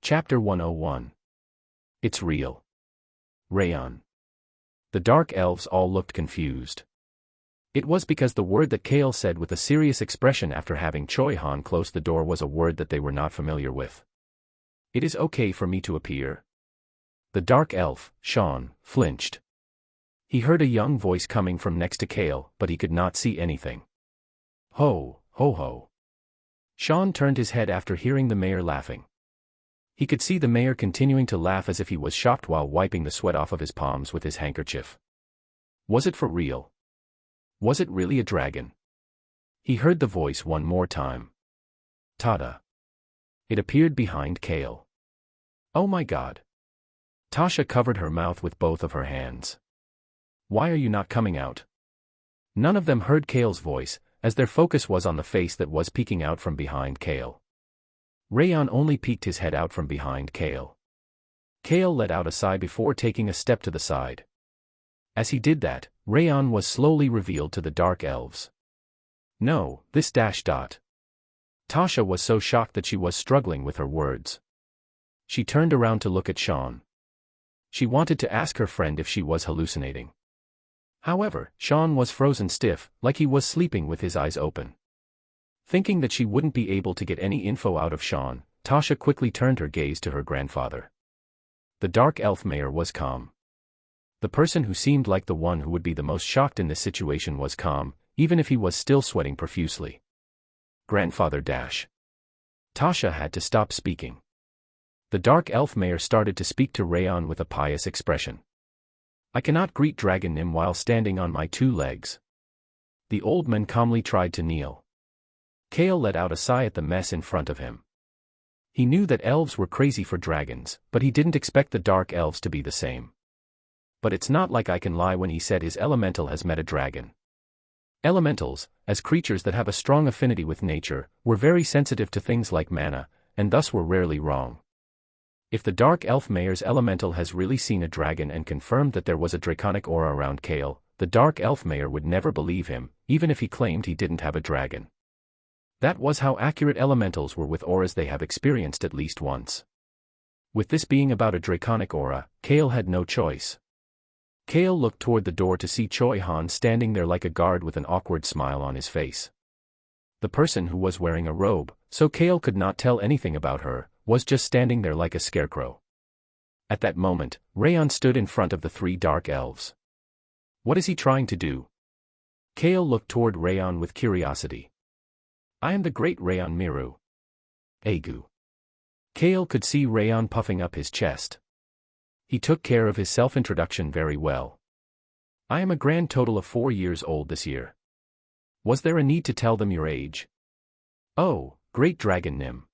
Chapter 101. It's real. Rayon. The dark elves all looked confused. It was because the word that Kale said with a serious expression after having Choi Han close the door was a word that they were not familiar with. It is okay for me to appear. The dark elf, Sean, flinched. He heard a young voice coming from next to Kale, but he could not see anything. Ho, ho ho. Sean turned his head after hearing the mayor laughing. He could see the mayor continuing to laugh as if he was shocked while wiping the sweat off of his palms with his handkerchief. Was it for real? Was it really a dragon? He heard the voice one more time. Tada. It appeared behind Kale. Oh my God. Tasha covered her mouth with both of her hands. Why are you not coming out? None of them heard Kale's voice, as their focus was on the face that was peeking out from behind Kale. Rayon only peeked his head out from behind Kale. Kale let out a sigh before taking a step to the side. As he did that, Rayon was slowly revealed to the dark elves. No, this dash dot. Tasha was so shocked that she was struggling with her words. She turned around to look at Sean. She wanted to ask her friend if she was hallucinating. However, Sean was frozen stiff, like he was sleeping with his eyes open. Thinking that she wouldn't be able to get any info out of Sean, Tasha quickly turned her gaze to her grandfather. The dark elf mayor was calm. The person who seemed like the one who would be the most shocked in this situation was calm, even if he was still sweating profusely. Grandfather dash. Tasha had to stop speaking. The dark elf mayor started to speak to Rayon with a pious expression. I cannot greet Dragon Nim while standing on my two legs. The old man calmly tried to kneel. Kale let out a sigh at the mess in front of him. He knew that elves were crazy for dragons, but he didn't expect the dark elves to be the same. But it's not like I can lie when he said his elemental has met a dragon. Elementals, as creatures that have a strong affinity with nature, were very sensitive to things like mana, and thus were rarely wrong. If the dark elf mayor's elemental has really seen a dragon and confirmed that there was a draconic aura around Kale, the dark elf mayor would never believe him, even if he claimed he didn't have a dragon. That was how accurate elementals were with auras they have experienced at least once. With this being about a draconic aura, Kale had no choice. Kale looked toward the door to see Choi Han standing there like a guard with an awkward smile on his face. The person who was wearing a robe, so Kale could not tell anything about her, was just standing there like a scarecrow. At that moment, Rayon stood in front of the three dark elves. What is he trying to do? Kale looked toward Rayon with curiosity. I am the great Rayon Miru. Agu. Kale could see Rayon puffing up his chest. He took care of his self-introduction very well. I am a grand total of 4 years old this year. Was there a need to tell them your age? Oh, great Dragon Nim.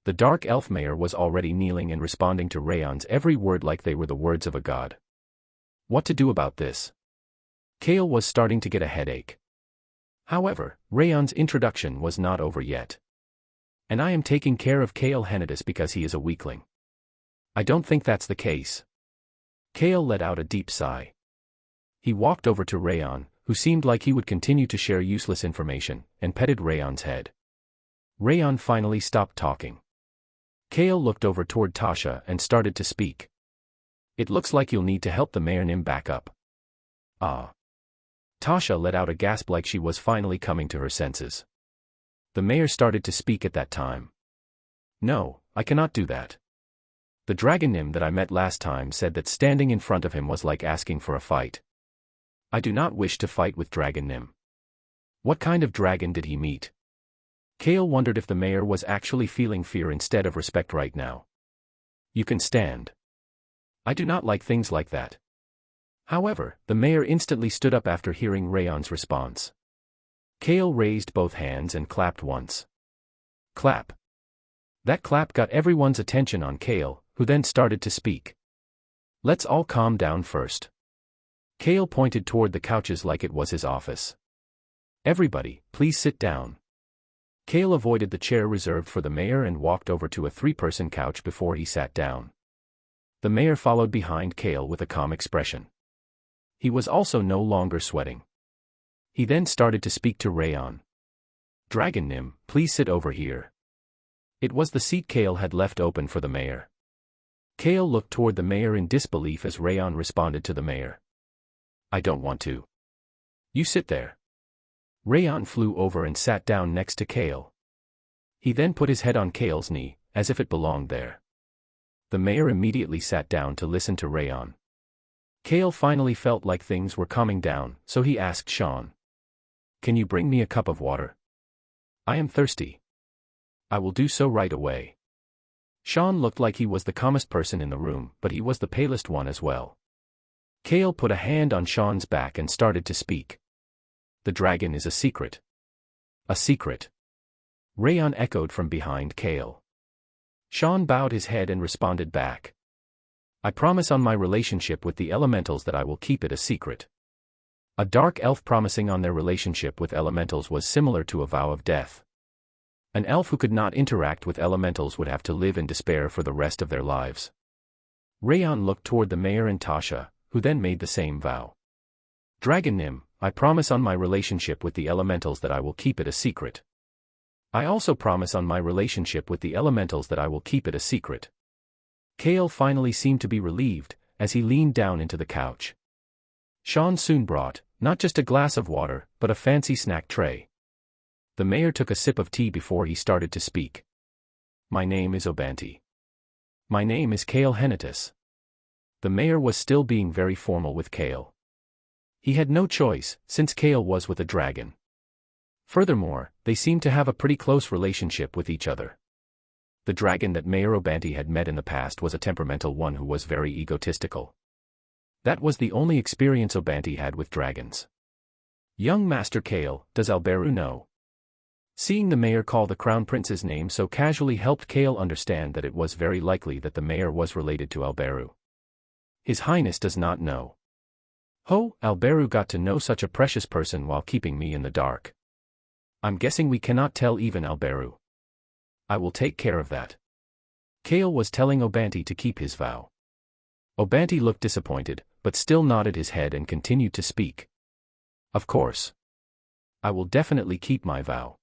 The dark elf mayor was already kneeling and responding to Rayon's every word like they were the words of a god. What to do about this? Kale was starting to get a headache. However, Rayon's introduction was not over yet. And I am taking care of Kale Henidus because he is a weakling. I don't think that's the case. Kale let out a deep sigh. He walked over to Rayon, who seemed like he would continue to share useless information, and petted Rayon's head. Rayon finally stopped talking. Kale looked over toward Tasha and started to speak. It looks like you'll need to help the Mayor Nim back up. Ah. Tasha let out a gasp like she was finally coming to her senses. The mayor started to speak at that time. No, I cannot do that. The Dragon Nim that I met last time said that standing in front of him was like asking for a fight. I do not wish to fight with Dragon Nim. What kind of dragon did he meet? Kale wondered if the mayor was actually feeling fear instead of respect right now. You can stand. I do not like things like that. However, the mayor instantly stood up after hearing Rayon's response. Kale raised both hands and clapped once. Clap. That clap got everyone's attention on Kale, who then started to speak. Let's all calm down first. Kale pointed toward the couches like it was his office. Everybody, please sit down. Kale avoided the chair reserved for the mayor and walked over to a 3-person couch before he sat down. The mayor followed behind Kale with a calm expression. He was also no longer sweating. He then started to speak to Rayon. Dragon Nim, please sit over here. It was the seat Kale had left open for the mayor. Kale looked toward the mayor in disbelief as Rayon responded to the mayor. I don't want to. You sit there. Rayon flew over and sat down next to Kale. He then put his head on Kale's knee, as if it belonged there. The mayor immediately sat down to listen to Rayon. Kale finally felt like things were calming down, so he asked Sean. Can you bring me a cup of water? I am thirsty. I will do so right away. Sean looked like he was the calmest person in the room, but he was the palest one as well. Kale put a hand on Sean's back and started to speak. The dragon is a secret. A secret. Rayon echoed from behind Kale. Sean bowed his head and responded back. I promise on my relationship with the elementals that I will keep it a secret. A dark elf promising on their relationship with elementals was similar to a vow of death. An elf who could not interact with elementals would have to live in despair for the rest of their lives. Rayon looked toward the mayor and Tasha, who then made the same vow. Dragon Nim, I promise on my relationship with the elementals that I will keep it a secret. I also promise on my relationship with the elementals that I will keep it a secret. Kale finally seemed to be relieved, as he leaned down into the couch. Sean soon brought, not just a glass of water, but a fancy snack tray. The mayor took a sip of tea before he started to speak. My name is Obanti. My name is Kale Henitus. The mayor was still being very formal with Kale. He had no choice, since Kale was with a dragon. Furthermore, they seemed to have a pretty close relationship with each other. The dragon that Mayor Obanti had met in the past was a temperamental one who was very egotistical. That was the only experience Obanti had with dragons. Young Master Kale, does Alberu know? Seeing the mayor call the crown prince's name so casually helped Kale understand that it was very likely that the mayor was related to Alberu. His Highness does not know. Ho, Alberu got to know such a precious person while keeping me in the dark. I'm guessing we cannot tell even Alberu. I will take care of that. Kale was telling Obanti to keep his vow. Obanti looked disappointed, but still nodded his head and continued to speak. Of course. I will definitely keep my vow.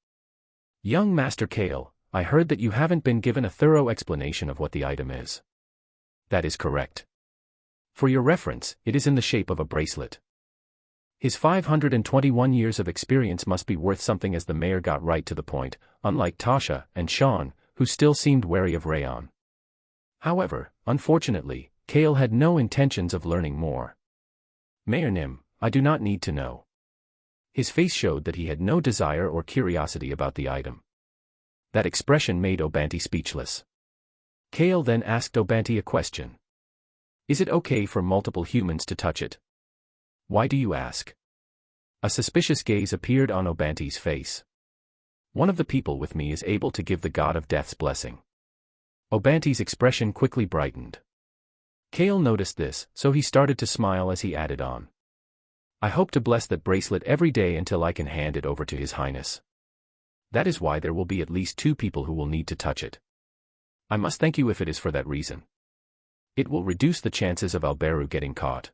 Young Master Kale, I heard that you haven't been given a thorough explanation of what the item is. That is correct. For your reference, it is in the shape of a bracelet. His 521 years of experience must be worth something, as the mayor got right to the point, unlike Tasha and Sean, who still seemed wary of Rayon. However, unfortunately, Kale had no intentions of learning more. Mayor Nim, I do not need to know. His face showed that he had no desire or curiosity about the item. That expression made Obanti speechless. Kale then asked Obanti a question. Is it okay for multiple humans to touch it? Why do you ask? A suspicious gaze appeared on Obanti's face. One of the people with me is able to give the god of death's blessing. Obanti's expression quickly brightened. Kale noticed this, so he started to smile as he added on. I hope to bless that bracelet every day until I can hand it over to His Highness. That is why there will be at least 2 people who will need to touch it. I must thank you if it is for that reason. It will reduce the chances of Alberu getting caught.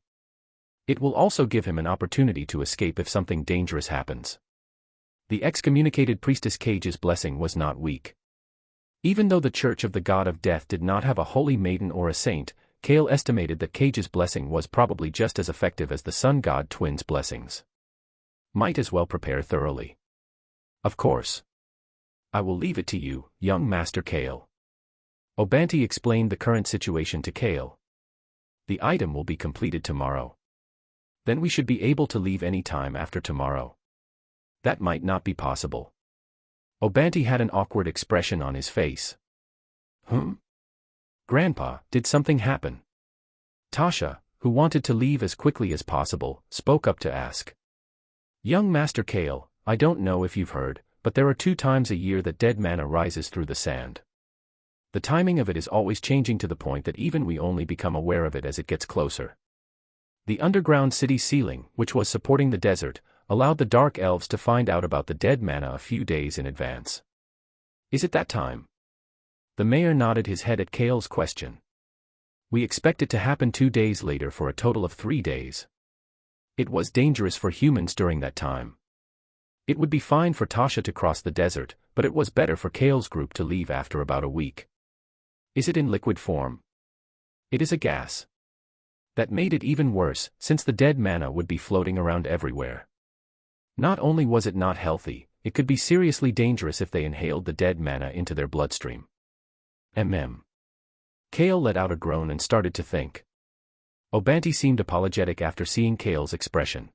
It will also give him an opportunity to escape if something dangerous happens. The excommunicated priestess Cage's blessing was not weak. Even though the Church of the God of Death did not have a holy maiden or a saint, Kale estimated that Cage's blessing was probably just as effective as the Sun God Twins' blessings. Might as well prepare thoroughly. Of course. I will leave it to you, young Master Kale. Obanti explained the current situation to Kale. The item will be completed tomorrow. Then we should be able to leave any time after tomorrow. That might not be possible. Obanti had an awkward expression on his face. Grandpa, did something happen? Tasha, who wanted to leave as quickly as possible, spoke up to ask. Young Master Kale, I don't know if you've heard, but there are 2 times a year that dead mana rises through the sand. The timing of it is always changing to the point that even we only become aware of it as it gets closer. The underground city's ceiling, which was supporting the desert, allowed the dark elves to find out about the dead mana a few days in advance. Is it that time? The mayor nodded his head at Kale's question. We expect it to happen 2 days later for a total of 3 days. It was dangerous for humans during that time. It would be fine for Tasha to cross the desert, but it was better for Kale's group to leave after about a week. Is it in liquid form? It is a gas. That made it even worse, since the dead mana would be floating around everywhere. Not only was it not healthy, it could be seriously dangerous if they inhaled the dead mana into their bloodstream. Kale let out a groan and started to think. Obanti seemed apologetic after seeing Kale's expression.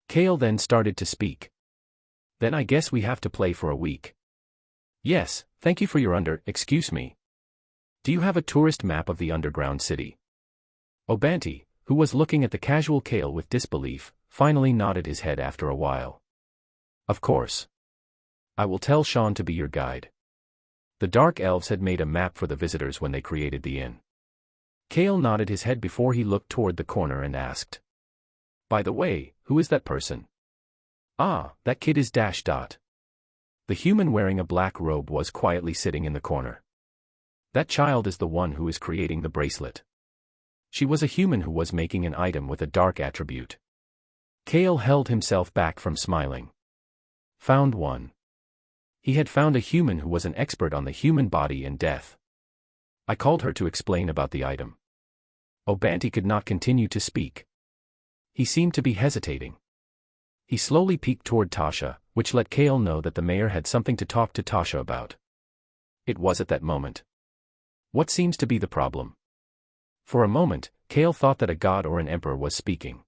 Kale then started to speak. Then I guess we have to play for a week. Yes, thank you for your excuse me. Do you have a tourist map of the underground city? Obanti, who was looking at the casual Kale with disbelief, finally nodded his head after a while. Of course. I will tell Sean to be your guide. The Dark Elves had made a map for the visitors when they created the inn. Kale nodded his head before he looked toward the corner and asked. By the way, who is that person? Ah, that kid is ... The human wearing a black robe was quietly sitting in the corner. That child is the one who is creating the bracelet. She was a human who was making an item with a dark attribute. Kale held himself back from smiling. Found one. He had found a human who was an expert on the human body and death. I called her to explain about the item. Obanti could not continue to speak. He seemed to be hesitating. He slowly peeked toward Tasha, which let Kale know that the mayor had something to talk to Tasha about. It was at that moment. What seems to be the problem? For a moment, Kale thought that a god or an emperor was speaking.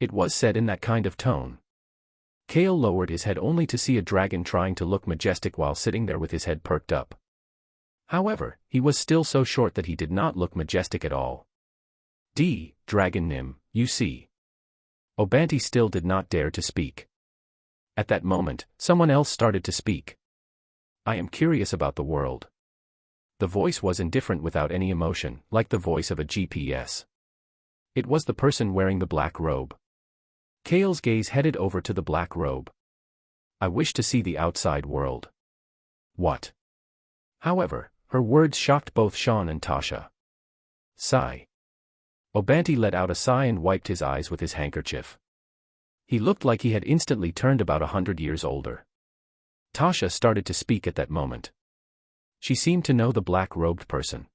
It was said in that kind of tone. Kale lowered his head only to see a dragon trying to look majestic while sitting there with his head perked up. However, he was still so short that he did not look majestic at all. Dragon Nim, you see. Obanti still did not dare to speak. At that moment, someone else started to speak. I am curious about the world. The voice was indifferent without any emotion, like the voice of a GPS. It was the person wearing the black robe. Kale's gaze headed over to the black robe. I wish to see the outside world. What? However, her words shocked both Sean and Tasha. Sigh. Obanti let out a sigh and wiped his eyes with his handkerchief. He looked like he had instantly turned about 100 years older. Tasha started to speak at that moment. She seemed to know the black-robed person.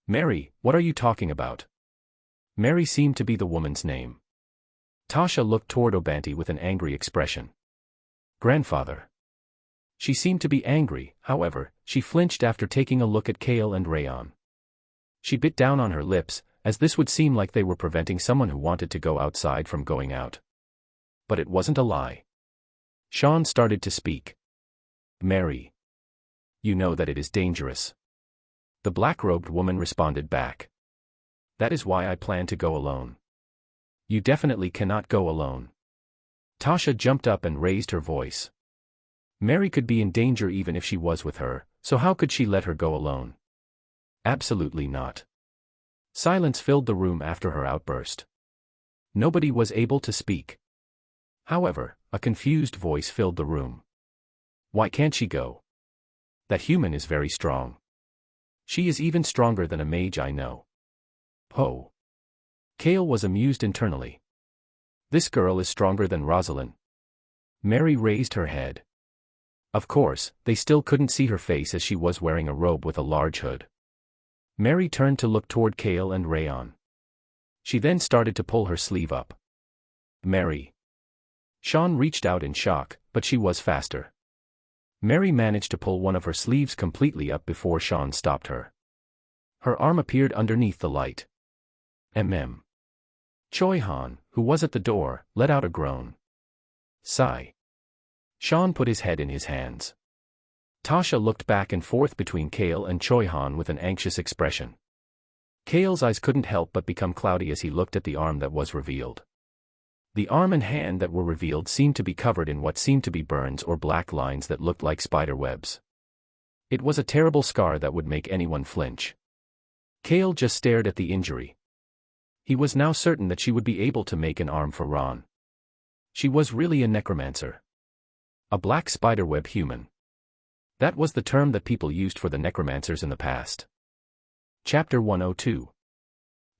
Mary, what are you talking about? Mary seemed to be the woman's name. Tasha looked toward Obanti with an angry expression. Grandfather. She seemed to be angry, however, she flinched after taking a look at Kale and Rayon. She bit down on her lips, as this would seem like they were preventing someone who wanted to go outside from going out. But it wasn't a lie. Sean started to speak. Mary. You know that it is dangerous. The black-robed woman responded back. That is why I plan to go alone. You definitely cannot go alone. Tasha jumped up and raised her voice. Mary could be in danger even if she was with her, so how could she let her go alone? Absolutely not. Silence filled the room after her outburst. Nobody was able to speak. However, a confused voice filled the room. Why can't she go? That human is very strong. She is even stronger than a mage I know. Ho. Kale was amused internally. This girl is stronger than Rosalind. Mary raised her head. Of course, they still couldn't see her face as she was wearing a robe with a large hood. Mary turned to look toward Kale and Rayon. She then started to pull her sleeve up. Mary. Sean reached out in shock, but she was faster. Mary managed to pull one of her sleeves completely up before Sean stopped her. Her arm appeared underneath the light. Choi Han, who was at the door, let out a groan. Sigh. Sean put his head in his hands. Tasha looked back and forth between Kale and Choi Han with an anxious expression. Kale's eyes couldn't help but become cloudy as he looked at the arm that was revealed. The arm and hand that were revealed seemed to be covered in what seemed to be burns or black lines that looked like spider webs. It was a terrible scar that would make anyone flinch. Kale just stared at the injury. He was now certain that she would be able to make an arm for Ron. She was really a necromancer. A black spiderweb human. That was the term that people used for the necromancers in the past. Chapter 102.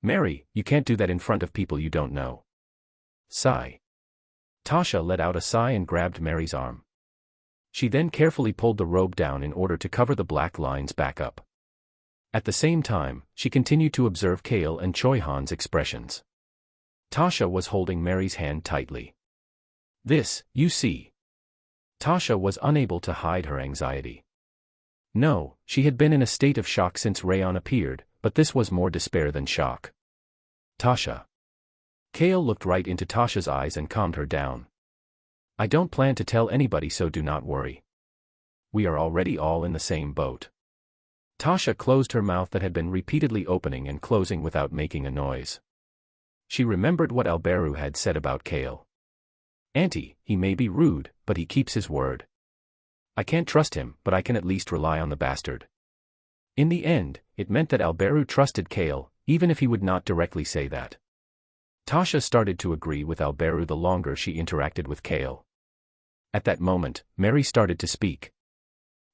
Mary, you can't do that in front of people you don't know. Sigh. Tasha let out a sigh and grabbed Mary's arm. She then carefully pulled the robe down in order to cover the black lines back up. At the same time, she continued to observe Kale and Choi Han's expressions. Tasha was holding Mary's hand tightly. This, you see. Tasha was unable to hide her anxiety. No, she had been in a state of shock since Rayon appeared, but this was more despair than shock. Tasha. Kale looked right into Tasha's eyes and calmed her down. I don't plan to tell anybody, so do not worry. We are already all in the same boat. Tasha closed her mouth that had been repeatedly opening and closing without making a noise. She remembered what Alberu had said about Kale. Auntie, he may be rude, but he keeps his word. I can't trust him, but I can at least rely on the bastard. In the end, it meant that Alberu trusted Kale, even if he would not directly say that. Tasha started to agree with Alberu the longer she interacted with Kale. At that moment, Mary started to speak.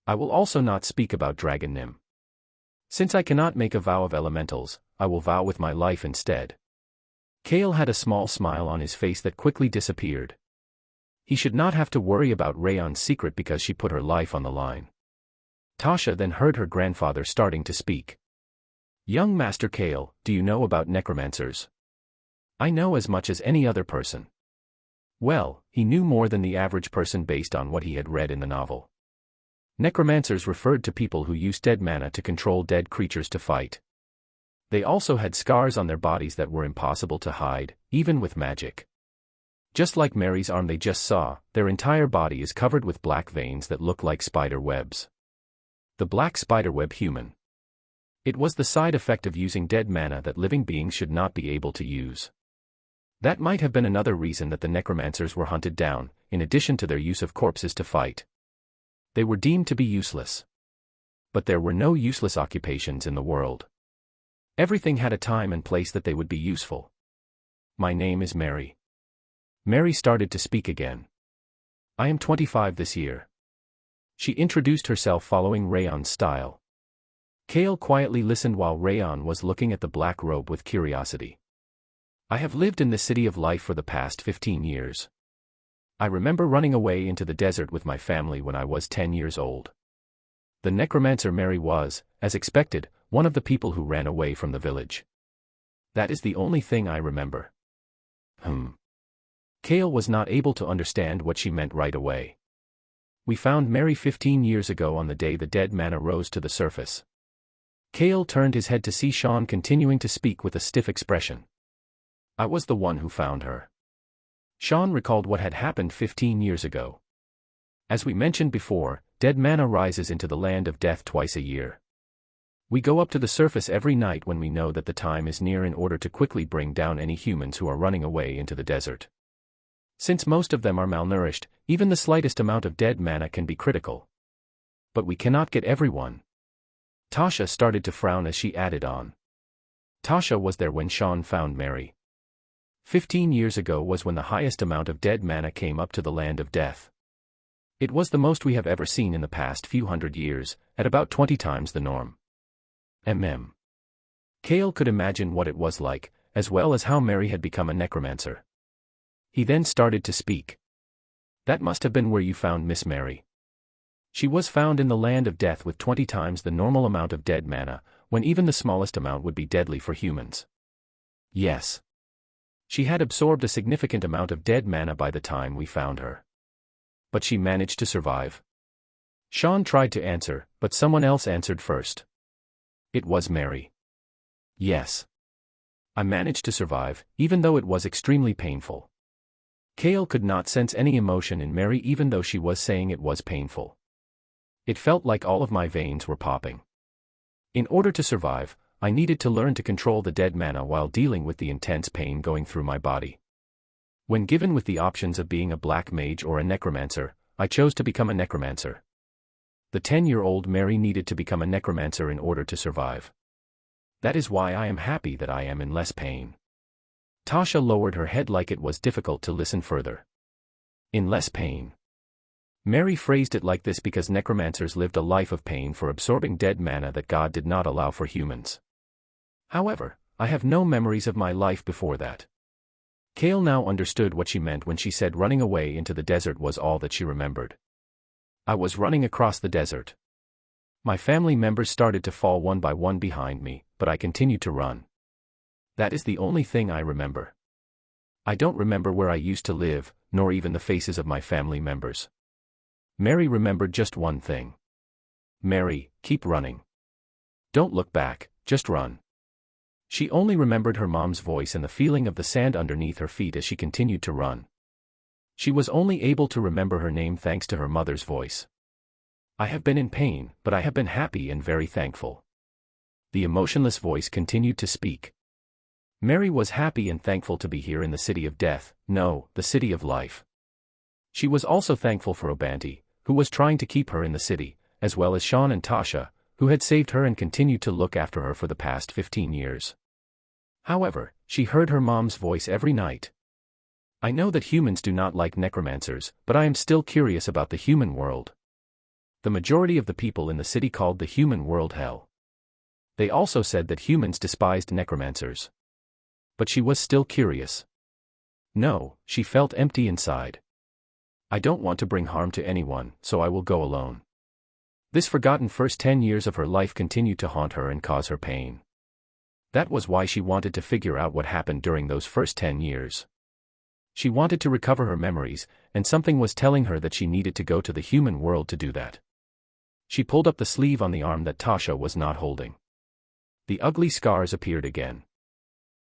I will also not speak about Dragon Nim. Since I cannot make a vow of elementals, I will vow with my life instead. Kale had a small smile on his face that quickly disappeared. He should not have to worry about Rayon's secret because she put her life on the line. Tasha then heard her grandfather starting to speak. Young Master Kale, do you know about necromancers? I know as much as any other person. Well, he knew more than the average person based on what he had read in the novel. Necromancers referred to people who used dead mana to control dead creatures to fight. They also had scars on their bodies that were impossible to hide, even with magic. Just like Mary's arm they just saw, their entire body is covered with black veins that look like spider webs. The black spiderweb human. It was the side effect of using dead mana that living beings should not be able to use. That might have been another reason that the necromancers were hunted down, in addition to their use of corpses to fight. They were deemed to be useless. But there were no useless occupations in the world. Everything had a time and place that they would be useful. My name is Mary. Mary started to speak again. I am 25 this year. She introduced herself following Rayon's style. Kale quietly listened while Rayon was looking at the black robe with curiosity. I have lived in the city of life for the past 15 years. I remember running away into the desert with my family when I was 10 years old. The necromancer Mary was, as expected, one of the people who ran away from the village. That is the only thing I remember. Kale was not able to understand what she meant right away. We found Mary 15 years ago on the day the dead mana rose to the surface. Kale turned his head to see Sean continuing to speak with a stiff expression. I was the one who found her. Sean recalled what had happened 15 years ago. As we mentioned before, dead mana rises into the land of death twice a year. We go up to the surface every night when we know that the time is near in order to quickly bring down any humans who are running away into the desert. Since most of them are malnourished, even the slightest amount of dead mana can be critical. But we cannot get everyone. Tasha started to frown as she added on. Tasha was there when Sean found Mary. 15 years ago was when the highest amount of dead mana came up to the land of death. It was the most we have ever seen in the past few hundred years, at about 20 times the norm. Kale could imagine what it was like, as well as how Mary had become a necromancer. He then started to speak. That must have been where you found Miss Mary. She was found in the land of death with 20 times the normal amount of dead mana, when even the smallest amount would be deadly for humans. Yes. She had absorbed a significant amount of dead mana by the time we found her. But she managed to survive. Sean tried to answer, but someone else answered first. It was Mary. Yes. I managed to survive, even though it was extremely painful. Kale could not sense any emotion in Mary even though she was saying it was painful. It felt like all of my veins were popping. In order to survive, I needed to learn to control the dead mana while dealing with the intense pain going through my body. When given with the options of being a black mage or a necromancer, I chose to become a necromancer. The 10-year-old Mary needed to become a necromancer in order to survive. That is why I am happy that I am in less pain. Tasha lowered her head like it was difficult to listen further. In less pain. Mary phrased it like this because necromancers lived a life of pain for absorbing dead mana that God did not allow for humans. However, I have no memories of my life before that. Kale now understood what she meant when she said running away into the desert was all that she remembered. I was running across the desert. My family members started to fall one by one behind me, but I continued to run. That is the only thing I remember. I don't remember where I used to live, nor even the faces of my family members. Mary remembered just one thing. Mary, keep running. Don't look back, just run. She only remembered her mom's voice and the feeling of the sand underneath her feet as she continued to run. She was only able to remember her name thanks to her mother's voice. I have been in pain, but I have been happy and very thankful. The emotionless voice continued to speak. Mary was happy and thankful to be here in the city of death, no, the city of life. She was also thankful for Obanti, who was trying to keep her in the city, as well as Sean and Tasha, who had saved her and continued to look after her for the past 15 years. However, she heard her mom's voice every night. I know that humans do not like necromancers, but I am still curious about the human world. The majority of the people in the city called the human world hell. They also said that humans despised necromancers. But she was still curious. No, she felt empty inside. I don't want to bring harm to anyone, so I will go alone. This forgotten first 10 years of her life continued to haunt her and cause her pain. That was why she wanted to figure out what happened during those first 10 years. She wanted to recover her memories, and something was telling her that she needed to go to the human world to do that. She pulled up the sleeve on the arm that Tasha was not holding. The ugly scars appeared again.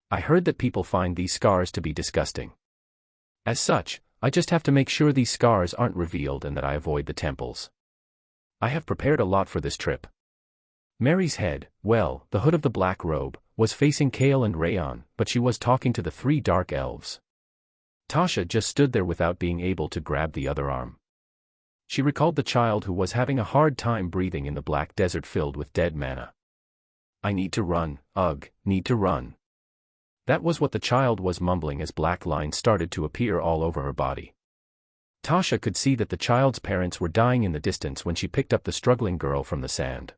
I heard that people find these scars to be disgusting. As such, I just have to make sure these scars aren't revealed and that I avoid the temples. I have prepared a lot for this trip. Mary's head, well, the hood of the black robe, was facing Kale and Rayon, but she was talking to the 3 dark elves. Tasha just stood there without being able to grab the other arm. She recalled the child who was having a hard time breathing in the black desert filled with dead mana. I need to run, ugh, need to run. That was what the child was mumbling as black lines started to appear all over her body. Tasha could see that the child's parents were dying in the distance when she picked up the struggling girl from the sand.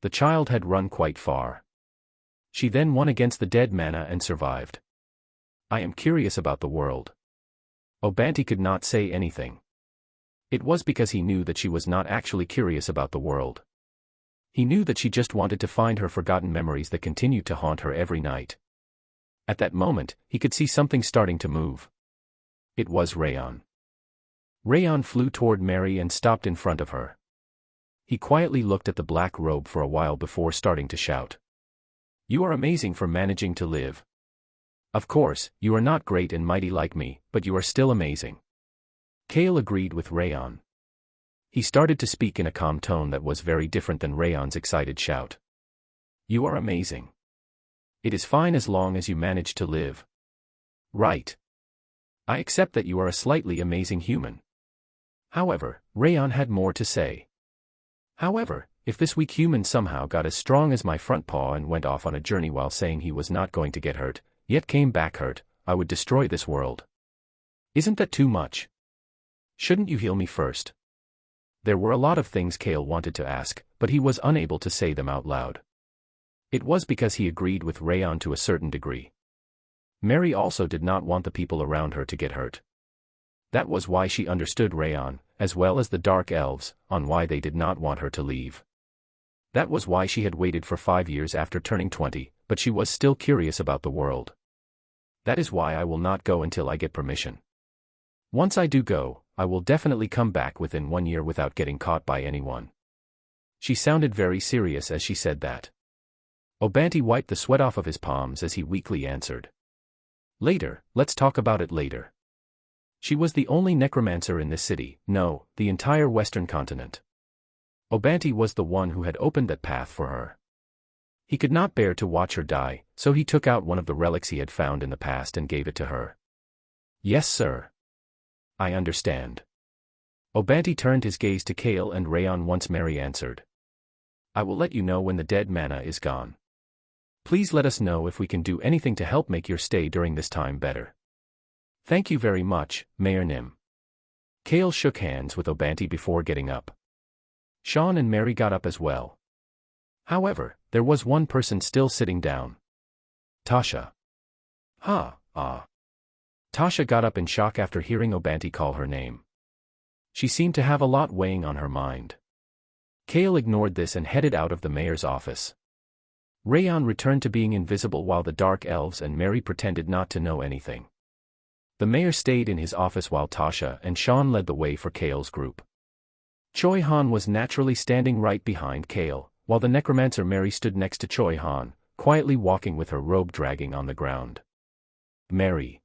The child had run quite far. She then won against the dead mana and survived. I am curious about the world. Obanti could not say anything. It was because he knew that she was not actually curious about the world. He knew that she just wanted to find her forgotten memories that continued to haunt her every night. At that moment, he could see something starting to move. It was Rayon. Rayon flew toward Mary and stopped in front of her. He quietly looked at the black robe for a while before starting to shout. You are amazing for managing to live. Of course, you are not great and mighty like me, but you are still amazing. Kale agreed with Rayon. He started to speak in a calm tone that was very different than Rayon's excited shout. You are amazing. It is fine as long as you manage to live. Right. I accept that you are a slightly amazing human. However, Rayon had more to say. However, if this weak human somehow got as strong as my front paw and went off on a journey while saying he was not going to get hurt, yet came back hurt, I would destroy this world. Isn't that too much? Shouldn't you heal me first? There were a lot of things Kale wanted to ask, but he was unable to say them out loud. It was because he agreed with Rayon to a certain degree. Mary also did not want the people around her to get hurt. That was why she understood Rayon, as well as the Dark Elves, on why they did not want her to leave. That was why she had waited for 5 years after turning 20, but she was still curious about the world. That is why I will not go until I get permission. Once I do go, I will definitely come back within 1 year without getting caught by anyone. She sounded very serious as she said that. Obanti wiped the sweat off of his palms as he weakly answered. Later, let's talk about it later. She was the only necromancer in this city, no, the entire western continent. Obanti was the one who had opened that path for her. He could not bear to watch her die, so he took out one of the relics he had found in the past and gave it to her. Yes, sir. I understand. Obanti turned his gaze to Kale and Rayon once Mary answered. I will let you know when the dead mana is gone. Please let us know if we can do anything to help make your stay during this time better. Thank you very much, Mayor Nim. Kale shook hands with Obanti before getting up. Sean and Mary got up as well. However, there was one person still sitting down. Tasha. Tasha got up in shock after hearing Obanti call her name. She seemed to have a lot weighing on her mind. Kale ignored this and headed out of the mayor's office. Rayon returned to being invisible while the Dark Elves and Mary pretended not to know anything. The mayor stayed in his office while Tasha and Sean led the way for Kale's group. Choi Han was naturally standing right behind Kale, while the necromancer Mary stood next to Choi Han, quietly walking with her robe dragging on the ground. Mary.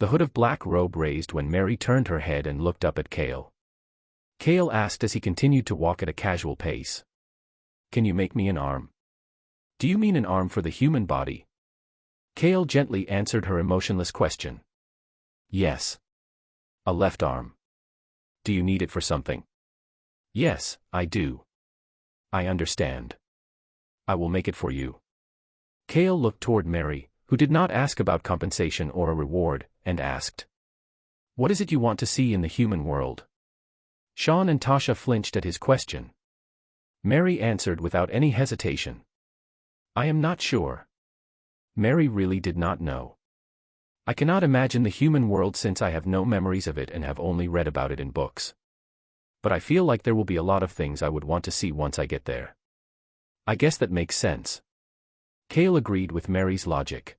The hood of black robe raised when Mary turned her head and looked up at Kale. Kale asked as he continued to walk at a casual pace. Can you make me an arm? Do you mean an arm for the human body? Kale gently answered her emotionless question. Yes. A left arm. Do you need it for something? Yes, I do. I understand. I will make it for you. Kale looked toward Mary, who did not ask about compensation or a reward, and asked. What is it you want to see in the human world? Sean and Tasha flinched at his question. Mary answered without any hesitation. I am not sure. Mary really did not know. I cannot imagine the human world since I have no memories of it and have only read about it in books. But I feel like there will be a lot of things I would want to see once I get there. I guess that makes sense. Kale agreed with Mary's logic.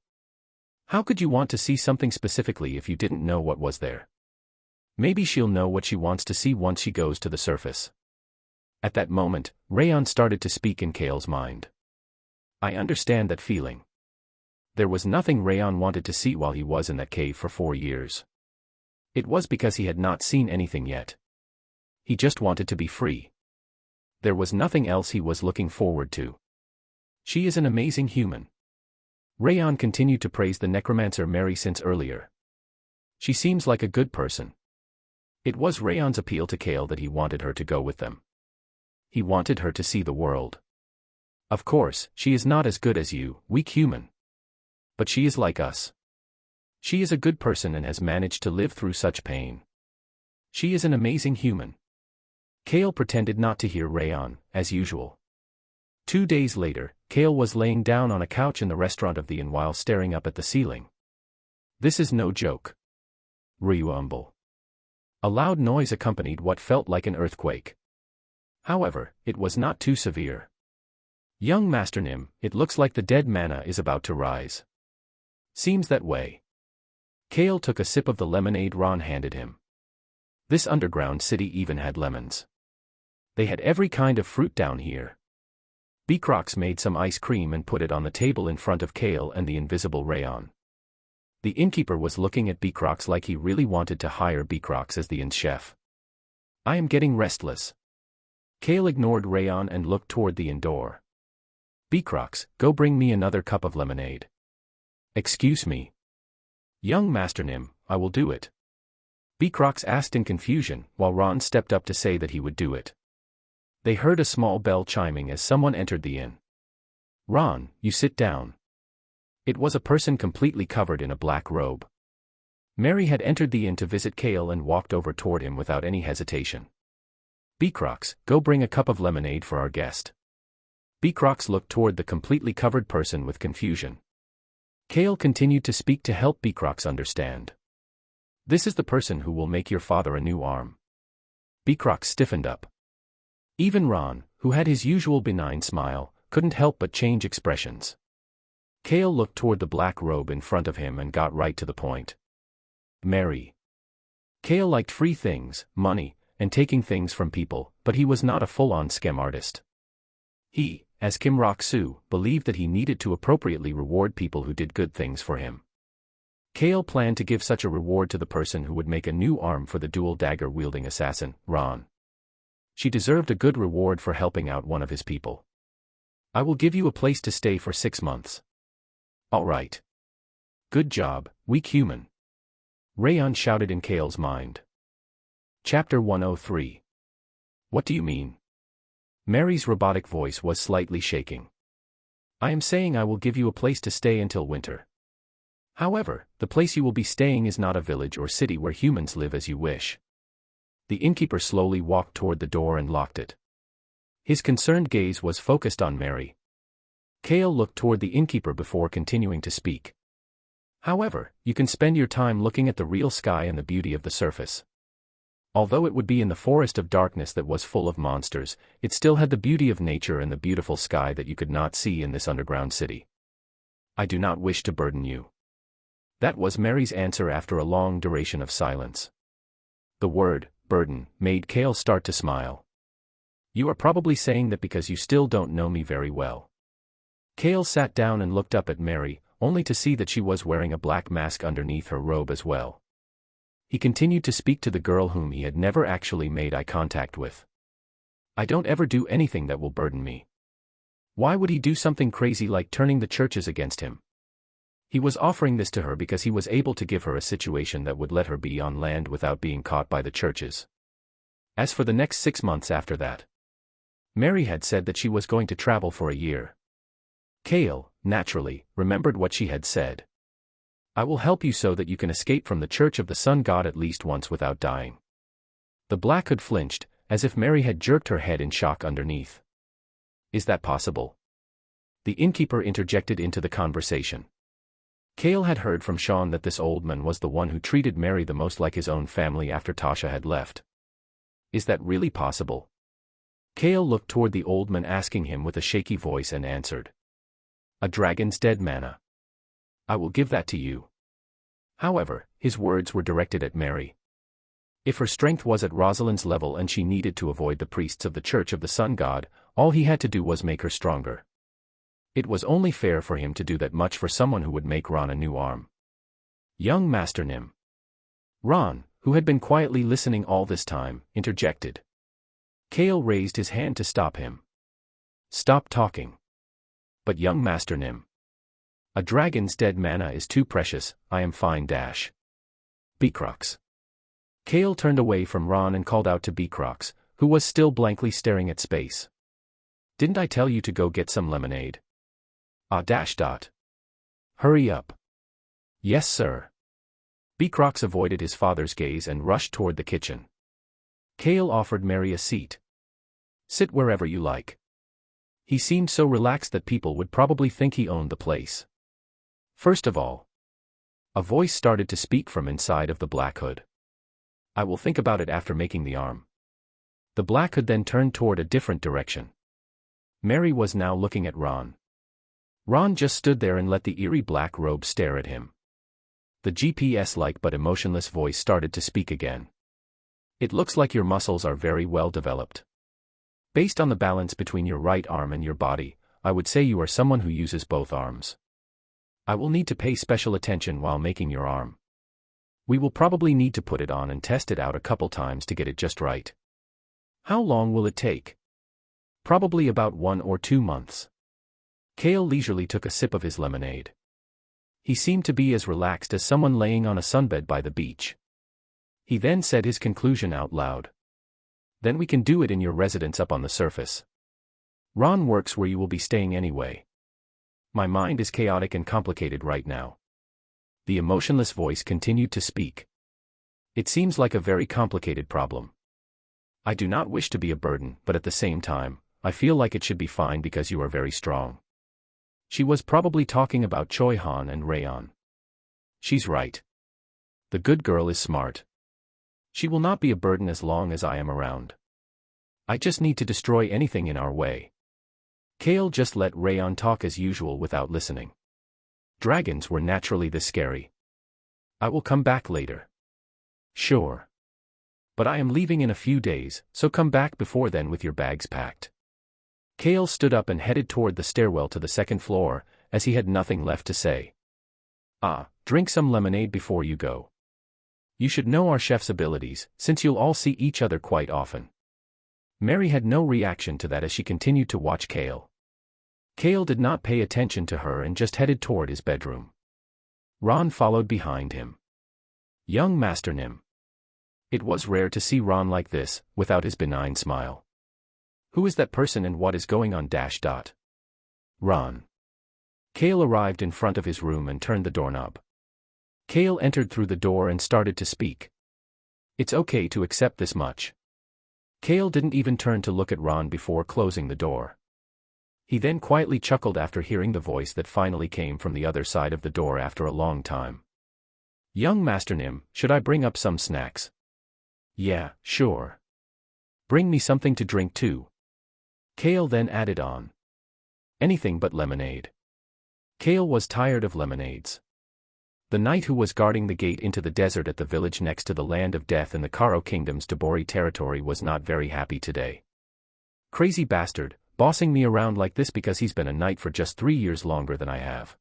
How could you want to see something specifically if you didn't know what was there? Maybe she'll know what she wants to see once she goes to the surface. At that moment, Rayon started to speak in Kale's mind. I understand that feeling. There was nothing Rayon wanted to see while he was in that cave for 4 years. It was because he had not seen anything yet. He just wanted to be free. There was nothing else he was looking forward to. She is an amazing human. Rayon continued to praise the necromancer Mary since earlier. She seems like a good person. It was Rayon's appeal to Kale that he wanted her to go with them. He wanted her to see the world. Of course, she is not as good as you, weak human. But she is like us. She is a good person and has managed to live through such pain. She is an amazing human. Kale pretended not to hear Rayon, as usual. 2 days later, Kale was laying down on a couch in the restaurant of the inn while staring up at the ceiling. This is no joke. Rumble. A loud noise accompanied what felt like an earthquake. However, it was not too severe. Young Master Nim, it looks like the dead mana is about to rise. Seems that way. Kale took a sip of the lemonade Ron handed him. This underground city even had lemons. They had every kind of fruit down here. Beecrox made some ice cream and put it on the table in front of Kale and the invisible Rayon. The innkeeper was looking at Beecrox like he really wanted to hire Beecrox as the inn's chef. I am getting restless. Kale ignored Rayon and looked toward the inn door. Beecrox, go bring me another cup of lemonade. Excuse me. Young Master Nim, I will do it. Beecrox asked in confusion, while Ron stepped up to say that he would do it. They heard a small bell chiming as someone entered the inn. Ron, you sit down. It was a person completely covered in a black robe. Mary had entered the inn to visit Kale and walked over toward him without any hesitation. Beecrox, go bring a cup of lemonade for our guest. Beecrox looked toward the completely covered person with confusion. Kale continued to speak to help Beecrox understand. This is the person who will make your father a new arm. Beecrox stiffened up. Even Ron, who had his usual benign smile, couldn't help but change expressions. Kale looked toward the black robe in front of him and got right to the point. Mary. Kale liked free things, money, and taking things from people, but he was not a full-on scam artist. He, as Kim Rock-soo, believed that he needed to appropriately reward people who did good things for him. Kale planned to give such a reward to the person who would make a new arm for the dual dagger-wielding assassin, Ron. She deserved a good reward for helping out one of his people. I will give you a place to stay for 6 months. All right. Good job, weak human. Rayon shouted in Kale's mind. Chapter 103. What do you mean? Mary's robotic voice was slightly shaking. I am saying I will give you a place to stay until winter. However, the place you will be staying is not a village or city where humans live as you wish. The innkeeper slowly walked toward the door and locked it. His concerned gaze was focused on Mary. Kale looked toward the innkeeper before continuing to speak. However, you can spend your time looking at the real sky and the beauty of the surface. Although it would be in the forest of darkness that was full of monsters, it still had the beauty of nature and the beautiful sky that you could not see in this underground city. I do not wish to burden you. That was Mary's answer after a long duration of silence. The word, burden, made Kale start to smile. You are probably saying that because you still don't know me very well. Kale sat down and looked up at Mary, only to see that she was wearing a black mask underneath her robe as well. He continued to speak to the girl whom he had never actually made eye contact with. I don't ever do anything that will burden me. Why would he do something crazy like turning the churches against him? He was offering this to her because he was able to give her a situation that would let her be on land without being caught by the churches. As for the next 6 months after that, Mary had said that she was going to travel for a year. Kale, naturally, remembered what she had said. I will help you so that you can escape from the Church of the Sun God at least once without dying. The Black Hood flinched, as if Mary had jerked her head in shock underneath. Is that possible? The innkeeper interjected into the conversation. Kale had heard from Sean that this old man was the one who treated Mary the most like his own family after Tasha had left. Is that really possible? Kale looked toward the old man asking him with a shaky voice and answered. A dragon's dead mana. I will give that to you. However, his words were directed at Mary. If her strength was at Rosalind's level and she needed to avoid the priests of the Church of the Sun God, all he had to do was make her stronger. It was only fair for him to do that much for someone who would make Ron a new arm. Young Master Nim. Ron, who had been quietly listening all this time, interjected. Kale raised his hand to stop him. Stop talking. But young Master Nim. A dragon's dead mana is too precious, I am fine dash. Beecrox. Kale turned away from Ron and called out to Beecrox, who was still blankly staring at space. Didn't I tell you to go get some lemonade? Ah dash dot. Hurry up. Yes sir. Beecrox avoided his father's gaze and rushed toward the kitchen. Kale offered Mary a seat. Sit wherever you like. He seemed so relaxed that people would probably think he owned the place. First of all, a voice started to speak from inside of the Black Hood. I will think about it after making the arm. The Black Hood then turned toward a different direction. Mary was now looking at Ron. Ron just stood there and let the eerie black robe stare at him. The GPS-like but emotionless voice started to speak again. It looks like your muscles are very well developed. Based on the balance between your right arm and your body, I would say you are someone who uses both arms. I will need to pay special attention while making your arm. We will probably need to put it on and test it out a couple times to get it just right. How long will it take? Probably about 1 or 2 months. Kale leisurely took a sip of his lemonade. He seemed to be as relaxed as someone laying on a sunbed by the beach. He then said his conclusion out loud. Then we can do it in your residence up on the surface. Ron works where you will be staying anyway. My mind is chaotic and complicated right now. The emotionless voice continued to speak. It seems like a very complicated problem. I do not wish to be a burden, but at the same time, I feel like it should be fine because you are very strong. She was probably talking about Choi Han and Rayon. She's right. The good girl is smart. She will not be a burden as long as I am around. I just need to destroy anything in our way. Kale just let Rayon talk as usual without listening. Dragons were naturally this scary. I will come back later. Sure. But I am leaving in a few days, so come back before then with your bags packed. Kale stood up and headed toward the stairwell to the second floor, as he had nothing left to say. Drink some lemonade before you go. You should know our chef's abilities, since you'll all see each other quite often. Mary had no reaction to that as she continued to watch Kale. Kale did not pay attention to her and just headed toward his bedroom. Ron followed behind him. Young Master Nim. It was rare to see Ron like this, without his benign smile. Who is that person and what is going on dash dot? Ron. Kale arrived in front of his room and turned the doorknob. Kale entered through the door and started to speak. It's okay to accept this much. Kale didn't even turn to look at Ron before closing the door. He then quietly chuckled after hearing the voice that finally came from the other side of the door after a long time. Young Master Nim, should I bring up some snacks? Yeah, sure. Bring me something to drink too. Kale then added on. Anything but lemonade. Kale was tired of lemonades. The knight who was guarding the gate into the desert at the village next to the land of death in the Karo Kingdom's Debori territory was not very happy today. Crazy bastard, bossing me around like this because he's been a knight for just 3 years longer than I have.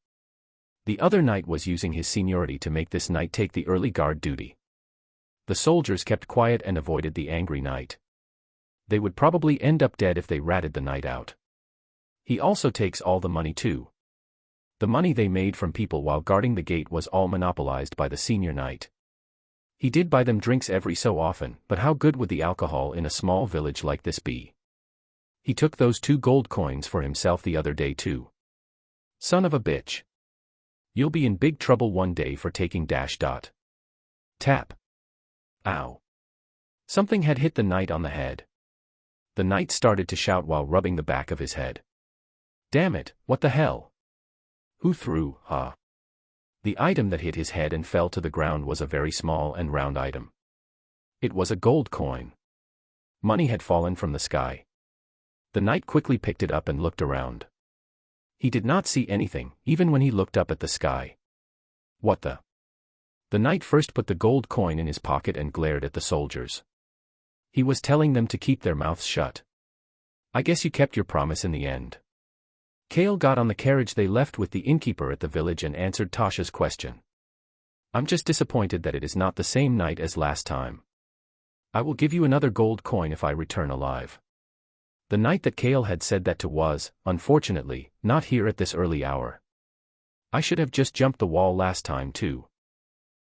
The other knight was using his seniority to make this knight take the early guard duty. The soldiers kept quiet and avoided the angry knight. They would probably end up dead if they ratted the knight out. He also takes all the money too. The money they made from people while guarding the gate was all monopolized by the senior knight. He did buy them drinks every so often, but how good would the alcohol in a small village like this be? He took those 2 gold coins for himself the other day too. Son of a bitch. You'll be in big trouble one day for taking ... Tap. Ow. Something had hit the knight on the head. The knight started to shout while rubbing the back of his head. Damn it, what the hell? Who threw, huh? The item that hit his head and fell to the ground was a very small and round item. It was a gold coin. Money had fallen from the sky. The knight quickly picked it up and looked around. He did not see anything, even when he looked up at the sky. What the? The knight first put the gold coin in his pocket and glared at the soldiers. He was telling them to keep their mouths shut. I guess you kept your promise in the end. Kale got on the carriage they left with the innkeeper at the village and answered Tasha's question. I'm just disappointed that it is not the same knight as last time. I will give you another gold coin if I return alive. The knight that Kale had said that to was, unfortunately, not here at this early hour. I should have just jumped the wall last time too.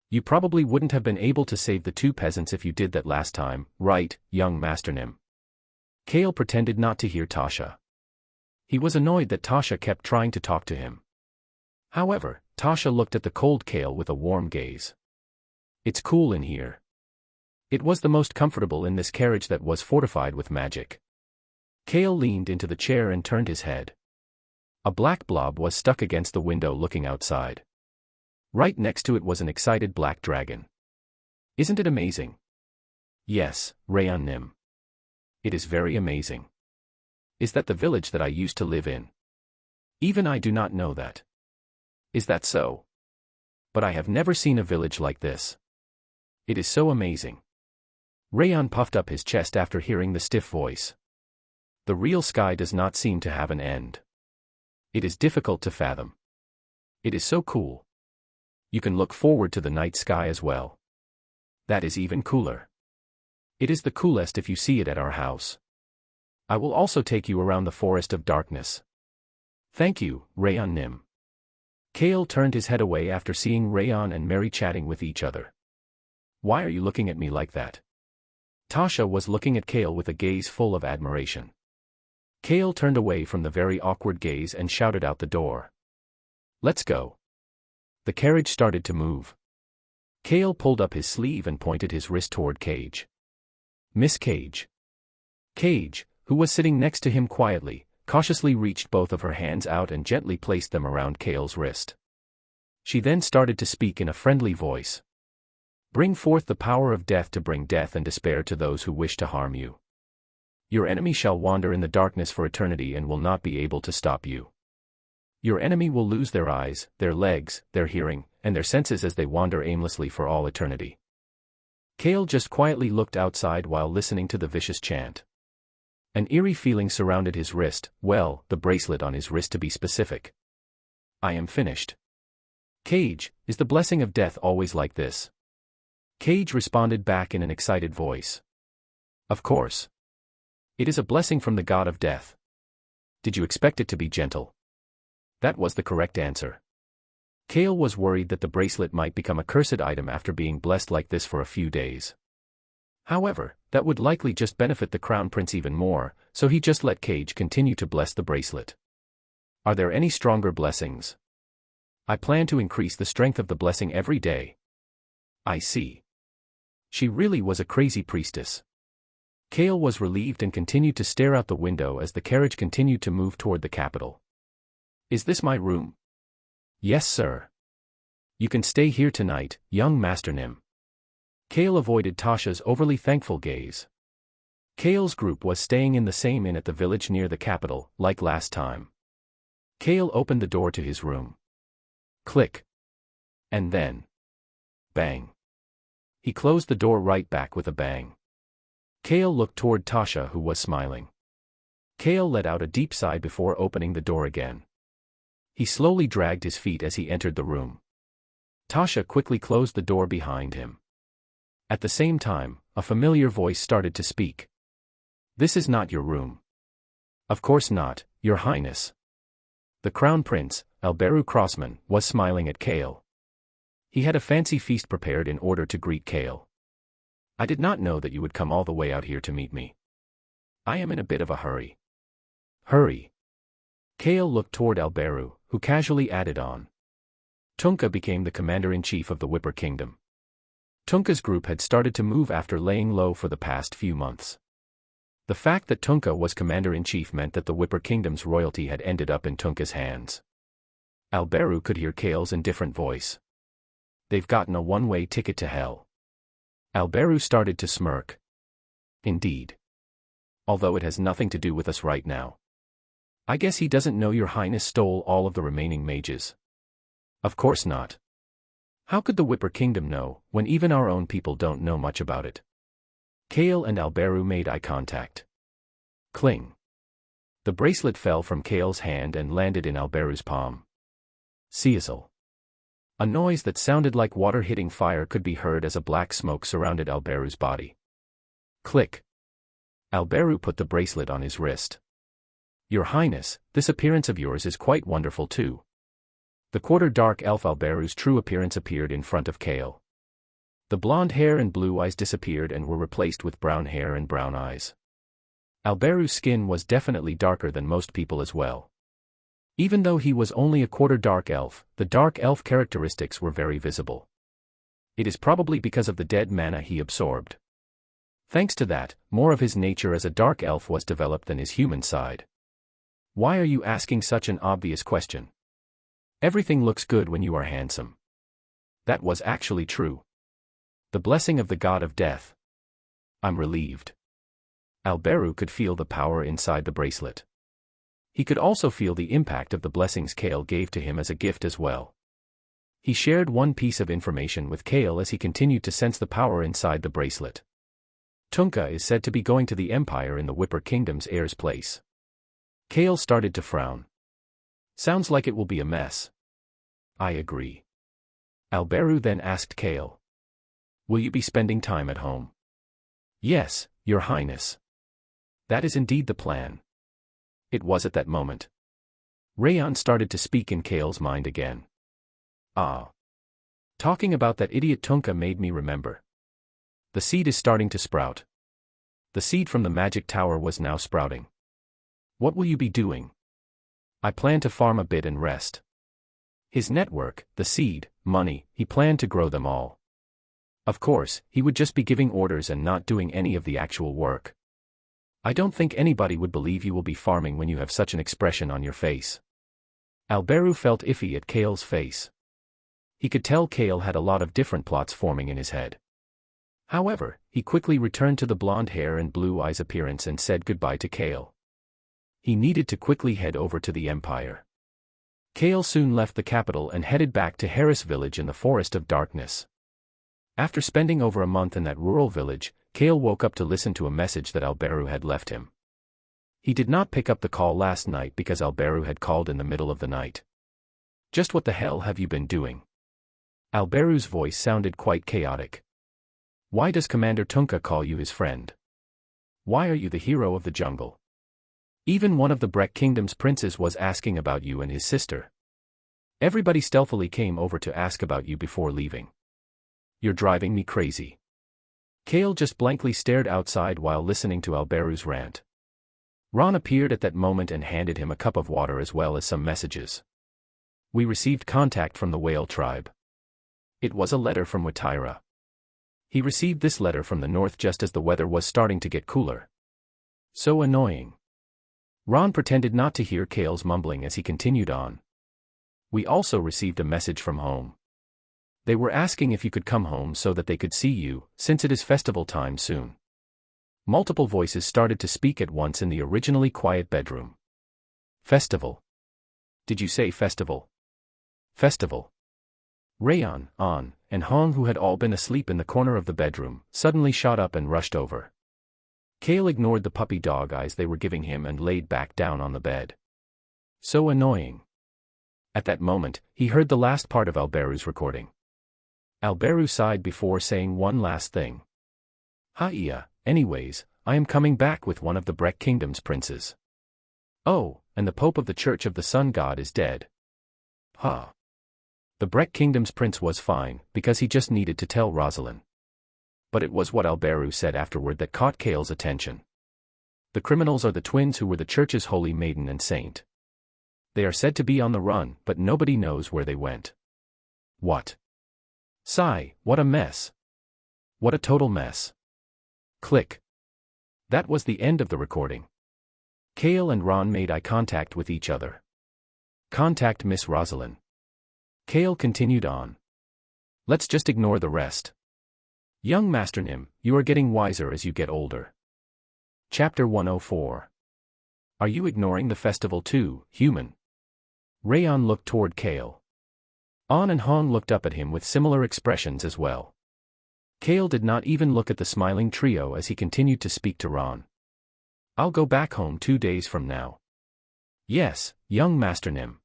You probably wouldn't have been able to save the 2 peasants if you did that last time, right, young Master Nim? Kale pretended not to hear Tasha. He was annoyed that Tasha kept trying to talk to him. However, Tasha looked at the cold Kale with a warm gaze. It's cool in here. It was the most comfortable in this carriage that was fortified with magic. Kale leaned into the chair and turned his head. A black blob was stuck against the window looking outside. Right next to it was an excited black dragon. Isn't it amazing? Yes, Rayon Nim. It is very amazing. Is that the village that I used to live in? Even I do not know that. Is that so? But I have never seen a village like this. It is so amazing. Rayon puffed up his chest after hearing the stiff voice. The real sky does not seem to have an end. It is difficult to fathom. It is so cool. You can look forward to the night sky as well. That is even cooler. It is the coolest if you see it at our house. I will also take you around the forest of darkness. Thank you, Rayon Nim. Kale turned his head away after seeing Rayon and Mary chatting with each other. Why are you looking at me like that? Tasha was looking at Kale with a gaze full of admiration. Kale turned away from the very awkward gaze and shouted out the door. Let's go. The carriage started to move. Kale pulled up his sleeve and pointed his wrist toward Cage. Miss Cage. Cage, who was sitting next to him quietly, cautiously reached both of her hands out and gently placed them around Kale's wrist. She then started to speak in a friendly voice. Bring forth the power of death to bring death and despair to those who wish to harm you. Your enemy shall wander in the darkness for eternity and will not be able to stop you. Your enemy will lose their eyes, their legs, their hearing, and their senses as they wander aimlessly for all eternity. Kale just quietly looked outside while listening to the vicious chant. An eerie feeling surrounded his wrist, well, the bracelet on his wrist to be specific. I am finished. Cage, is the blessing of death always like this? Cage responded back in an excited voice. Of course. It is a blessing from the god of death. Did you expect it to be gentle? That was the correct answer. Kale was worried that the bracelet might become a cursed item after being blessed like this for a few days. However, that would likely just benefit the crown prince even more, so he just let Cage continue to bless the bracelet. Are there any stronger blessings? I plan to increase the strength of the blessing every day. I see. She really was a crazy priestess. Kale was relieved and continued to stare out the window as the carriage continued to move toward the capital. Is this my room? Yes, sir. You can stay here tonight, young Master Nim. Kale avoided Tasha's overly thankful gaze. Kale's group was staying in the same inn at the village near the capital, like last time. Kale opened the door to his room. Click. And then, bang. He closed the door right back with a bang. Kale looked toward Tasha, who was smiling. Kale let out a deep sigh before opening the door again. He slowly dragged his feet as he entered the room. Tasha quickly closed the door behind him. At the same time, a familiar voice started to speak. This is not your room. Of course not, Your Highness. The Crown Prince, Alberu Crossman, was smiling at Kale. He had a fancy feast prepared in order to greet Kale. I did not know that you would come all the way out here to meet me. I am in a bit of a hurry. Hurry. Kale looked toward Alberu, who casually added on. Tunka became the commander-in-chief of the Whipper Kingdom. Tunka's group had started to move after laying low for the past few months. The fact that Tunka was commander-in-chief meant that the Whipper Kingdom's royalty had ended up in Tunka's hands. Alberu could hear Kale's indifferent voice. They've gotten a one-way ticket to hell. Alberu started to smirk. Indeed. Although it has nothing to do with us right now. I guess he doesn't know Your Highness stole all of the remaining mages. Of course not. How could the Whipper Kingdom know, when even our own people don't know much about it? Kale and Alberu made eye contact. Cling. The bracelet fell from Kale's hand and landed in Alberu's palm. Sizzle. A noise that sounded like water hitting fire could be heard as a black smoke surrounded Alberu's body. Click. Alberu put the bracelet on his wrist. Your Highness, this appearance of yours is quite wonderful too. The quarter-dark elf Alberu's true appearance appeared in front of Kale. The blonde hair and blue eyes disappeared and were replaced with brown hair and brown eyes. Alberu's skin was definitely darker than most people as well. Even though he was only a quarter-dark elf, the dark elf characteristics were very visible. It is probably because of the dead mana he absorbed. Thanks to that, more of his nature as a dark elf was developed than his human side. Why are you asking such an obvious question? Everything looks good when you are handsome. That was actually true. The blessing of the god of death. I'm relieved. Alberu could feel the power inside the bracelet. He could also feel the impact of the blessings Kale gave to him as a gift as well. He shared one piece of information with Kale as he continued to sense the power inside the bracelet. Tunka is said to be going to the Empire in the Whipper Kingdom's heir's place. Kale started to frown. Sounds like it will be a mess. I agree. Alberu then asked Kale. Will you be spending time at home? Yes, Your Highness. That is indeed the plan. It was at that moment. Rayon started to speak in Kale's mind again. Ah. Talking about that idiot Tunka made me remember. The seed is starting to sprout. The seed from the magic tower was now sprouting. What will you be doing? I plan to farm a bit and rest. His network, the seed, money, he planned to grow them all. Of course, he would just be giving orders and not doing any of the actual work. I don't think anybody would believe you will be farming when you have such an expression on your face. Alberu felt iffy at Kale's face. He could tell Kale had a lot of different plots forming in his head. However, he quickly returned to the blonde hair and blue eyes appearance and said goodbye to Kale. He needed to quickly head over to the Empire. Kale soon left the capital and headed back to Harris Village in the Forest of Darkness. After spending over a month in that rural village, Kale woke up to listen to a message that Alberu had left him. He did not pick up the call last night because Alberu had called in the middle of the night. Just what the hell have you been doing? Alberu's voice sounded quite chaotic. Why does Commander Tunka call you his friend? Why are you the hero of the jungle? Even one of the Breck Kingdom's princes was asking about you and his sister. Everybody stealthily came over to ask about you before leaving. You're driving me crazy. Kale just blankly stared outside while listening to Alberu's rant. Ron appeared at that moment and handed him a cup of water as well as some messages. We received contact from the whale tribe. It was a letter from Watira. He received this letter from the north just as the weather was starting to get cooler. So annoying. Ron pretended not to hear Kale's mumbling as he continued on. We also received a message from home. They were asking if you could come home so that they could see you, since it is festival time soon. Multiple voices started to speak at once in the originally quiet bedroom. Festival. Did you say festival? Festival. Rayon, An, and Hong, who had all been asleep in the corner of the bedroom, suddenly shot up and rushed over. Kale ignored the puppy dog eyes they were giving him and laid back down on the bed. So annoying. At that moment, he heard the last part of Alberu's recording. Alberu sighed before saying one last thing. Iya, anyways, I am coming back with one of the Breck Kingdom's princes. Oh, and the Pope of the Church of the Sun God is dead. Ha. The Breck Kingdom's prince was fine, because he just needed to tell Rosalind. But it was what Alberu said afterward that caught Kale's attention. The criminals are the twins who were the church's holy maiden and saint. They are said to be on the run, but nobody knows where they went. What? Sigh, what a mess. What a total mess. Click. That was the end of the recording. Kale and Ron made eye contact with each other. Contact Miss Rosalind. Kale continued on. Let's just ignore the rest. Young Master Nim, you are getting wiser as you get older. Chapter 104. Are you ignoring the festival too, human? Rayon looked toward Kale. An and Hong looked up at him with similar expressions as well. Kale did not even look at the smiling trio as he continued to speak to Ron. I'll go back home 2 days from now. Yes, young Master Nim.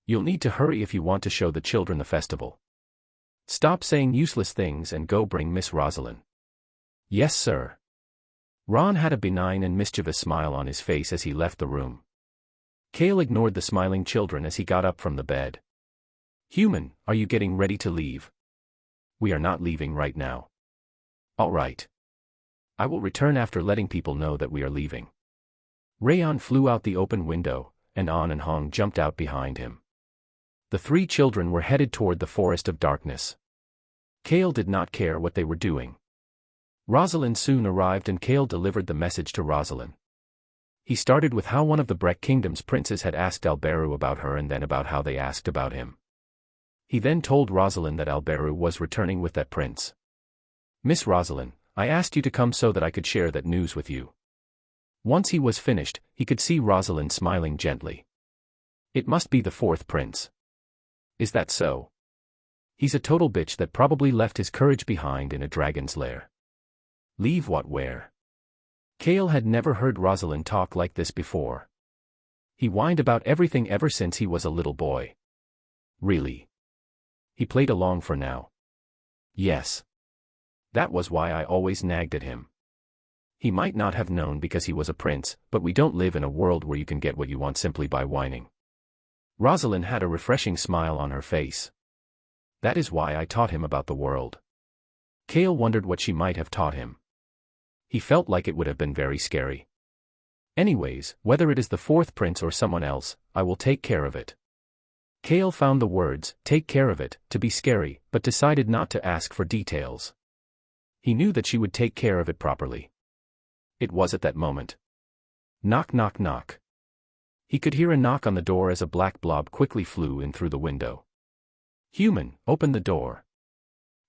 You'll need to hurry if you want to show the children the festival. Stop saying useless things and go bring Miss Rosalind. Yes, sir. Ron had a benign and mischievous smile on his face as he left the room. Kale ignored the smiling children as he got up from the bed. Human, are you getting ready to leave? We are not leaving right now. All right. I will return after letting people know that we are leaving. Rayon flew out the open window, and An and Hong jumped out behind him. The 3 children were headed toward the forest of darkness. Kale did not care what they were doing. Rosalind soon arrived and Kale delivered the message to Rosalind. He started with how one of the Breck Kingdom's princes had asked Alberu about her and then about how they asked about him. He then told Rosalind that Alberu was returning with that prince. Miss Rosalind, I asked you to come so that I could share that news with you. Once he was finished, he could see Rosalind smiling gently. It must be the 4th prince. Is that so? He's a total bitch that probably left his courage behind in a dragon's lair. Leave what where? Kale had never heard Rosalind talk like this before. He whined about everything ever since he was a little boy. Really? He played along for now. Yes. That was why I always nagged at him. He might not have known because he was a prince, but we don't live in a world where you can get what you want simply by whining. Rosalind had a refreshing smile on her face. That is why I taught him about the world. Kale wondered what she might have taught him. He felt like it would have been very scary. Anyways, whether it is the 4th prince or someone else, I will take care of it. Kale found the words, take care of it, to be scary, but decided not to ask for details. He knew that she would take care of it properly. It was at that moment. Knock knock knock. He could hear a knock on the door as a black blob quickly flew in through the window. Human, open the door.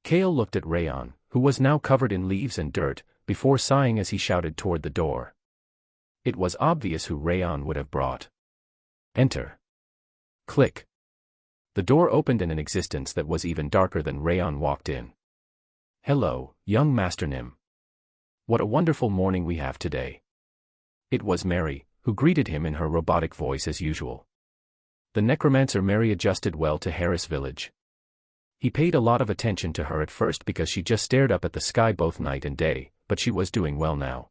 Kale looked at Rayon, who was now covered in leaves and dirt, before sighing as he shouted toward the door. It was obvious who Rayon would have brought. Enter. Click. The door opened in an existence that was even darker than Rayon walked in. Hello, young Master Nim. What a wonderful morning we have today. It was Mary, who greeted him in her robotic voice as usual. The necromancer Mary adjusted well to Harris Village. He paid a lot of attention to her at first because she just stared up at the sky both night and day, but she was doing well now.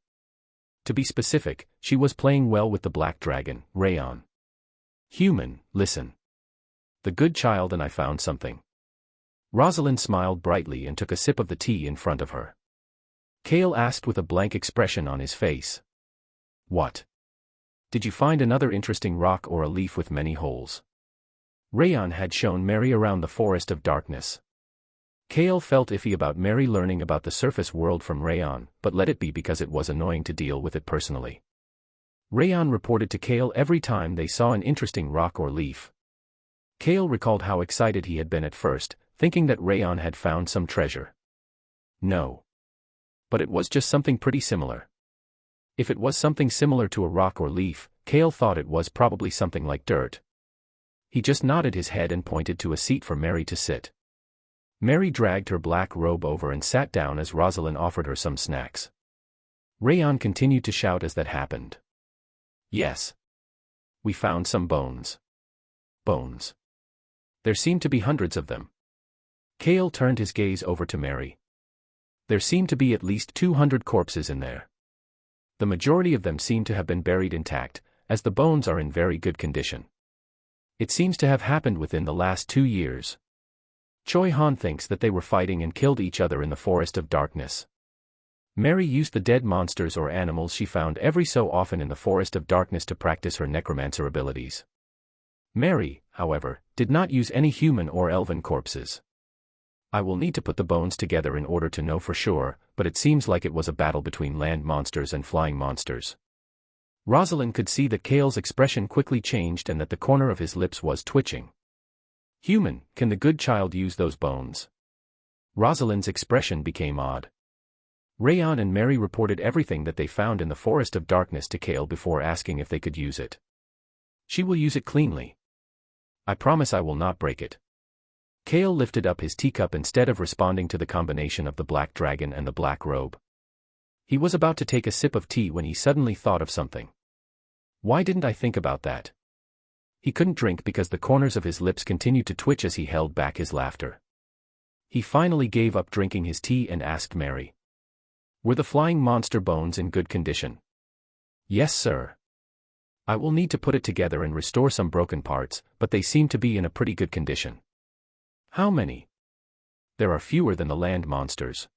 To be specific, she was playing well with the black dragon, Rayon. Human, listen. The good child and I found something. Rosalind smiled brightly and took a sip of the tea in front of her. Kale asked with a blank expression on his face. What? Did you find another interesting rock or a leaf with many holes? Rayon had shown Mary around the forest of darkness. Kale felt iffy about Mary learning about the surface world from Rayon, but let it be because it was annoying to deal with it personally. Rayon reported to Kale every time they saw an interesting rock or leaf. Kale recalled how excited he had been at first, thinking that Rayon had found some treasure. No. But it was just something pretty similar. If it was something similar to a rock or leaf, Kale thought it was probably something like dirt. He just nodded his head and pointed to a seat for Mary to sit. Mary dragged her black robe over and sat down as Rosalind offered her some snacks. Rayon continued to shout as that happened. Yes. We found some bones. Bones. There seemed to be hundreds of them. Kale turned his gaze over to Mary. There seemed to be at least 200 corpses in there. The majority of them seem to have been buried intact, as the bones are in very good condition. It seems to have happened within the last 2 years. Choi Han thinks that they were fighting and killed each other in the Forest of Darkness. Mary used the dead monsters or animals she found every so often in the Forest of Darkness to practice her necromancer abilities. Mary, however, did not use any human or elven corpses. I will need to put the bones together in order to know for sure, but it seems like it was a battle between land monsters and flying monsters. Rosalind could see that Kale's expression quickly changed and that the corner of his lips was twitching. Human, can the good child use those bones? Rosalind's expression became odd. Rayon and Mary reported everything that they found in the Forest of Darkness to Kale before asking if they could use it. She will use it cleanly. I promise I will not break it. Kale lifted up his teacup instead of responding to the combination of the black dragon and the black robe. He was about to take a sip of tea when he suddenly thought of something. Why didn't I think about that? He couldn't drink because the corners of his lips continued to twitch as he held back his laughter. He finally gave up drinking his tea and asked Mary. Were the flying monster bones in good condition? Yes, sir. I will need to put it together and restore some broken parts, but they seem to be in a pretty good condition. How many? There are fewer than the land monsters.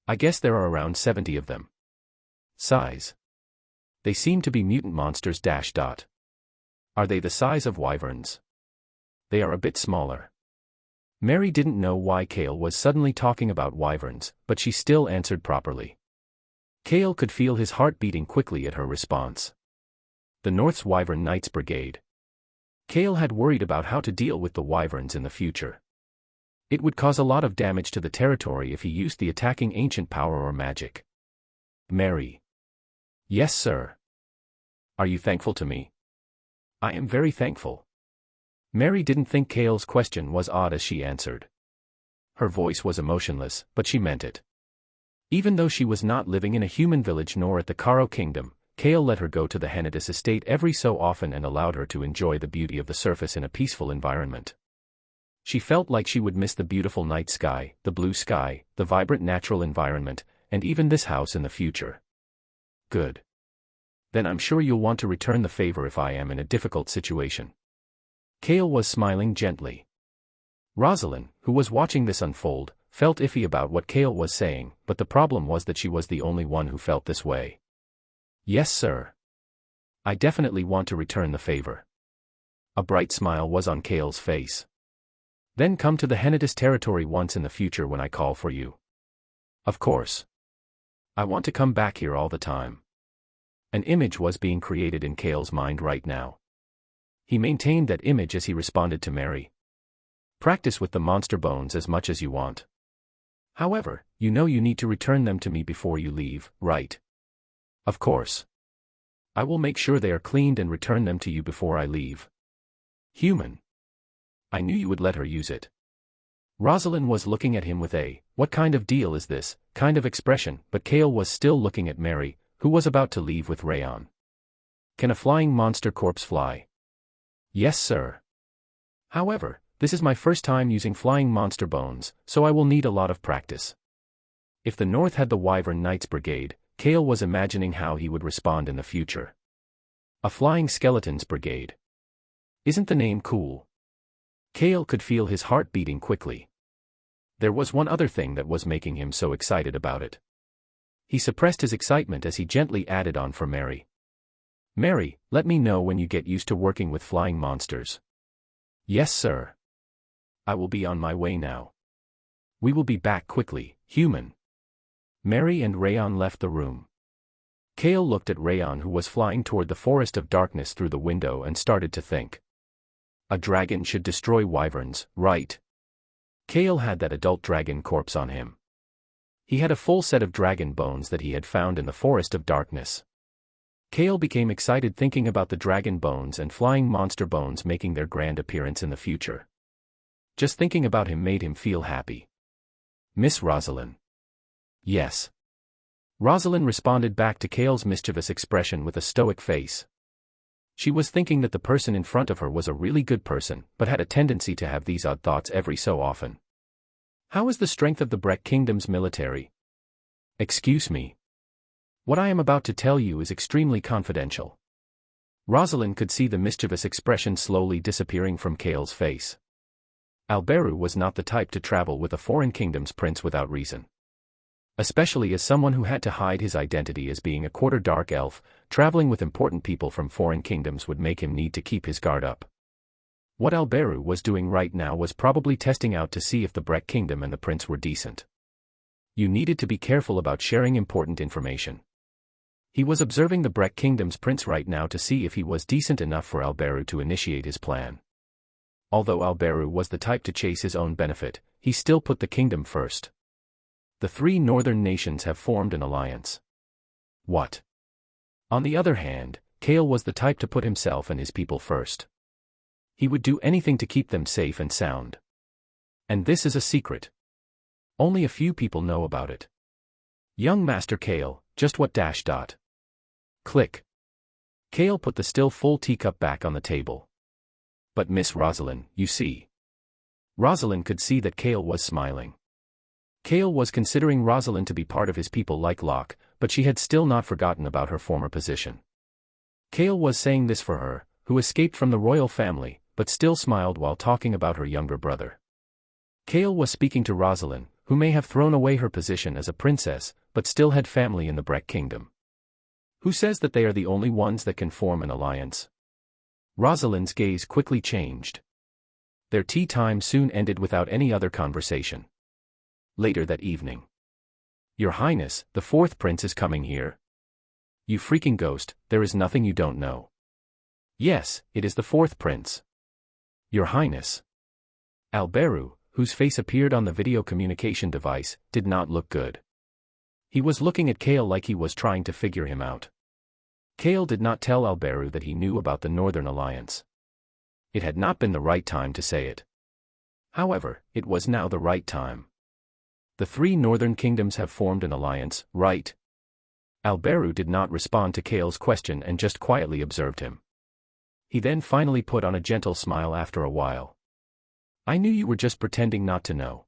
I guess there are around 70 of them. Size? They seem to be mutant monsters. Are they the size of wyverns? They are a bit smaller. Mary didn't know why Kale was suddenly talking about wyverns, but she still answered properly. Kale could feel his heart beating quickly at her response. The North's Wyvern Knights Brigade. Kale had worried about how to deal with the wyverns in the future. It would cause a lot of damage to the territory if he used the attacking ancient power or magic. Mary. Yes, sir. Are you thankful to me? I am very thankful. Mary didn't think Kale's question was odd as she answered. Her voice was emotionless, but she meant it. Even though she was not living in a human village nor at the Karo Kingdom, Kale let her go to the Henadis estate every so often and allowed her to enjoy the beauty of the surface in a peaceful environment. She felt like she would miss the beautiful night sky, the blue sky, the vibrant natural environment, and even this house in the future. Good. Then I'm sure you'll want to return the favor if I am in a difficult situation. Kale was smiling gently. Rosalind, who was watching this unfold, felt iffy about what Kale was saying, but the problem was that she was the only one who felt this way. Yes, sir. I definitely want to return the favor. A bright smile was on Kale's face. Then come to the Henadis territory once in the future when I call for you. Of course. I want to come back here all the time. An image was being created in Kale's mind right now. He maintained that image as he responded to Mary. Practice with the monster bones as much as you want. However, you know you need to return them to me before you leave, right? Of course. I will make sure they are cleaned and return them to you before I leave. Human. I knew you would let her use it. Rosalind was looking at him with a, what kind of deal is this, kind of expression, but Kale was still looking at Mary, who was about to leave with Rayon. Can a flying monster corpse fly? Yes, sir. However, this is my first time using flying monster bones, so I will need a lot of practice. If the North had the Wyvern Knights Brigade, Kale was imagining how he would respond in the future. A Flying Skeletons Brigade. Isn't the name cool? Kale could feel his heart beating quickly. There was one other thing that was making him so excited about it. He suppressed his excitement as he gently added on for Mary. Mary, let me know when you get used to working with flying monsters. Yes, sir. I will be on my way now. We will be back quickly, human. Mary and Rayon left the room. Kale looked at Rayon, who was flying toward the forest of darkness through the window, and started to think. A dragon should destroy wyverns, right? Kale had that adult dragon corpse on him. He had a full set of dragon bones that he had found in the forest of darkness. Kale became excited thinking about the dragon bones and flying monster bones making their grand appearance in the future. Just thinking about him made him feel happy. Miss Rosalind. Yes. Rosalind responded back to Kale's mischievous expression with a stoic face. She was thinking that the person in front of her was a really good person, but had a tendency to have these odd thoughts every so often. How is the strength of the Breck Kingdom's military? Excuse me. What I am about to tell you is extremely confidential. Rosalind could see the mischievous expression slowly disappearing from Kale's face. Alberu was not the type to travel with a foreign kingdom's prince without reason. Especially as someone who had to hide his identity as being a quarter dark elf, traveling with important people from foreign kingdoms would make him need to keep his guard up. What Alberu was doing right now was probably testing out to see if the Breck Kingdom and the prince were decent. You needed to be careful about sharing important information. He was observing the Breck Kingdom's prince right now to see if he was decent enough for Alberu to initiate his plan. Although Alberu was the type to chase his own benefit, he still put the kingdom first. The three northern nations have formed an alliance. What? On the other hand, Kale was the type to put himself and his people first. He would do anything to keep them safe and sound. And this is a secret. Only a few people know about it. Young Master Kale, just what dash dot. Click. Kale put the still full teacup back on the table. But Miss Rosalind, you see. Rosalind could see that Kale was smiling. Kale was considering Rosalind to be part of his people like Locke, but she had still not forgotten about her former position. Kale was saying this for her, who escaped from the royal family, but still smiled while talking about her younger brother. Kale was speaking to Rosalind, who may have thrown away her position as a princess, but still had family in the Breck Kingdom. Who says that they are the only ones that can form an alliance? Rosalind's gaze quickly changed. Their tea time soon ended without any other conversation. Later that evening. Your Highness, the fourth prince is coming here. You freaking ghost, there is nothing you don't know. Yes, it is the fourth prince. Your Highness. Alberu, whose face appeared on the video communication device, did not look good. He was looking at Kale like he was trying to figure him out. Kale did not tell Alberu that he knew about the Northern Alliance. It had not been the right time to say it. However, it was now the right time. The three northern kingdoms have formed an alliance, right? Alberu did not respond to Kale's question and just quietly observed him. He then finally put on a gentle smile after a while. I knew you were just pretending not to know.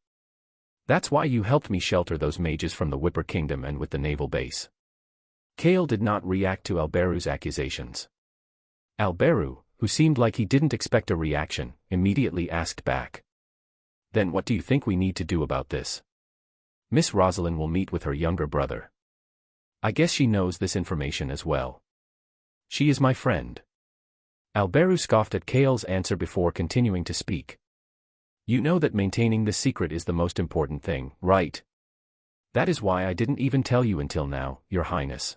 That's why you helped me shelter those mages from the Whipper Kingdom and with the naval base. Kale did not react to Alberu's accusations. Alberu, who seemed like he didn't expect a reaction, immediately asked back. Then what do you think we need to do about this? Miss Rosalind will meet with her younger brother. I guess she knows this information as well. She is my friend. Alberu scoffed at Kale's answer before continuing to speak. You know that maintaining this secret is the most important thing, right? That is why I didn't even tell you until now, Your Highness.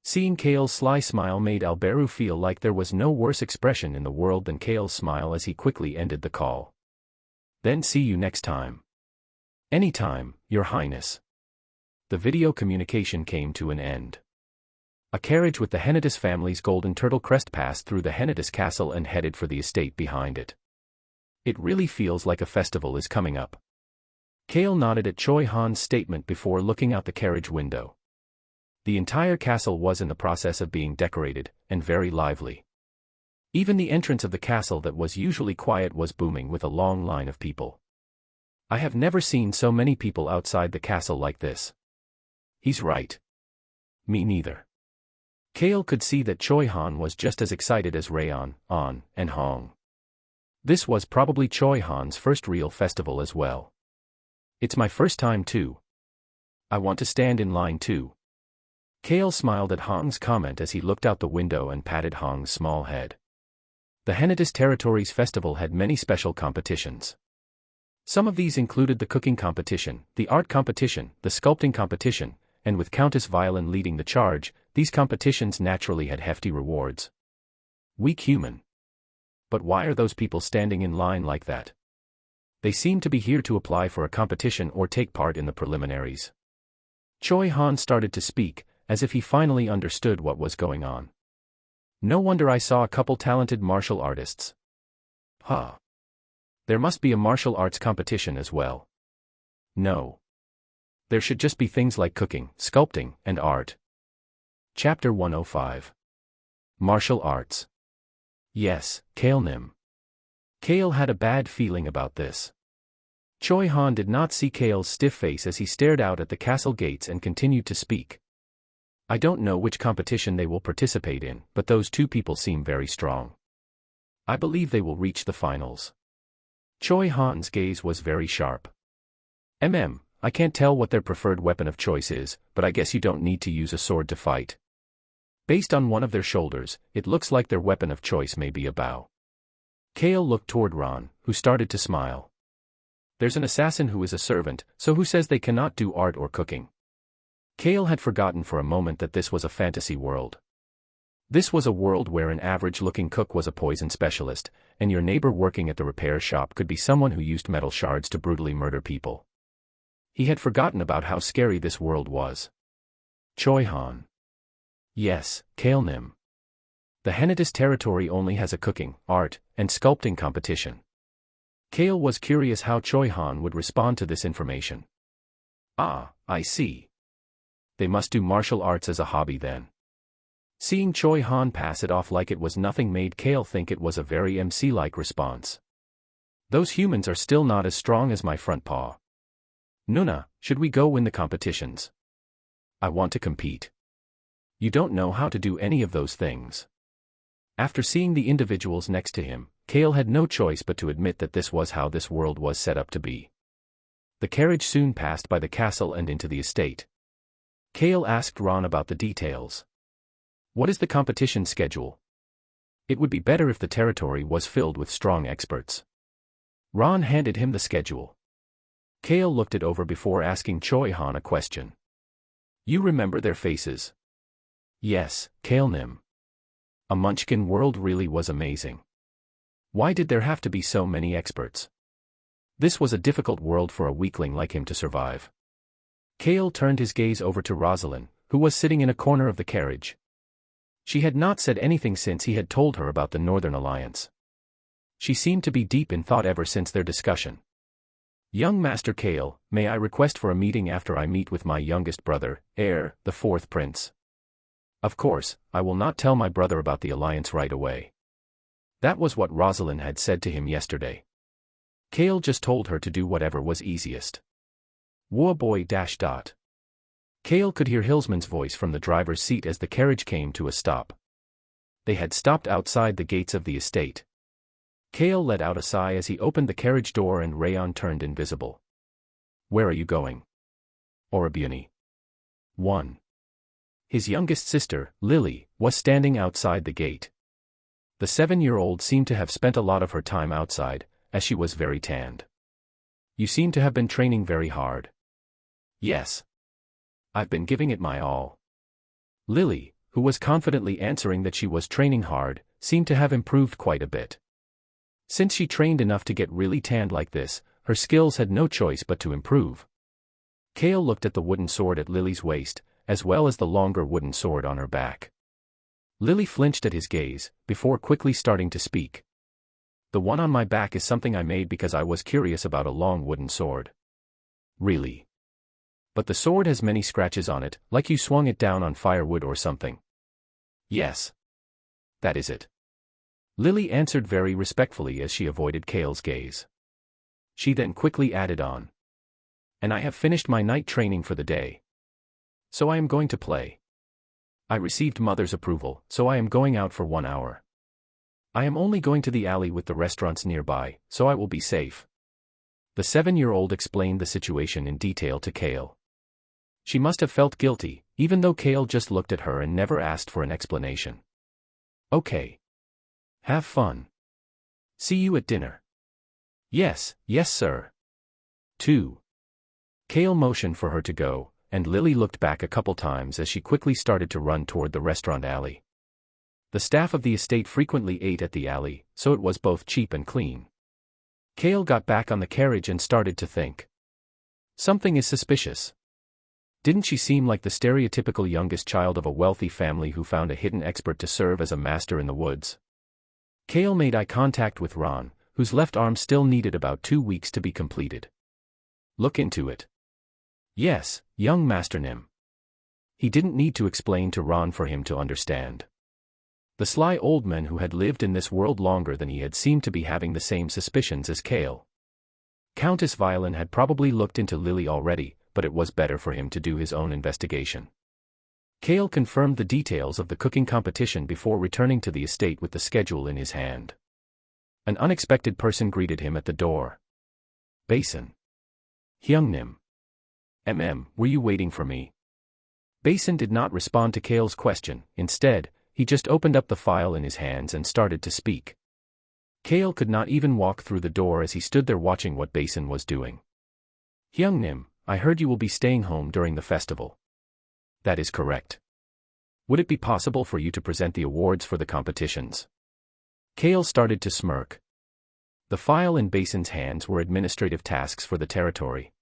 Seeing Kale's sly smile made Alberu feel like there was no worse expression in the world than Kale's smile as he quickly ended the call. Then see you next time. Anytime, Your Highness. The video communication came to an end. A carriage with the Hennitus family's golden turtle crest passed through the Hennitus castle and headed for the estate behind it. It really feels like a festival is coming up. Kale nodded at Choi Han's statement before looking out the carriage window. The entire castle was in the process of being decorated, and very lively. Even the entrance of the castle that was usually quiet was booming with a long line of people. I have never seen so many people outside the castle like this. He's right. Me neither. Kale could see that Choi Han was just as excited as Rayon, An, and Hong. This was probably Choi Han's first real festival as well. It's my first time too. I want to stand in line too. Kale smiled at Hong's comment as he looked out the window and patted Hong's small head. The Hennitus Territories Festival had many special competitions. Some of these included the cooking competition, the art competition, the sculpting competition, and with Countess Violin leading the charge, these competitions naturally had hefty rewards. Weak human. But why are those people standing in line like that? They seem to be here to apply for a competition or take part in the preliminaries. Choi Han started to speak, as if he finally understood what was going on. No wonder I saw a couple talented martial artists. Huh. There must be a martial arts competition as well. No. There should just be things like cooking, sculpting, and art. Chapter 105. Martial Arts. Yes, Kale Nim. Kale had a bad feeling about this. Choi Han did not see Kale's stiff face as he stared out at the castle gates and continued to speak. I don't know which competition they will participate in, but those two people seem very strong. I believe they will reach the finals. Choi Han's gaze was very sharp. I can't tell what their preferred weapon of choice is, but I guess you don't need to use a sword to fight. Based on one of their shoulders, it looks like their weapon of choice may be a bow. Kale looked toward Ron, who started to smile. There's an assassin who is a servant, so who says they cannot do art or cooking? Kale had forgotten for a moment that this was a fantasy world. This was a world where an average-looking cook was a poison specialist, and your neighbor working at the repair shop could be someone who used metal shards to brutally murder people. He had forgotten about how scary this world was. Choi Han. Yes, Kale Nim. The Henitas territory only has a cooking, art, and sculpting competition. Kale was curious how Choi Han would respond to this information. Ah, I see. They must do martial arts as a hobby then. Seeing Choi Han pass it off like it was nothing made Kale think it was a very MC-like response. Those humans are still not as strong as my front paw. Nuna, should we go win the competitions? I want to compete. You don't know how to do any of those things. After seeing the individuals next to him, Kale had no choice but to admit that this was how this world was set up to be. The carriage soon passed by the castle and into the estate. Kale asked Ron about the details. What is the competition schedule? It would be better if the territory was filled with strong experts. Ron handed him the schedule. Kale looked it over before asking Choi Han a question. You remember their faces? Yes, Kale Nim. A Munchkin world really was amazing. Why did there have to be so many experts? This was a difficult world for a weakling like him to survive. Kale turned his gaze over to Rosalind, who was sitting in a corner of the carriage. She had not said anything since he had told her about the Northern Alliance. She seemed to be deep in thought ever since their discussion. Young Master Kale, may I request for a meeting after I meet with my youngest brother, heir, the fourth prince? Of course, I will not tell my brother about the alliance right away. That was what Rosalind had said to him yesterday. Kale just told her to do whatever was easiest. War boy ... Kale could hear Hillsman's voice from the driver's seat as the carriage came to a stop. They had stopped outside the gates of the estate. Kale let out a sigh as he opened the carriage door and Rayon turned invisible. Where are you going? Orabuni. 1. His youngest sister, Lily, was standing outside the gate. The 7-year-old seemed to have spent a lot of her time outside, as she was very tanned. You seem to have been training very hard. Yes. I've been giving it my all. Lily, who was confidently answering that she was training hard, seemed to have improved quite a bit. Since she trained enough to get really tanned like this, her skills had no choice but to improve. Kale looked at the wooden sword at Lily's waist, as well as the longer wooden sword on her back. Lily flinched at his gaze, before quickly starting to speak. The one on my back is something I made because I was curious about a long wooden sword. Really? But the sword has many scratches on it, like you swung it down on firewood or something. Yes. That is it. Lily answered very respectfully as she avoided Kale's gaze. She then quickly added on. And I have finished my night training for the day. So I am going to play. I received Mother's approval, so I am going out for 1 hour. I am only going to the alley with the restaurants nearby, so I will be safe. The 7-year-old explained the situation in detail to Kale. She must have felt guilty, even though Kale just looked at her and never asked for an explanation. Okay. Have fun. See you at dinner. Yes, sir. 2. Kale motioned for her to go, and Lily looked back a couple times as she quickly started to run toward the restaurant alley. The staff of the estate frequently ate at the alley, so it was both cheap and clean. Kale got back on the carriage and started to think. Something is suspicious. Didn't she seem like the stereotypical youngest child of a wealthy family who found a hidden expert to serve as a master in the woods? Kale made eye contact with Ron, whose left arm still needed about 2 weeks to be completed. Look into it. Yes, young Master Nim. He didn't need to explain to Ron for him to understand. The sly old man who had lived in this world longer than he had seemed to be having the same suspicions as Kale. Countess Violin had probably looked into Lily already, but it was better for him to do his own investigation. Kale confirmed the details of the cooking competition before returning to the estate with the schedule in his hand. An unexpected person greeted him at the door. Basin. Hyungnim. Were you waiting for me? Basin did not respond to Kale's question. Instead, he just opened up the file in his hands and started to speak. Kale could not even walk through the door as he stood there watching what Basin was doing. Hyungnim, I heard you will be staying home during the festival. That is correct. Would it be possible for you to present the awards for the competitions? Kale started to smirk. The file in Basin's hands were administrative tasks for the territory.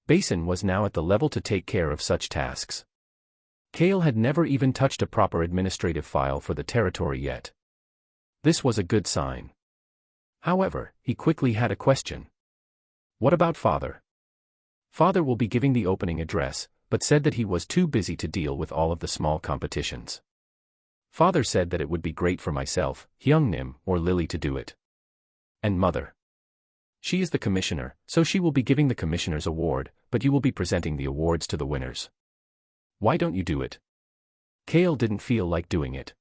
Basin was now at the level to take care of such tasks. Kale had never even touched a proper administrative file for the territory yet. This was a good sign. However, he quickly had a question. What about Father? Father will be giving the opening address, but said that he was too busy to deal with all of the small competitions. Father said that it would be great for myself, Hyungnim, or Lily to do it. And Mother? She is the commissioner, so she will be giving the commissioner's award, but you will be presenting the awards to the winners. Why don't you do it? Kale didn't feel like doing it.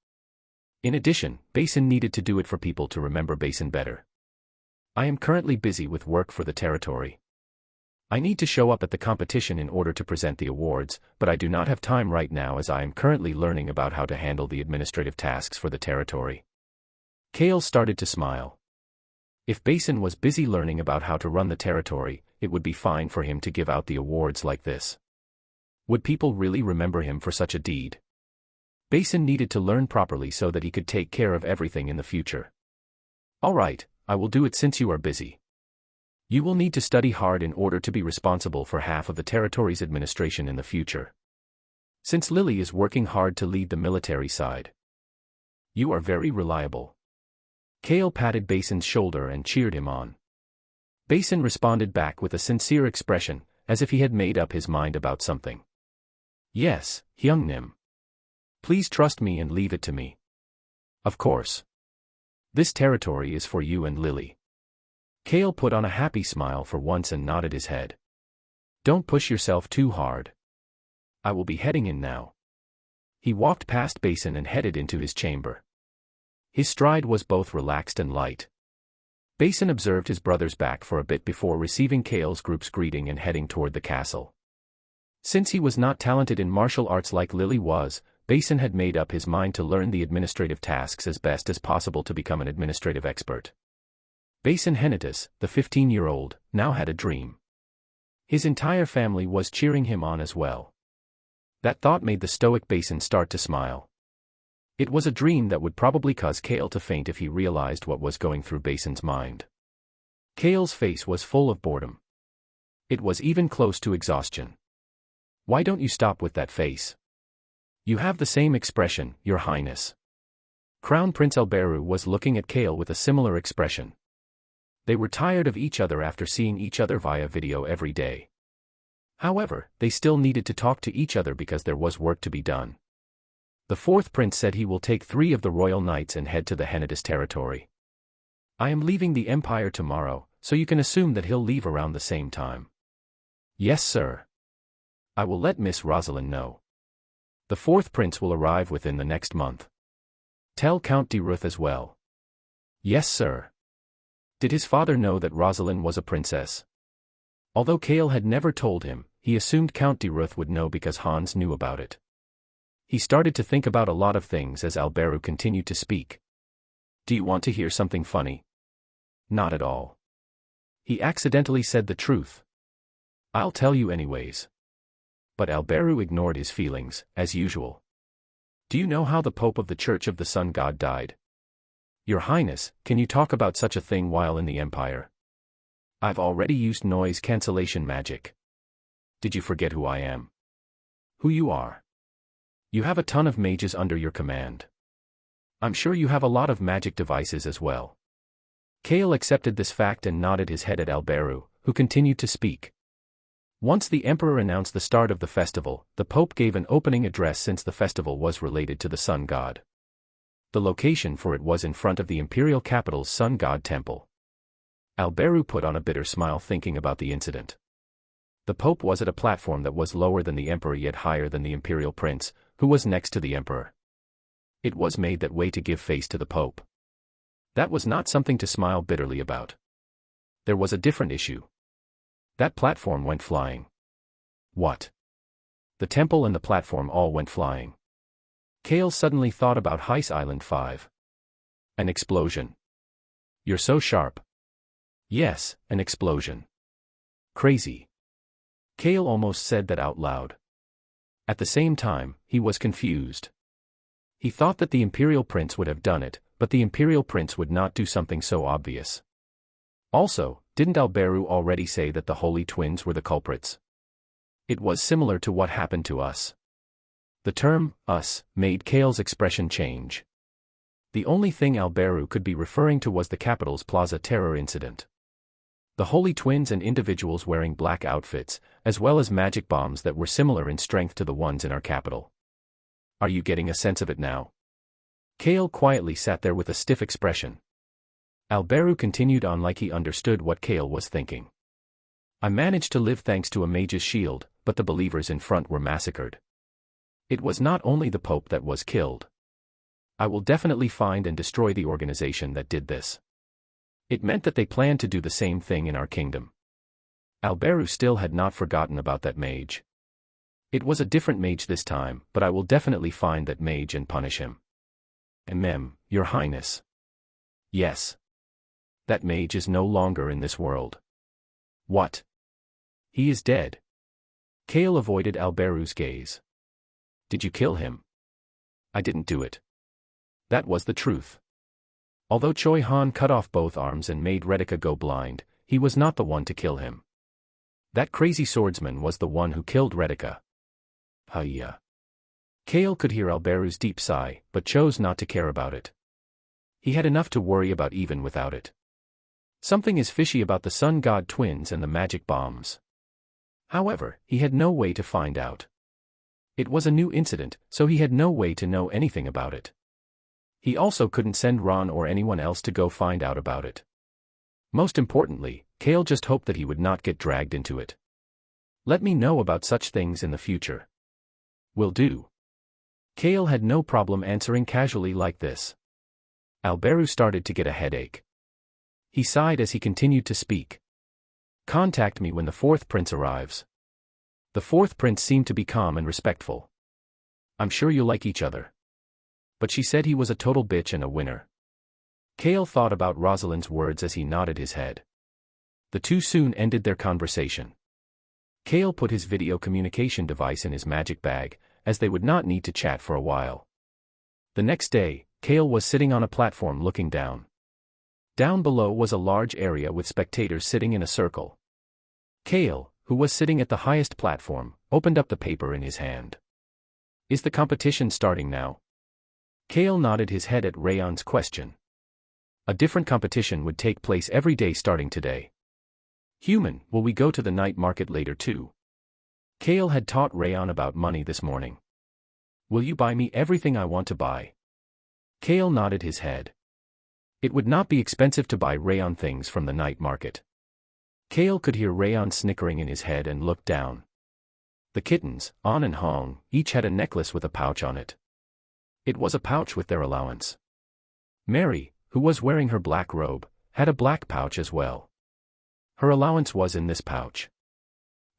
In addition, Basin needed to do it for people to remember Basin better. I am currently busy with work for the territory. I need to show up at the competition in order to present the awards, but I do not have time right now as I am currently learning about how to handle the administrative tasks for the territory. Kale started to smile. If Basin was busy learning about how to run the territory, it would be fine for him to give out the awards like this. Would people really remember him for such a deed? Basin needed to learn properly so that he could take care of everything in the future. All right, I will do it since you are busy. You will need to study hard in order to be responsible for half of the territory's administration in the future. Since Lily is working hard to lead the military side. You are very reliable. Kale patted Basin's shoulder and cheered him on. Basin responded back with a sincere expression, as if he had made up his mind about something. Yes, Hyungnim. Please trust me and leave it to me. Of course. This territory is for you and Lily. Kale put on a happy smile for once and nodded his head. Don't push yourself too hard. I will be heading in now. He walked past Basin and headed into his chamber. His stride was both relaxed and light. Basin observed his brother's back for a bit before receiving Kale's group's greeting and heading toward the castle. Since he was not talented in martial arts like Lily was, Basin had made up his mind to learn the administrative tasks as best as possible to become an administrative expert. Basin Henitus, the 15-year-old, now had a dream. His entire family was cheering him on as well. That thought made the stoic Basin start to smile. It was a dream that would probably cause Kale to faint if he realized what was going through Basin's mind. Kale's face was full of boredom. It was even close to exhaustion. Why don't you stop with that face? You have the same expression, Your Highness. Crown Prince Elberu was looking at Kale with a similar expression. They were tired of each other after seeing each other via video every day. However, they still needed to talk to each other because there was work to be done. The fourth prince said he will take 3 of the royal knights and head to the Henitus territory. I am leaving the empire tomorrow, so you can assume that he'll leave around the same time. Yes, sir. I will let Miss Rosalind know. The fourth prince will arrive within the next month. Tell Count de Ruth as well. Yes, sir. Did his father know that Rosalind was a princess? Although Kale had never told him, he assumed Count de Ruth would know because Hans knew about it. He started to think about a lot of things as Elberu continued to speak. Do you want to hear something funny? Not at all. He accidentally said the truth. I'll tell you anyways. But Alberu ignored his feelings, as usual. Do you know how the Pope of the Church of the Sun God died? Your Highness, can you talk about such a thing while in the Empire? I've already used noise cancellation magic. Did you forget who I am? Who you are? You have a ton of mages under your command. I'm sure you have a lot of magic devices as well. Kale accepted this fact and nodded his head at Alberu, who continued to speak. Once the Emperor announced the start of the festival, the Pope gave an opening address since the festival was related to the Sun God. The location for it was in front of the imperial capital's Sun God temple. Alberu put on a bitter smile thinking about the incident. The Pope was at a platform that was lower than the Emperor yet higher than the Imperial Prince, who was next to the Emperor. It was made that way to give face to the Pope. That was not something to smile bitterly about. There was a different issue. That platform went flying. What? The temple and the platform all went flying. Kale suddenly thought about Heist Island 5. An explosion. You're so sharp. Yes, an explosion. Crazy. Kale almost said that out loud. At the same time, he was confused. He thought that the Imperial Prince would have done it, but the Imperial Prince would not do something so obvious. Also, didn't Alberu already say that the Holy Twins were the culprits? It was similar to what happened to us. The term, us, made Kale's expression change. The only thing Alberu could be referring to was the capital's Plaza Terror incident. The Holy Twins and individuals wearing black outfits, as well as magic bombs that were similar in strength to the ones in our capital. Are you getting a sense of it now? Kale quietly sat there with a stiff expression. Alberu continued on like he understood what Kale was thinking. I managed to live thanks to a mage's shield, but the believers in front were massacred. It was not only the Pope that was killed. I will definitely find and destroy the organization that did this. It meant that they planned to do the same thing in our kingdom. Alberu still had not forgotten about that mage. It was a different mage this time, but I will definitely find that mage and punish him. Your Highness. Yes. That mage is no longer in this world. What? He is dead. Kale avoided Alberu's gaze. Did you kill him? I didn't do it. That was the truth. Although Choi Han cut off both arms and made Retica go blind, he was not the one to kill him. That crazy swordsman was the one who killed Retica. Hiya. Kale could hear Alberu's deep sigh, but chose not to care about it. He had enough to worry about even without it. Something is fishy about the Sun God twins and the magic bombs. However, he had no way to find out. It was a new incident, so he had no way to know anything about it. He also couldn't send Ron or anyone else to go find out about it. Most importantly, Kale just hoped that he would not get dragged into it. Let me know about such things in the future. Will do. Kale had no problem answering casually like this. Alberu started to get a headache. He sighed as he continued to speak. Contact me when the fourth prince arrives. The fourth prince seemed to be calm and respectful. I'm sure you'll like each other. But she said he was a total bitch and a winner. Kale thought about Rosalind's words as he nodded his head. The two soon ended their conversation. Kale put his video communication device in his magic bag, as they would not need to chat for a while. The next day, Kale was sitting on a platform looking down. Down below was a large area with spectators sitting in a circle. Kale, who was sitting at the highest platform, opened up the paper in his hand. Is the competition starting now? Kale nodded his head at Rayon's question. A different competition would take place every day starting today. Human, will we go to the night market later too? Kale had taught Rayon about money this morning. Will you buy me everything I want to buy? Kale nodded his head. It would not be expensive to buy Rayon things from the night market. Kale could hear Rayon snickering in his head and looked down. The kittens, An and Hong, each had a necklace with a pouch on it. It was a pouch with their allowance. Mary, who was wearing her black robe, had a black pouch as well. Her allowance was in this pouch.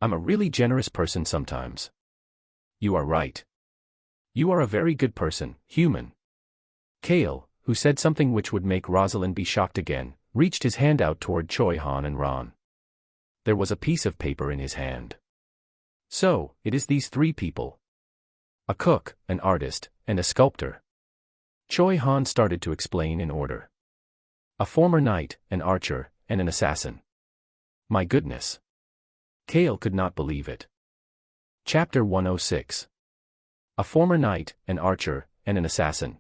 I'm a really generous person sometimes. You are right. You are a very good person, human. Kale, who said something which would make Rosalind be shocked again, reached his hand out toward Choi Han and Ron. There was a piece of paper in his hand. So, it is these three people. A cook, an artist, and a sculptor. Choi Han started to explain in order. A former knight, an archer, and an assassin. My goodness. Kale could not believe it. Chapter 106. A former knight, an archer, and an assassin.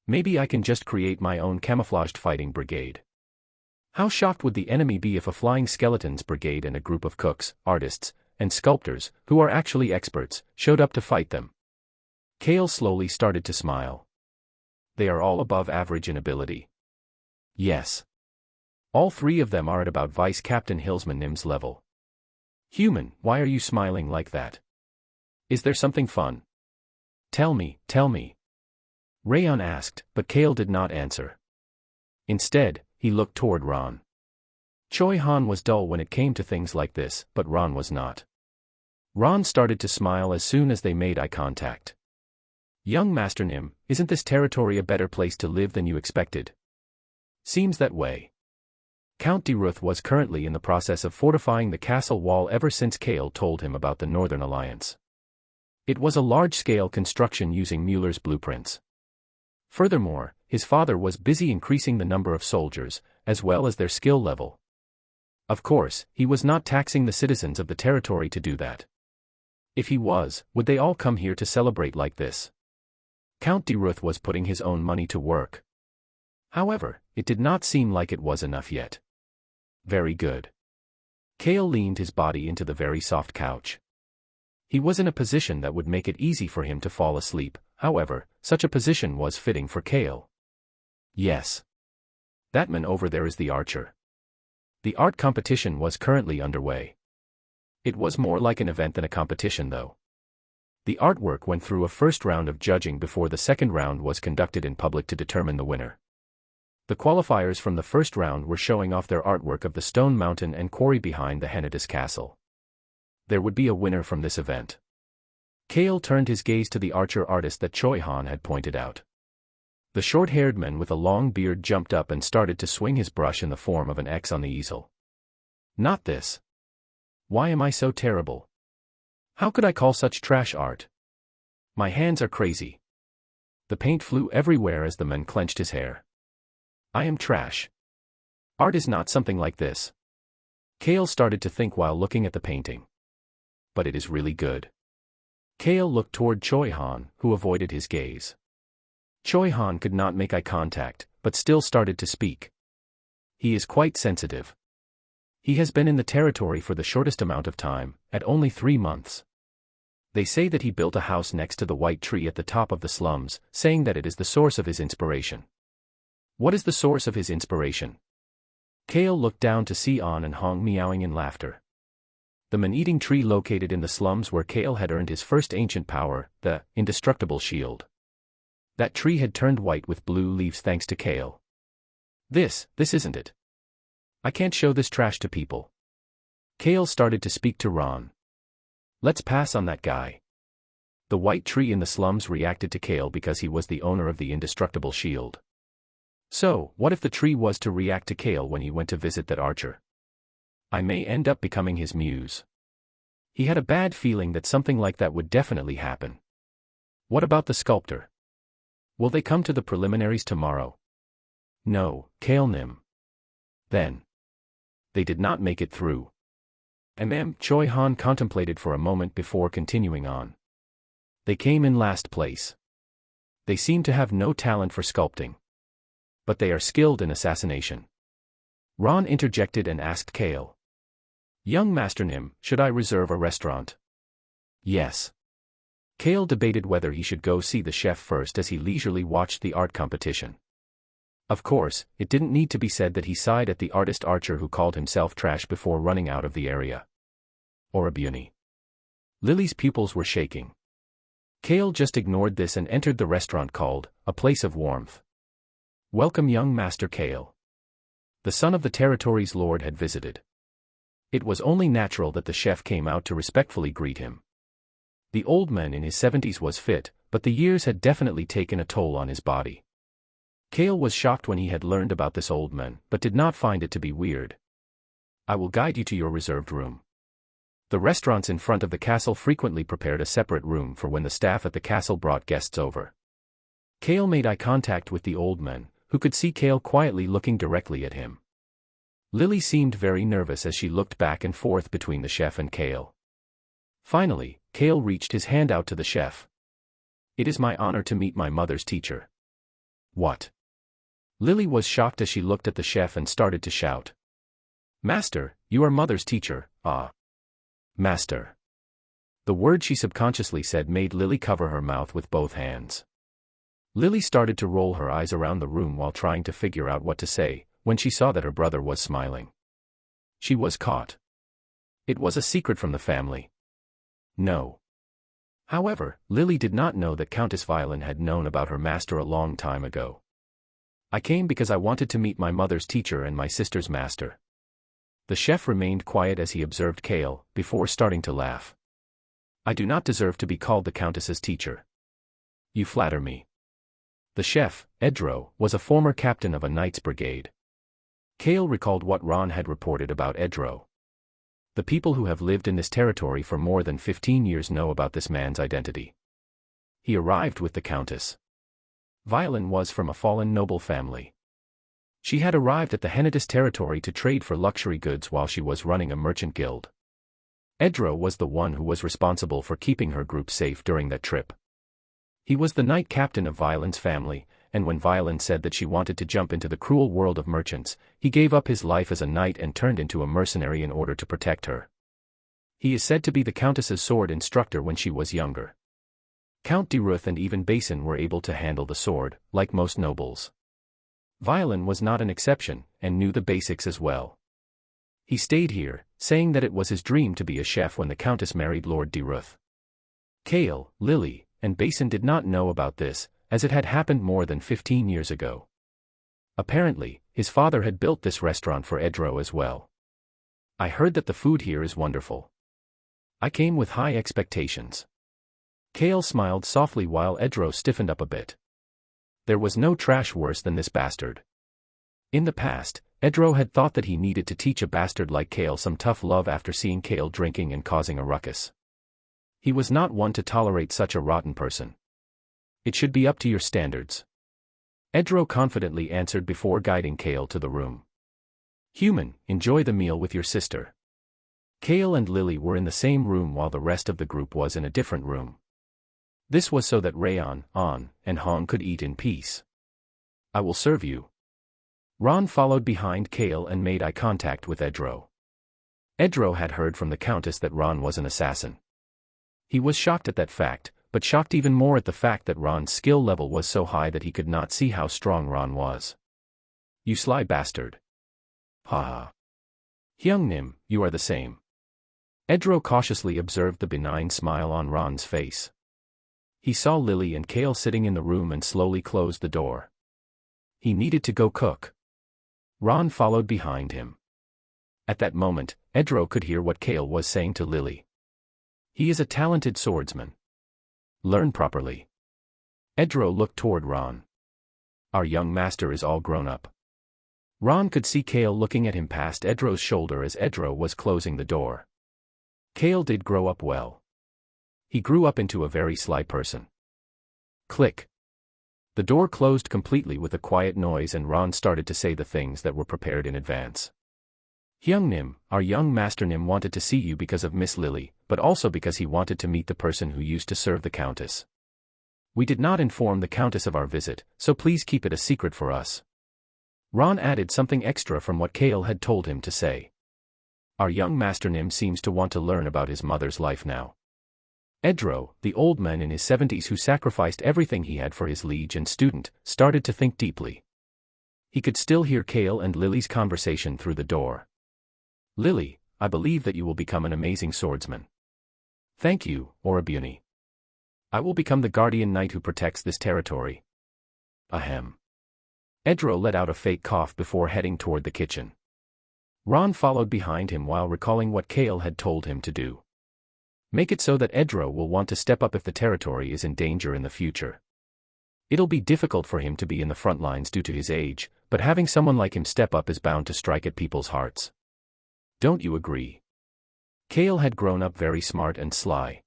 Maybe I can just create my own camouflaged fighting brigade. How shocked would the enemy be if a flying skeletons brigade and a group of cooks, artists, and sculptors, who are actually experts, showed up to fight them? Kale slowly started to smile. They are all above average in ability. Yes. All three of them are at about Vice Captain Hillsman Nim's level. Human, why are you smiling like that? Is there something fun? Tell me, tell me. Rayon asked, but Kale did not answer. Instead, he looked toward Ron. Choi Han was dull when it came to things like this, but Ron was not. Ron started to smile as soon as they made eye contact. Young Master Nim, isn't this territory a better place to live than you expected? Seems that way. Count de Ruth was currently in the process of fortifying the castle wall ever since Kale told him about the Northern Alliance. It was a large-scale construction using Mueller's blueprints. Furthermore, his father was busy increasing the number of soldiers, as well as their skill level. Of course, he was not taxing the citizens of the territory to do that. If he was, would they all come here to celebrate like this? Count de Ruth was putting his own money to work. However, it did not seem like it was enough yet. Very good. Kale leaned his body into the very soft couch. He was in a position that would make it easy for him to fall asleep, however, such a position was fitting for Kale. Yes. That man over there is the archer. The art competition was currently underway. It was more like an event than a competition though. The artwork went through a first round of judging before the second round was conducted in public to determine the winner. The qualifiers from the first round were showing off their artwork of the stone mountain and quarry behind the Hennidas castle. There would be a winner from this event. Kale turned his gaze to the archer artist that Choi Han had pointed out. The short-haired man with a long beard jumped up and started to swing his brush in the form of an X on the easel. Not this. Why am I so terrible? How could I call such trash art? My hands are crazy. The paint flew everywhere as the man clenched his hair. I am trash. Art is not something like this. Kale started to think while looking at the painting. But it is really good. Kale looked toward Choi Han, who avoided his gaze. Choi Han could not make eye contact, but still started to speak. He is quite sensitive. He has been in the territory for the shortest amount of time, at only 3 months. They say that he built a house next to the white tree at the top of the slums, saying that it is the source of his inspiration. What is the source of his inspiration? Kale looked down to see An and Hong meowing in laughter. The man-eating tree located in the slums where Kale had earned his first ancient power, the indestructible shield. That tree had turned white with blue leaves thanks to Kale. This isn't it. I can't show this trash to people. Kale started to speak to Ron. Let's pass on that guy. The white tree in the slums reacted to Kale because he was the owner of the indestructible shield. So, what if the tree was to react to Kale when he went to visit that archer? I may end up becoming his muse. He had a bad feeling that something like that would definitely happen. What about the sculptor? Will they come to the preliminaries tomorrow? No, Kale Nim. Then. They did not make it through. Choi Han contemplated for a moment before continuing on. They came in last place. They seem to have no talent for sculpting. But they are skilled in assassination. Ron interjected and asked Kale. Young Master Nim, should I reserve a restaurant? Yes. Kale debated whether he should go see the chef first as he leisurely watched the art competition. Of course, it didn't need to be said that he sighed at the artist archer who called himself trash before running out of the area. Or a beauty. Lily's pupils were shaking. Kale just ignored this and entered the restaurant called, A Place of Warmth. Welcome young Master Kale. The son of the territory's lord had visited. It was only natural that the chef came out to respectfully greet him. The old man in his 70s was fit, but the years had definitely taken a toll on his body. Kale was shocked when he had learned about this old man, but did not find it to be weird. I will guide you to your reserved room. The restaurants in front of the castle frequently prepared a separate room for when the staff at the castle brought guests over. Kale made eye contact with the old man, who could see Kale quietly looking directly at him. Lily seemed very nervous as she looked back and forth between the chef and Kale. Finally, Kale reached his hand out to the chef. It is my honor to meet my mother's teacher. What? Lily was shocked as she looked at the chef and started to shout. Master, you are mother's teacher, ah. Master. The word she subconsciously said made Lily cover her mouth with both hands. Lily started to roll her eyes around the room while trying to figure out what to say, when she saw that her brother was smiling. She was caught. It was a secret from the family. No. However, Lily did not know that Countess Violin had known about her master a long time ago. I came because I wanted to meet my mother's teacher and my sister's master. The chef remained quiet as he observed Kale, before starting to laugh. I do not deserve to be called the Countess's teacher. You flatter me. The chef, Edro, was a former captain of a knight's brigade. Kale recalled what Ron had reported about Edro. The people who have lived in this territory for more than 15 years know about this man's identity. He arrived with the Countess. Violin was from a fallen noble family. She had arrived at the Hennetis territory to trade for luxury goods while she was running a merchant guild. Edro was the one who was responsible for keeping her group safe during that trip. He was the knight captain of Violin's family, and when Violin said that she wanted to jump into the cruel world of merchants, he gave up his life as a knight and turned into a mercenary in order to protect her. He is said to be the Countess's sword instructor when she was younger. Count de Ruth and even Basin were able to handle the sword, like most nobles. Violin was not an exception, and knew the basics as well. He stayed here, saying that it was his dream to be a chef when the Countess married Lord de Ruth. Kale, Lily, and Basin did not know about this, as it had happened more than 15 years ago. Apparently, his father had built this restaurant for Edro as well. I heard that the food here is wonderful. I came with high expectations. Kale smiled softly while Edro stiffened up a bit. There was no trash worse than this bastard. In the past, Edro had thought that he needed to teach a bastard like Kale some tough love after seeing Kale drinking and causing a ruckus. He was not one to tolerate such a rotten person. It should be up to your standards. Edro confidently answered before guiding Kale to the room. Human, enjoy the meal with your sister. Kale and Lily were in the same room while the rest of the group was in a different room. This was so that Rayon, An, and Hong could eat in peace. I will serve you. Ron followed behind Kale and made eye contact with Edro. Edro had heard from the Countess that Ron was an assassin. He was shocked at that fact, but shocked even more at the fact that Ron's skill level was so high that he could not see how strong Ron was. You sly bastard. Ha ha. Hyung Nim, you are the same. Edro cautiously observed the benign smile on Ron's face. He saw Lily and Kale sitting in the room and slowly closed the door. He needed to go cook. Ron followed behind him. At that moment, Edro could hear what Kale was saying to Lily. He is a talented swordsman. Learn properly. Edro looked toward Ron. Our young master is all grown up. Ron could see Kale looking at him past Edro's shoulder as Edro was closing the door. Kale did grow up well. He grew up into a very sly person. Click. The door closed completely with a quiet noise and Ron started to say the things that were prepared in advance. Hyung Nim, our young master Nim wanted to see you because of Miss Lily, but also because he wanted to meet the person who used to serve the Countess. We did not inform the Countess of our visit, so please keep it a secret for us. Ron added something extra from what Kale had told him to say. Our young master Nim seems to want to learn about his mother's life now. Edro, the old man in his 70s who sacrificed everything he had for his liege and student, started to think deeply. He could still hear Kale and Lily's conversation through the door. Lily, I believe that you will become an amazing swordsman. Thank you, Orabuni. I will become the guardian knight who protects this territory. Ahem. Edro let out a fake cough before heading toward the kitchen. Ron followed behind him while recalling what Kale had told him to do. Make it so that Edro will want to step up if the territory is in danger in the future. It'll be difficult for him to be in the front lines due to his age, but having someone like him step up is bound to strike at people's hearts. Don't you agree? Kale had grown up very smart and sly.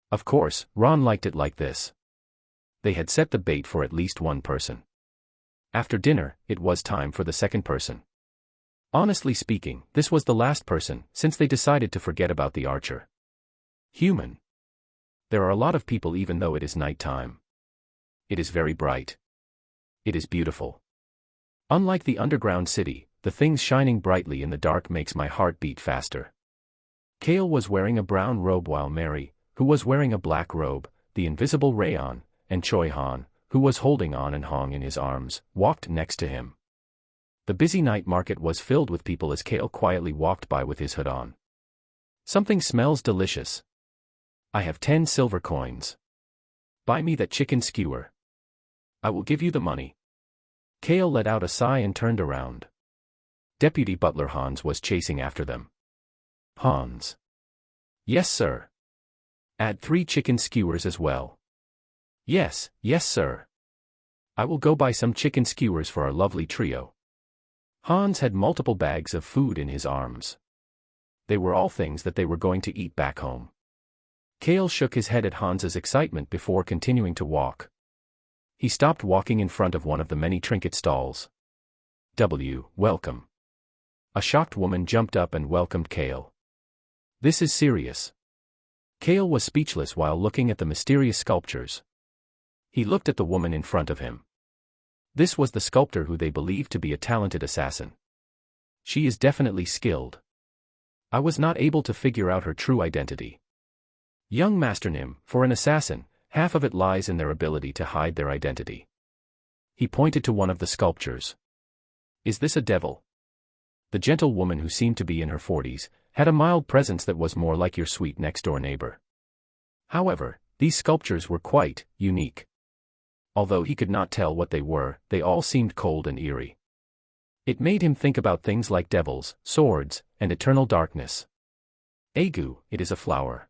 Of course, Ron liked it like this. They had set the bait for at least one person. After dinner, it was time for the second person. Honestly speaking, this was the last person, since they decided to forget about the archer. Human. There are a lot of people even though it is night time. It is very bright. It is beautiful. Unlike the underground city, the things shining brightly in the dark makes my heart beat faster. Kale was wearing a brown robe while Mary, who was wearing a black robe, the invisible Rayon, and Choi Han, who was holding on and Hong in his arms, walked next to him. The busy night market was filled with people as Kale quietly walked by with his hood on. Something smells delicious. I have 10 silver coins. Buy me that chicken skewer. I will give you the money. Kale let out a sigh and turned around. Deputy Butler Hans was chasing after them. Hans. Yes, sir. Add 3 chicken skewers as well. Yes, yes, sir. I will go buy some chicken skewers for our lovely trio. Hans had multiple bags of food in his arms. They were all things that they were going to eat back home. Kale shook his head at Hans's excitement before continuing to walk. He stopped walking in front of one of the many trinket stalls. Welcome. A shocked woman jumped up and welcomed Kale. This is serious. Kale was speechless while looking at the mysterious sculptures. He looked at the woman in front of him. This was the sculptor who they believed to be a talented assassin. She is definitely skilled. I was not able to figure out her true identity. Young Master Nim, for an assassin, half of it lies in their ability to hide their identity. He pointed to one of the sculptures. Is this a devil? The gentle woman, who seemed to be in her 40s, had a mild presence that was more like your sweet next-door neighbor. However, these sculptures were quite unique. Although he could not tell what they were, they all seemed cold and eerie. It made him think about things like devils, swords, and eternal darkness. Agu, it is a flower.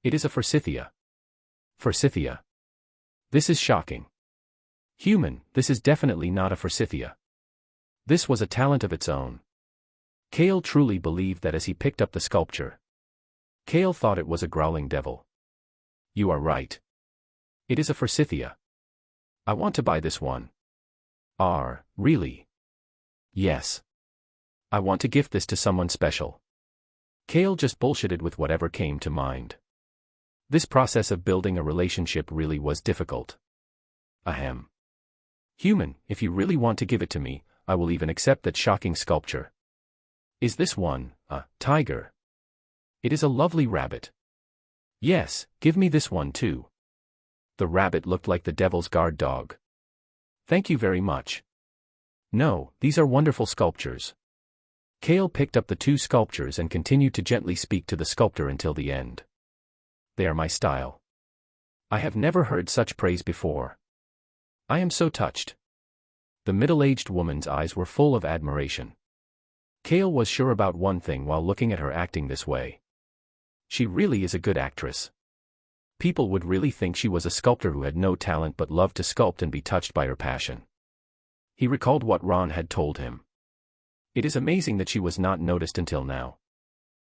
It is a forsythia. Forsythia. This is shocking. Human, this is definitely not a forsythia. This was a talent of its own. Kale truly believed that as he picked up the sculpture. Kale thought it was a growling devil. You are right. It is a forsythia. I want to buy this one. Really? Yes. I want to gift this to someone special. Kale just bullshitted with whatever came to mind. This process of building a relationship really was difficult. Ahem. Human, if you really want to give it to me, I will even accept that shocking sculpture. Is this one a tiger? It is a lovely rabbit. Yes, give me this one too. The rabbit looked like the devil's guard dog. Thank you very much. No, these are wonderful sculptures. Kale picked up the 2 sculptures and continued to gently speak to the sculptor until the end. They are my style. I have never heard such praise before. I am so touched. The middle-aged woman's eyes were full of admiration. Kale was sure about one thing while looking at her acting this way. She really is a good actress. People would really think she was a sculptor who had no talent but loved to sculpt and be touched by her passion. He recalled what Ron had told him. It is amazing that she was not noticed until now.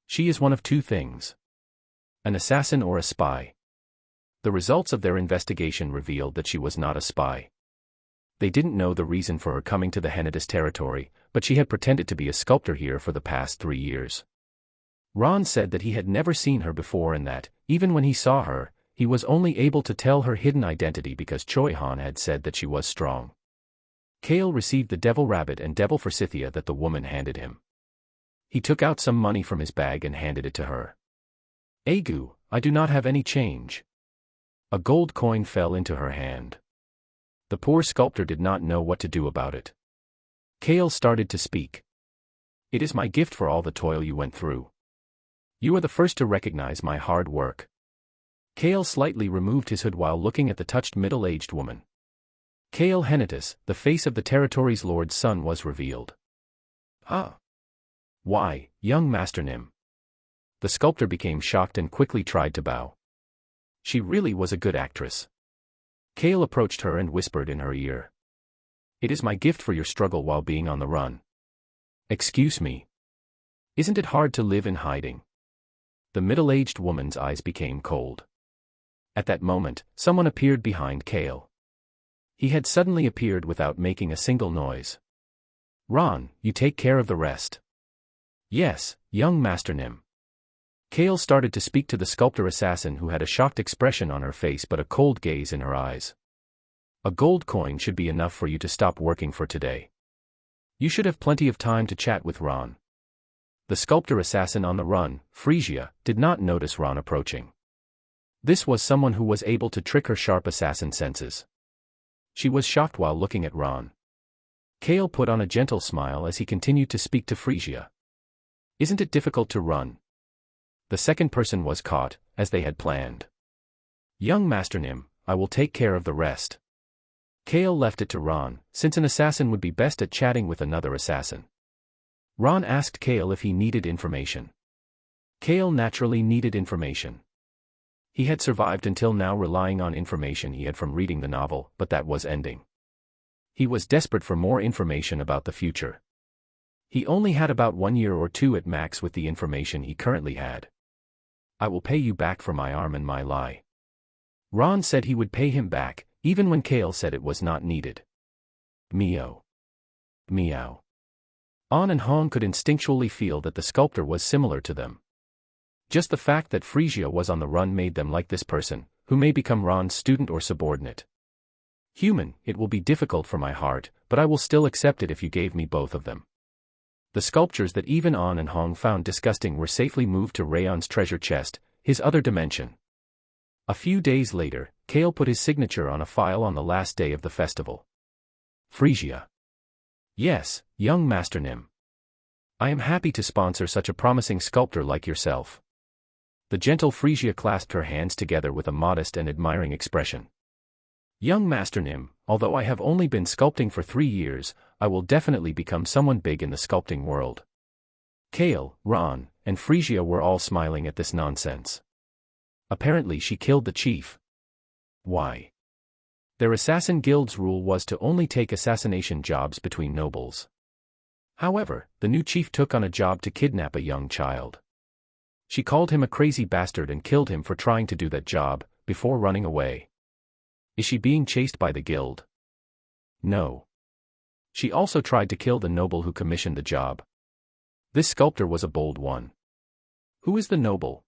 She is one of 2 things. An assassin or a spy. The results of their investigation revealed that she was not a spy. They didn't know the reason for her coming to the Henadis territory, but she had pretended to be a sculptor here for the past 3 years. Ron said that he had never seen her before and that, even when he saw her, he was only able to tell her hidden identity because Choi Han had said that she was strong. Kale received the devil rabbit and devil forsythia that the woman handed him. He took out some money from his bag and handed it to her. Agu, I do not have any change. A gold coin fell into her hand. The poor sculptor did not know what to do about it. Kale started to speak. It is my gift for all the toil you went through. You are the first to recognize my hard work. Kale slightly removed his hood while looking at the touched middle-aged woman. Kale Henadis, the face of the territory's lord's son, was revealed. Ah. Why, young Master Nim. The sculptor became shocked and quickly tried to bow. She really was a good actress. Kale approached her and whispered in her ear. It is my gift for your struggle while being on the run. Excuse me. Isn't it hard to live in hiding? The middle-aged woman's eyes became cold. At that moment, someone appeared behind Kale. He had suddenly appeared without making a single noise. Ron, you take care of the rest. Yes, young Master Nim. Kale started to speak to the sculptor assassin who had a shocked expression on her face but a cold gaze in her eyes. A gold coin should be enough for you to stop working for today. You should have plenty of time to chat with Ron. The sculptor assassin on the run, Frisia, did not notice Ron approaching. This was someone who was able to trick her sharp assassin senses. She was shocked while looking at Ron. Kale put on a gentle smile as he continued to speak to Frisia. Isn't it difficult to run? The second person was caught, as they had planned. Young Master Nim, I will take care of the rest. Kale left it to Ron, since an assassin would be best at chatting with another assassin. Ron asked Kale if he needed information. Kale naturally needed information. He had survived until now relying on information he had from reading the novel, but that was ending. He was desperate for more information about the future. He only had about 1 year or 2 at max with the information he currently had. I will pay you back for my arm and my lie. Ron said he would pay him back, even when Kale said it was not needed. Meow. Meow. An and Hong could instinctually feel that the sculptor was similar to them. Just the fact that Frisia was on the run made them like this person, who may become Ron's student or subordinate. Human, it will be difficult for my heart, but I will still accept it if you gave me both of them. The sculptures that even An and Hong found disgusting were safely moved to Rayon's treasure chest, his other dimension. A few days later, Kale put his signature on a file on the last day of the festival. Frisia. Yes, young Master Nim. I am happy to sponsor such a promising sculptor like yourself. The gentle Frisia clasped her hands together with a modest and admiring expression. Young Master Nim, although I have only been sculpting for 3 years, I will definitely become someone big in the sculpting world. Kale, Ron, and Frisia were all smiling at this nonsense. Apparently she killed the chief. Why? Their assassin guild's rule was to only take assassination jobs between nobles. However, the new chief took on a job to kidnap a young child. She called him a crazy bastard and killed him for trying to do that job, before running away. Is she being chased by the guild? No. She also tried to kill the noble who commissioned the job. This sculptor was a bold one. Who is the noble?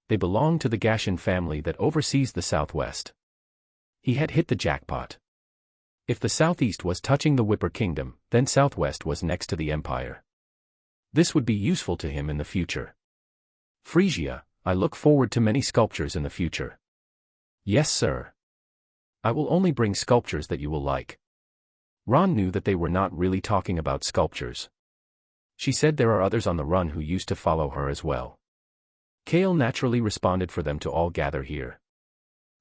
They belong to the Gashan family that oversees the southwest. He had hit the jackpot. If the southeast was touching the Whipper Kingdom, then southwest was next to the empire. This would be useful to him in the future. Frisia, I look forward to many sculptures in the future. Yes, sir. I will only bring sculptures that you will like. Ron knew that they were not really talking about sculptures. She said there are others on the run who used to follow her as well. Kale naturally responded for them to all gather here.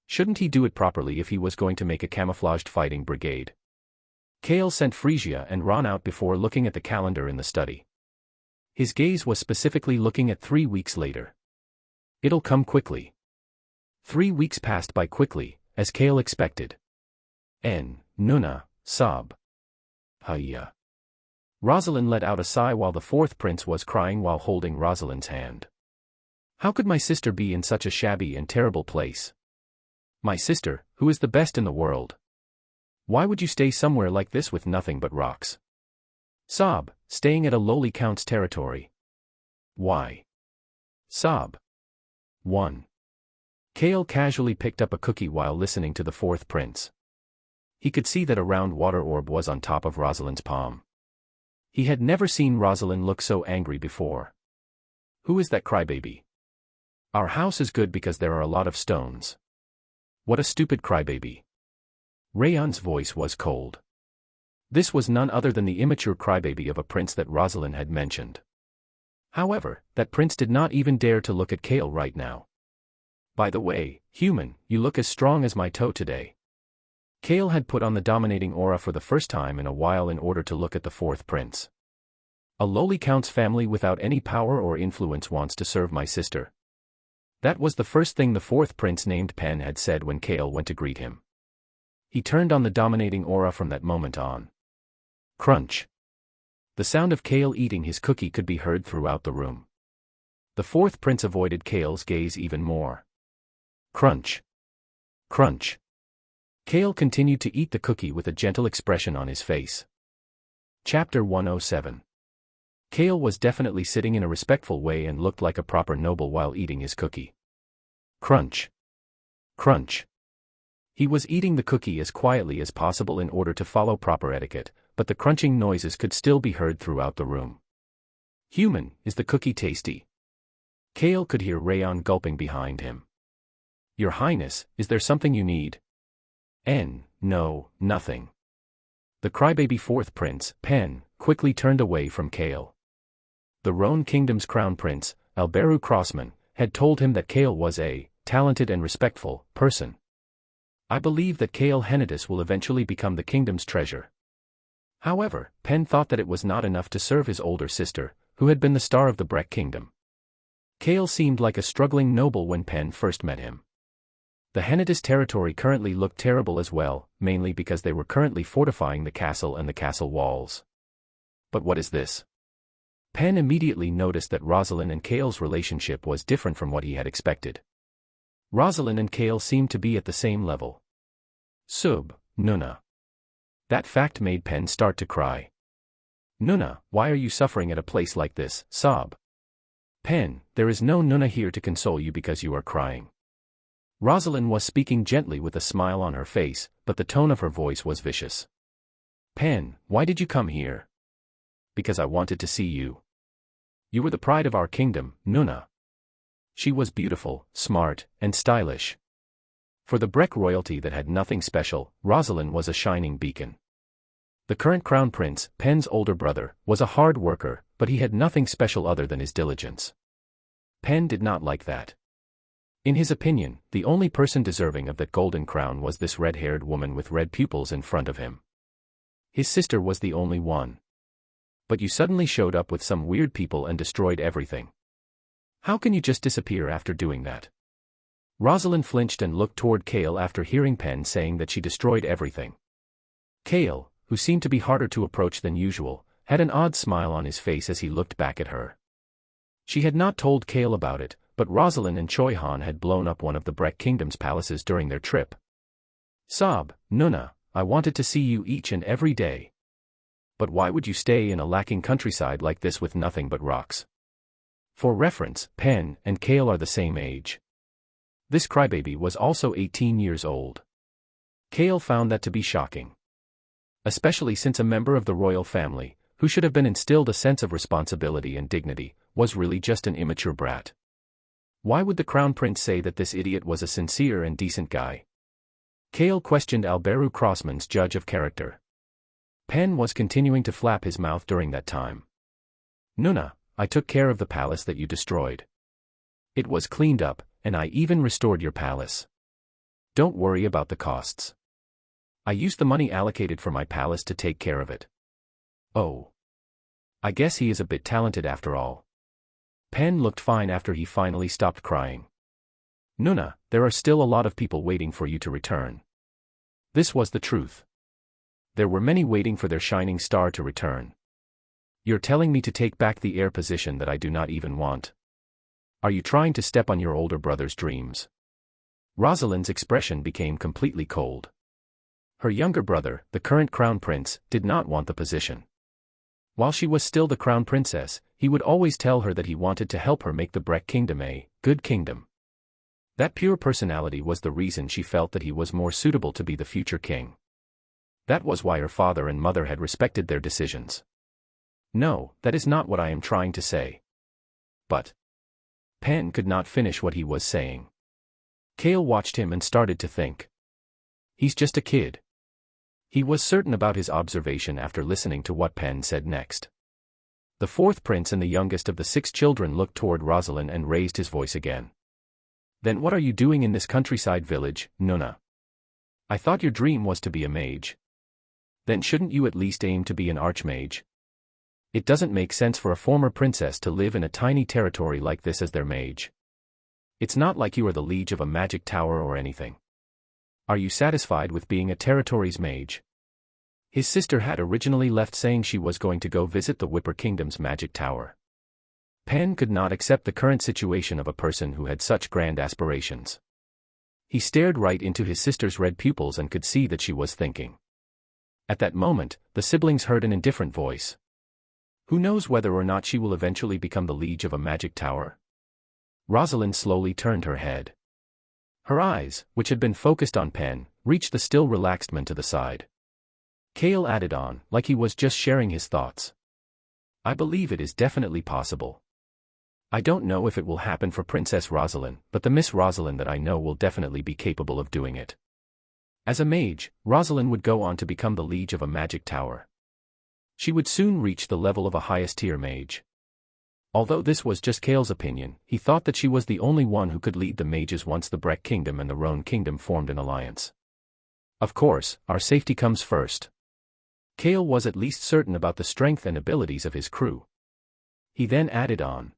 Shouldn't he do it properly if he was going to make a camouflaged fighting brigade? Kale sent Frisia and Ron out before looking at the calendar in the study. His gaze was specifically looking at 3 weeks later. It'll come quickly. 3 weeks passed by quickly, as Kale expected. Nuna, sob. Hiya. Rosalind let out a sigh while the fourth prince was crying while holding Rosalind's hand. How could my sister be in such a shabby and terrible place? My sister, who is the best in the world. Why would you stay somewhere like this with nothing but rocks? Sob, staying at a lowly count's territory. Why? Sob. 1. Kale casually picked up a cookie while listening to the fourth prince. He could see that a round water orb was on top of Rosalind's palm. He had never seen Rosalind look so angry before. Who is that crybaby? Our house is good because there are a lot of stones. What a stupid crybaby. Rayon's voice was cold. This was none other than the immature crybaby of a prince that Rosalind had mentioned. However, that prince did not even dare to look at Kale right now. By the way, human, you look as strong as my toe today. Kale had put on the dominating aura for the first time in a while in order to look at the fourth prince. A lowly count's family without any power or influence wants to serve my sister. That was the first thing the fourth prince named Pen had said when Kale went to greet him. He turned on the dominating aura from that moment on. Crunch. The sound of Kale eating his cookie could be heard throughout the room. The fourth prince avoided Kale's gaze even more. Crunch. Crunch. Kale continued to eat the cookie with a gentle expression on his face. Chapter 107. Kale was definitely sitting in a respectful way and looked like a proper noble while eating his cookie. Crunch. Crunch. He was eating the cookie as quietly as possible in order to follow proper etiquette, but the crunching noises could still be heard throughout the room. Human, is the cookie tasty? Kale could hear Rayon gulping behind him. Your Highness, is there something you need? No, nothing. The crybaby fourth prince, Pen, quickly turned away from Kale. The Roan Kingdom's crown prince, Alberu Crossman, had told him that Kale was a talented and respectful person. I believe that Kale Henidus will eventually become the kingdom's treasure. However, Pen thought that it was not enough to serve his older sister, who had been the star of the Breck Kingdom. Kale seemed like a struggling noble when Pen first met him. The Henidus territory currently looked terrible as well, mainly because they were currently fortifying the castle and the castle walls. But what is this? Pen immediately noticed that Rosalind and Kale's relationship was different from what he had expected. Rosalind and Kale seemed to be at the same level. Nuna. That fact made Pen start to cry. Nuna, why are you suffering at a place like this? Sob. Pen, there is no Nuna here to console you because you are crying. Rosalind was speaking gently with a smile on her face, but the tone of her voice was vicious. Pen, why did you come here? Because I wanted to see you. You were the pride of our kingdom, Nuna. She was beautiful, smart, and stylish. For the Breck royalty that had nothing special, Rosalind was a shining beacon. The current crown prince, Pen's older brother, was a hard worker, but he had nothing special other than his diligence. Pen did not like that. In his opinion, the only person deserving of that golden crown was this red-haired woman with red pupils in front of him. His sister was the only one. But you suddenly showed up with some weird people and destroyed everything. How can you just disappear after doing that? Rosalind flinched and looked toward Kale after hearing Pen saying that she destroyed everything. Kale, who seemed to be harder to approach than usual, had an odd smile on his face as he looked back at her. She had not told Kale about it, but Rosalind and Choi Han had blown up one of the Breck Kingdom's palaces during their trip. Sob, Nuna, I wanted to see you each and every day. But why would you stay in a lacking countryside like this with nothing but rocks? For reference, Pen and Kale are the same age. This crybaby was also 18 years old. Kale found that to be shocking. Especially since a member of the royal family, who should have been instilled a sense of responsibility and dignity, was really just an immature brat. Why would the crown prince say that this idiot was a sincere and decent guy? Kale questioned Alberu Crossman's judge of character. Pen was continuing to flap his mouth during that time. Nuna, I took care of the palace that you destroyed. It was cleaned up, and I even restored your palace. Don't worry about the costs. I used the money allocated for my palace to take care of it. Oh. I guess he is a bit talented after all. Pen looked fine after he finally stopped crying. Nuna, there are still a lot of people waiting for you to return. This was the truth. There were many waiting for their shining star to return. You're telling me to take back the heir position that I do not even want. Are you trying to step on your older brother's dreams? Rosalind's expression became completely cold. Her younger brother, the current crown prince, did not want the position. While she was still the crown princess, he would always tell her that he wanted to help her make the Breck Kingdom a good kingdom. That pure personality was the reason she felt that he was more suitable to be the future king. That was why her father and mother had respected their decisions. No, that is not what I am trying to say. But Pen could not finish what he was saying. Kale watched him and started to think. He's just a kid. He was certain about his observation after listening to what Pen said next. The fourth prince and the youngest of the 6 children looked toward Rosalind and raised his voice again. Then what are you doing in this countryside village, Nuna? I thought your dream was to be a mage. Then shouldn't you at least aim to be an archmage? It doesn't make sense for a former princess to live in a tiny territory like this as their mage. It's not like you are the liege of a magic tower or anything. Are you satisfied with being a territory's mage? His sister had originally left saying she was going to go visit the Whipper Kingdom's magic tower. Pen could not accept the current situation of a person who had such grand aspirations. He stared right into his sister's red pupils and could see that she was thinking. At that moment, the siblings heard an indifferent voice. Who knows whether or not she will eventually become the liege of a magic tower? Rosalind slowly turned her head. Her eyes, which had been focused on Pen, reached the still relaxed man to the side. Cale added on, like he was just sharing his thoughts. I believe it is definitely possible. I don't know if it will happen for Princess Rosalind, but the Miss Rosalind that I know will definitely be capable of doing it. As a mage, Rosalind would go on to become the liege of a magic tower. She would soon reach the level of a highest-tier mage. Although this was just Cale's opinion, he thought that she was the only one who could lead the mages once the Breck Kingdom and the Roan Kingdom formed an alliance. Of course, our safety comes first. Cale was at least certain about the strength and abilities of his crew. He then added on.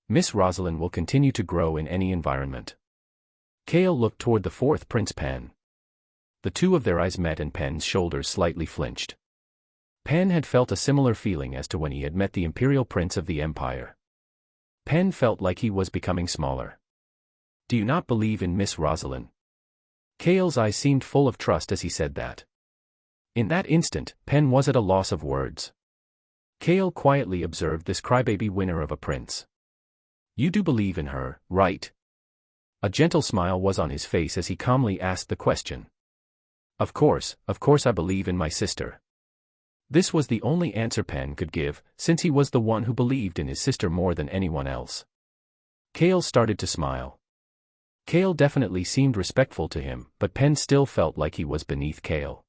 Miss Rosalind will continue to grow in any environment. Cale looked toward the fourth Prince Pen. The two of their eyes met and Pen's shoulders slightly flinched. Pen had felt a similar feeling as to when he had met the Imperial Prince of the Empire. Pen felt like he was becoming smaller. Do you not believe in Miss Rosalind? Cale's eyes seemed full of trust as he said that. In that instant, Pen was at a loss of words. Cale quietly observed this crybaby winner of a prince. You do believe in her, right? A gentle smile was on his face as he calmly asked the question. Of course I believe in my sister. This was the only answer Pen could give, since he was the one who believed in his sister more than anyone else. Cale started to smile. Cale definitely seemed respectful to him, but Pen still felt like he was beneath Cale.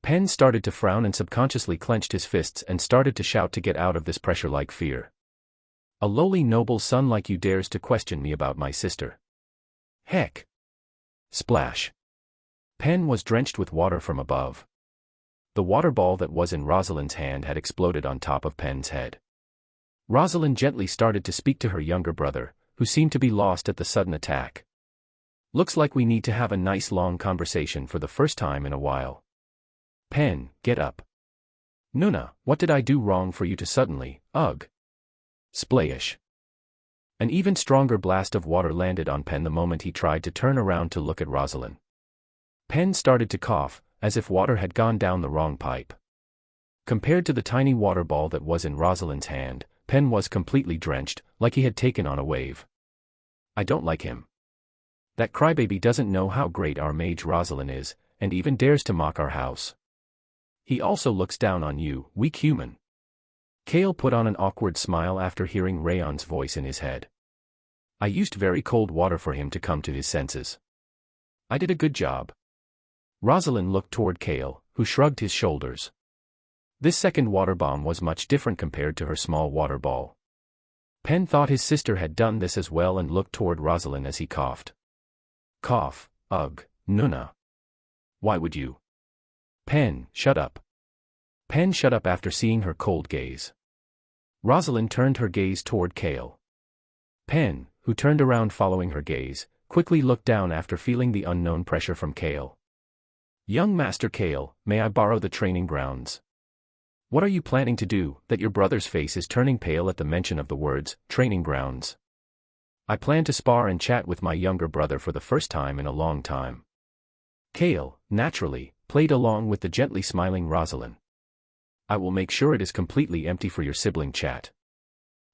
Pen started to frown and subconsciously clenched his fists and started to shout to get out of this pressure like fear. A lowly noble son like you dares to question me about my sister. Heck! Splash! Pen was drenched with water from above. The water ball that was in Rosalind's hand had exploded on top of Pen's head. Rosalind gently started to speak to her younger brother, who seemed to be lost at the sudden attack. Looks like we need to have a nice long conversation for the first time in a while. Pen, get up. Nuna, what did I do wrong for you to suddenly, ugh? Splash. An even stronger blast of water landed on Pen the moment he tried to turn around to look at Rosalind. Pen started to cough, as if water had gone down the wrong pipe. Compared to the tiny water ball that was in Rosalind's hand, Pen was completely drenched, like he had taken on a wave. I don't like him. That crybaby doesn't know how great our mage Rosalind is, and even dares to mock our house. He also looks down on you, weak human. Cale put on an awkward smile after hearing Rayon's voice in his head. I used very cold water for him to come to his senses. I did a good job. Rosalind looked toward Cale, who shrugged his shoulders. This second water bomb was much different compared to her small water ball. Pen thought his sister had done this as well and looked toward Rosalind as he coughed. Cough, ugh, Nuna. Why would you? Pen, shut up. Pen shut up after seeing her cold gaze. Rosalind turned her gaze toward Cale. Pen, who turned around following her gaze, quickly looked down after feeling the unknown pressure from Cale. Young Master Cale, may I borrow the training grounds? What are you planning to do, that your brother's face is turning pale at the mention of the words, training grounds? I plan to spar and chat with my younger brother for the first time in a long time. Cale, naturally, played along with the gently smiling Rosalind. I will make sure it is completely empty for your sibling chat.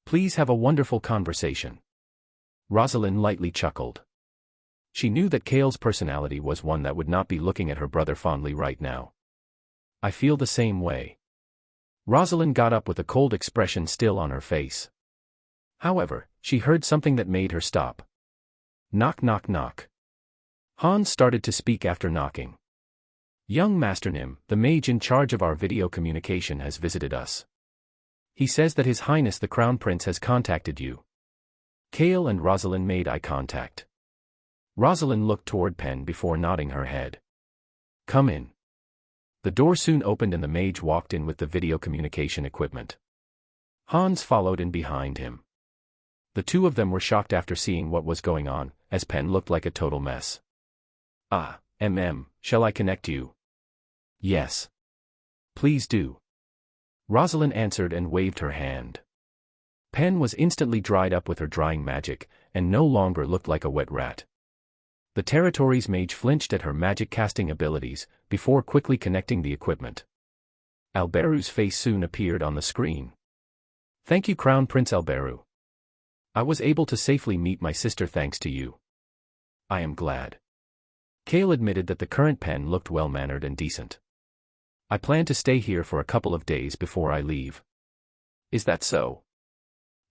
Please have a wonderful conversation. Rosalind lightly chuckled. She knew that Cale's personality was one that would not be looking at her brother fondly right now. I feel the same way. Rosalind got up with a cold expression still on her face. However, she heard something that made her stop. Knock knock knock. Hans started to speak after knocking. Young Master Nim, the mage in charge of our video communication has visited us. He says that His Highness the Crown Prince has contacted you. Cale and Rosalind made eye contact. Rosalind looked toward Pen before nodding her head. Come in. The door soon opened and the mage walked in with the video communication equipment. Hans followed in behind him. The two of them were shocked after seeing what was going on, as Pen looked like a total mess. Shall I connect you? Yes. Please do. Rosalind answered and waved her hand. Pen was instantly dried up with her drying magic, and no longer looked like a wet rat. The territory's mage flinched at her magic casting abilities, before quickly connecting the equipment. Alberu's face soon appeared on the screen. Thank you, Crown Prince Alberu. I was able to safely meet my sister thanks to you. I am glad. Kale admitted that the current Pen looked well-mannered and decent. I plan to stay here for a couple of days before I leave. Is that so?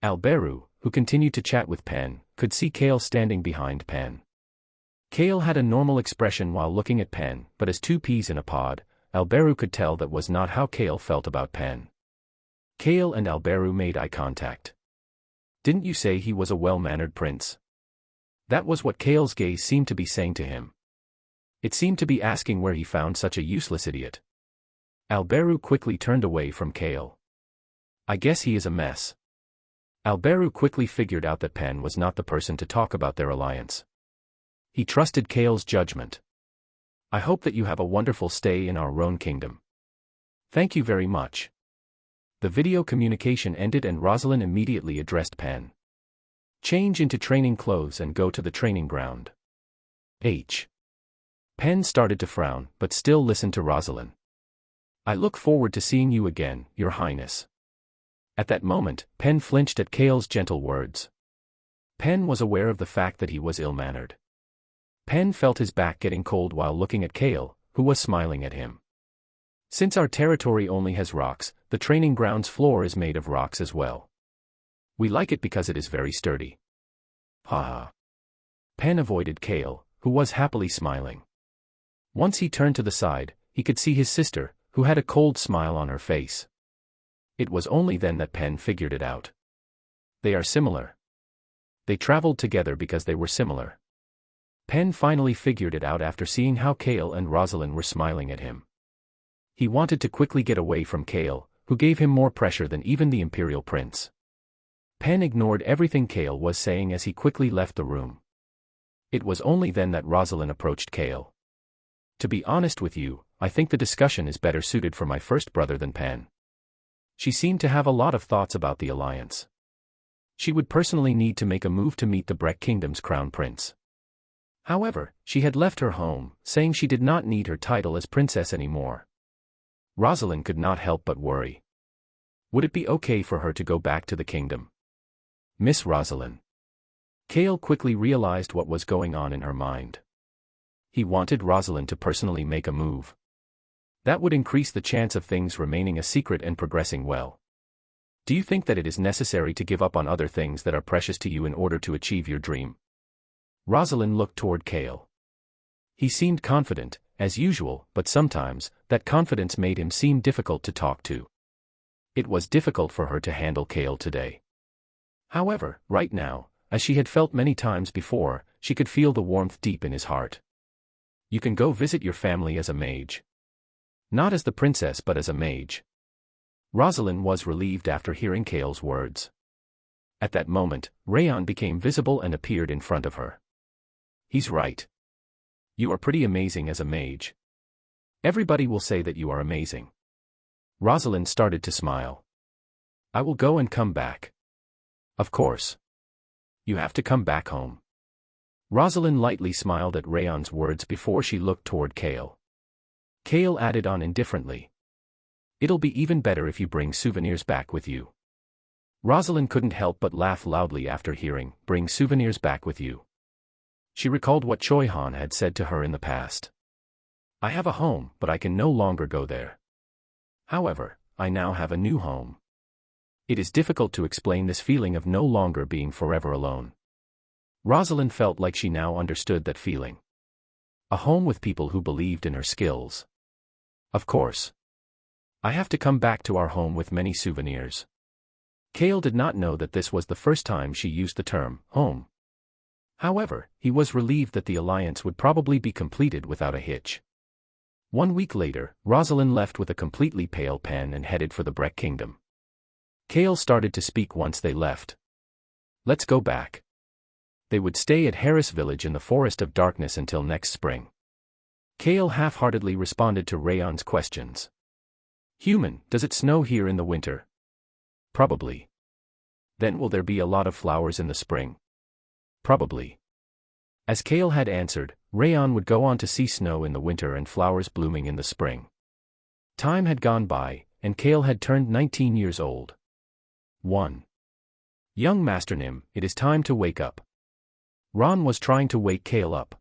Alberu, who continued to chat with Pen, could see Kale standing behind Pen. Kale had a normal expression while looking at Pen, but as two peas in a pod, Alberu could tell that was not how Kale felt about Pen. Kale and Alberu made eye contact. Didn't you say he was a well-mannered prince? That was what Kale's gaze seemed to be saying to him. It seemed to be asking where he found such a useless idiot. Alberu quickly turned away from Kale. I guess he is a mess. Alberu quickly figured out that Pen was not the person to talk about their alliance. He trusted Kale's judgment. I hope that you have a wonderful stay in our Rhone kingdom. Thank you very much. The video communication ended and Rosalind immediately addressed Pen. Change into training clothes and go to the training ground. Pen started to frown, but still listened to Rosalind. I look forward to seeing you again, Your Highness. At that moment, Pen flinched at Kale's gentle words. Pen was aware of the fact that he was ill-mannered. Pen felt his back getting cold while looking at Kale, who was smiling at him. Since our territory only has rocks, the training ground's floor is made of rocks as well. We like it because it is very sturdy. Ha ha. Pen avoided Kale, who was happily smiling. Once he turned to the side, he could see his sister, who had a cold smile on her face. It was only then that Pen figured it out. They are similar. They traveled together because they were similar. Pen finally figured it out after seeing how Kale and Rosalind were smiling at him. He wanted to quickly get away from Kale, who gave him more pressure than even the Imperial Prince. Pen ignored everything Kale was saying as he quickly left the room. It was only then that Rosalind approached Kale. To be honest with you, I think the discussion is better suited for my first brother than Pen. She seemed to have a lot of thoughts about the alliance. She would personally need to make a move to meet the Breck Kingdom's crown prince. However, she had left her home, saying she did not need her title as princess anymore. Rosalind could not help but worry. Would it be okay for her to go back to the kingdom? Miss Rosalind. Kale quickly realized what was going on in her mind. He wanted Rosalind to personally make a move. That would increase the chance of things remaining a secret and progressing well. Do you think that it is necessary to give up on other things that are precious to you in order to achieve your dream? Rosalind looked toward Kale. He seemed confident, as usual, but sometimes, that confidence made him seem difficult to talk to. It was difficult for her to handle Kale today. However, right now, as she had felt many times before, she could feel the warmth deep in his heart. You can go visit your family as a mage. Not as the princess but as a mage. Rosalind was relieved after hearing Kale's words. At that moment, Rayon became visible and appeared in front of her. He's right. You are pretty amazing as a mage. Everybody will say that you are amazing. Rosalind started to smile. I will go and come back. Of course. You have to come back home. Rosalind lightly smiled at Rayon's words before she looked toward Kale. Kale added on indifferently. It'll be even better if you bring souvenirs back with you. Rosalind couldn't help but laugh loudly after hearing, bring souvenirs back with you. She recalled what Choi Han had said to her in the past. I have a home, but I can no longer go there. However, I now have a new home. It is difficult to explain this feeling of no longer being forever alone. Rosalind felt like she now understood that feeling. A home with people who believed in her skills. Of course. I have to come back to our home with many souvenirs. Kale did not know that this was the first time she used the term, home. However, he was relieved that the alliance would probably be completed without a hitch. 1 week later, Rosalind left with a completely pale Pen and headed for the Breck Kingdom. Kale started to speak once they left. Let's go back. They would stay at Harris Village in the Forest of Darkness until next spring. Kale half-heartedly responded to Rayon's questions. Human, does it snow here in the winter? Probably. Then will there be a lot of flowers in the spring? Probably. As Kale had answered, Rayon would go on to see snow in the winter and flowers blooming in the spring. Time had gone by, and Kale had turned 19 years old. 1. Young Master Nim, it is time to wake up. Ron was trying to wake Kale up.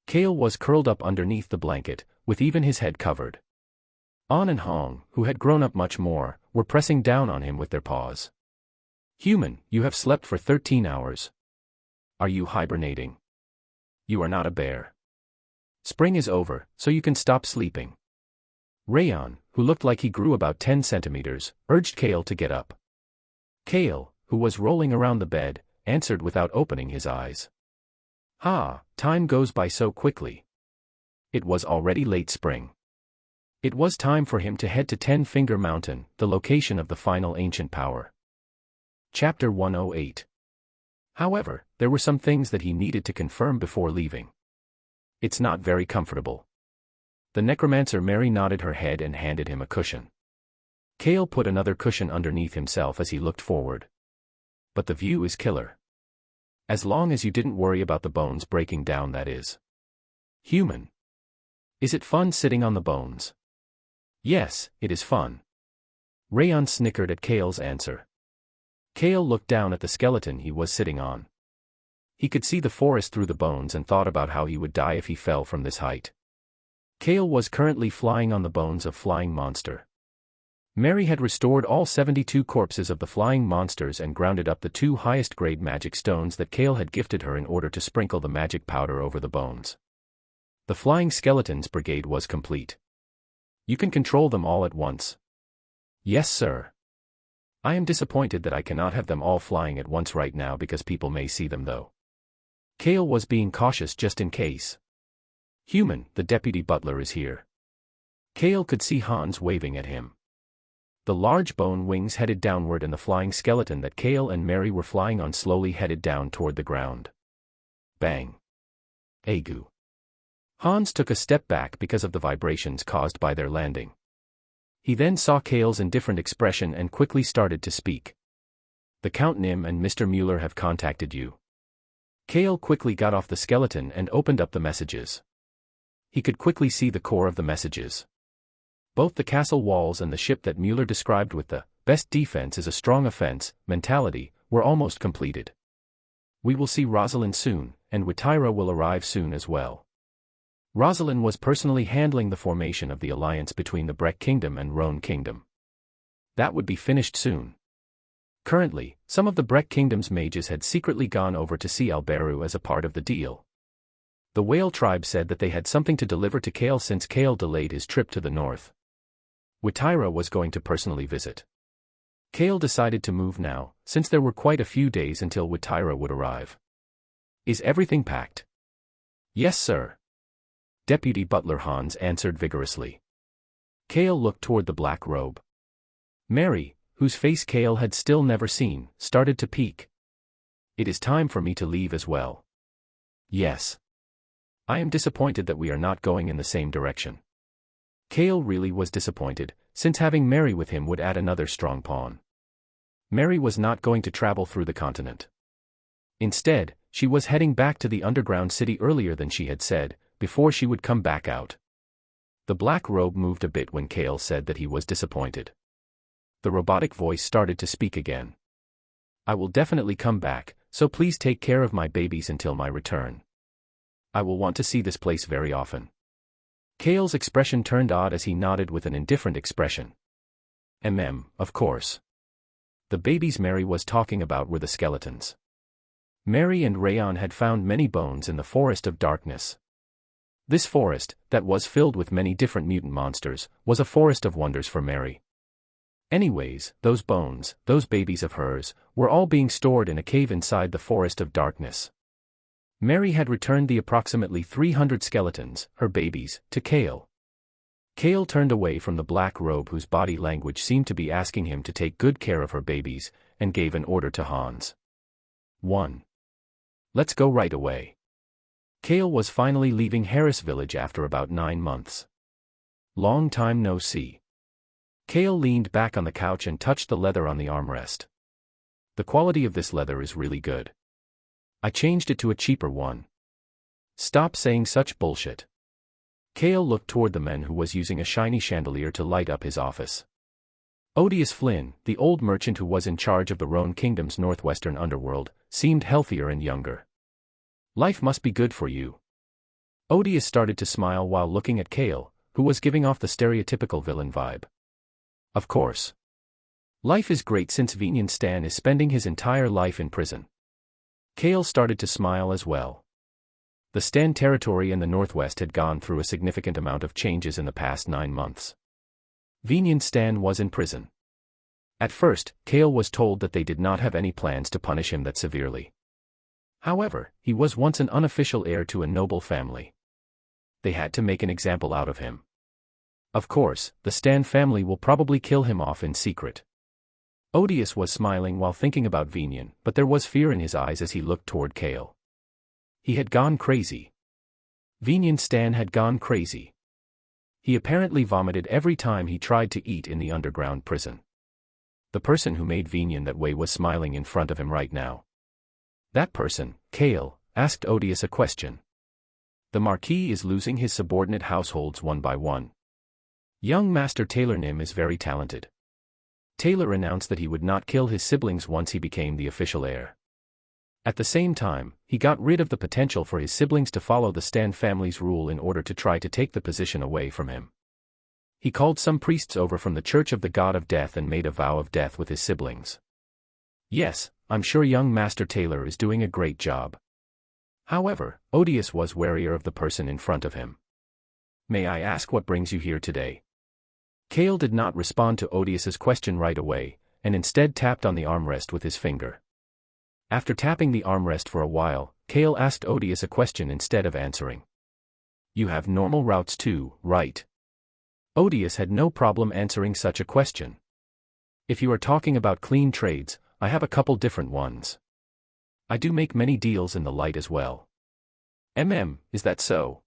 Kale was curled up underneath the blanket, with even his head covered. On and Hong, who had grown up much more, were pressing down on him with their paws. Human, you have slept for 13 hours. Are you hibernating? You are not a bear. Spring is over, so you can stop sleeping. Rayon, who looked like he grew about 10 centimeters, urged Kale to get up. Kale, who was rolling around the bed, answered without opening his eyes. Time goes by so quickly. It was already late spring. It was time for him to head to Ten-Finger Mountain, the location of the final ancient power. Chapter 108. However, there were some things that he needed to confirm before leaving. It's not very comfortable. The necromancer Mary nodded her head and handed him a cushion. Kale put another cushion underneath himself as he looked forward. But the view is killer. As long as you didn't worry about the bones breaking down, that is. Human. Is it fun sitting on the bones? Yes, it is fun. Rayon snickered at Kale's answer. Kale looked down at the skeleton he was sitting on. He could see the forest through the bones and thought about how he would die if he fell from this height. Kale was currently flying on the bones of Flying Monster. Mary had restored all 72 corpses of the flying monsters and grounded up the 2 highest-grade magic stones that Kale had gifted her in order to sprinkle the magic powder over the bones. The Flying Skeletons Brigade was complete. You can control them all at once. Yes, sir. I am disappointed that I cannot have them all flying at once right now because people may see them though. Kale was being cautious just in case. Human, the deputy butler is here. Kale could see Hans waving at him. The large bone wings headed downward and the flying skeleton that Kale and Mary were flying on slowly headed down toward the ground. Bang. Agu. Hans took a step back because of the vibrations caused by their landing. He then saw Kale's indifferent expression and quickly started to speak. The Count Nim and Mr. Mueller have contacted you. Kale quickly got off the skeleton and opened up the messages. He could quickly see the core of the messages. Both the castle walls and the ship that Mueller described with the best defense is a strong offense mentality were almost completed. We will see Rosalind soon, and Wittyra will arrive soon as well. Rosalind was personally handling the formation of the alliance between the Breck Kingdom and Roan Kingdom. That would be finished soon. Currently, some of the Breck Kingdom's mages had secretly gone over to see Alberu as a part of the deal. The Whale tribe said that they had something to deliver to Kale since Kale delayed his trip to the north. Wittyra was going to personally visit. Kale decided to move now, since there were quite a few days until Wittyra would arrive. Is everything packed? Yes, sir. Deputy Butler Hans answered vigorously. Kale looked toward the black robe. Mary, whose face Kale had still never seen, started to peek. It is time for me to leave as well. Yes. I am disappointed that we are not going in the same direction. Kale really was disappointed, since having Mary with him would add another strong pawn. Mary was not going to travel through the continent. Instead, she was heading back to the underground city earlier than she had said, before she would come back out. The black robe moved a bit when Kale said that he was disappointed. The robotic voice started to speak again. I will definitely come back, so please take care of my babies until my return. I will want to see this place very often. Kale's expression turned odd as he nodded with an indifferent expression. Of course. The babies Mary was talking about were the skeletons. Mary and Rayon had found many bones in the Forest of Darkness. This forest, that was filled with many different mutant monsters, was a forest of wonders for Mary. Anyways, those bones, those babies of hers, were all being stored in a cave inside the Forest of Darkness. Mary had returned the approximately 300 skeletons, her babies, to Kale. Kale turned away from the black robe whose body language seemed to be asking him to take good care of her babies, and gave an order to Hans. 1. Let's go right away. Kale was finally leaving Harris Village after about 9 months. Long time no see. Kale leaned back on the couch and touched the leather on the armrest. The quality of this leather is really good. I changed it to a cheaper one. Stop saying such bullshit. Kale looked toward the man who was using a shiny chandelier to light up his office. Odious Flynn, the old merchant who was in charge of the Roan Kingdom's northwestern underworld, seemed healthier and younger. Life must be good for you. Odious started to smile while looking at Kale, who was giving off the stereotypical villain vibe. Of course. Life is great since Venian Stan is spending his entire life in prison. Kale started to smile as well. The Stan territory in the northwest had gone through a significant amount of changes in the past 9 months. Venian Stan was in prison. At first, Kale was told that they did not have any plans to punish him that severely. However, he was once an unofficial heir to a noble family. They had to make an example out of him. Of course, the Stan family will probably kill him off in secret. Odious was smiling while thinking about Venian, but there was fear in his eyes as he looked toward Kale. He had gone crazy. Venian Stan had gone crazy. He apparently vomited every time he tried to eat in the underground prison. The person who made Venian that way was smiling in front of him right now. That person, Kale, asked Odious a question. The Marquis is losing his subordinate households one by one. Young Master Taylor Nim is very talented. Taylor announced that he would not kill his siblings once he became the official heir. At the same time, he got rid of the potential for his siblings to follow the Stan family's rule in order to try to take the position away from him. He called some priests over from the Church of the God of Death and made a vow of death with his siblings. Yes, I'm sure young Master Taylor is doing a great job. However, Odious was warier of the person in front of him. May I ask what brings you here today? Kale did not respond to Odious's question right away, and instead tapped on the armrest with his finger. After tapping the armrest for a while, Kale asked Odious a question instead of answering. You have normal routes too, right? Odious had no problem answering such a question. If you are talking about clean trades, I have a couple different ones. I do make many deals in the light as well. Is that so?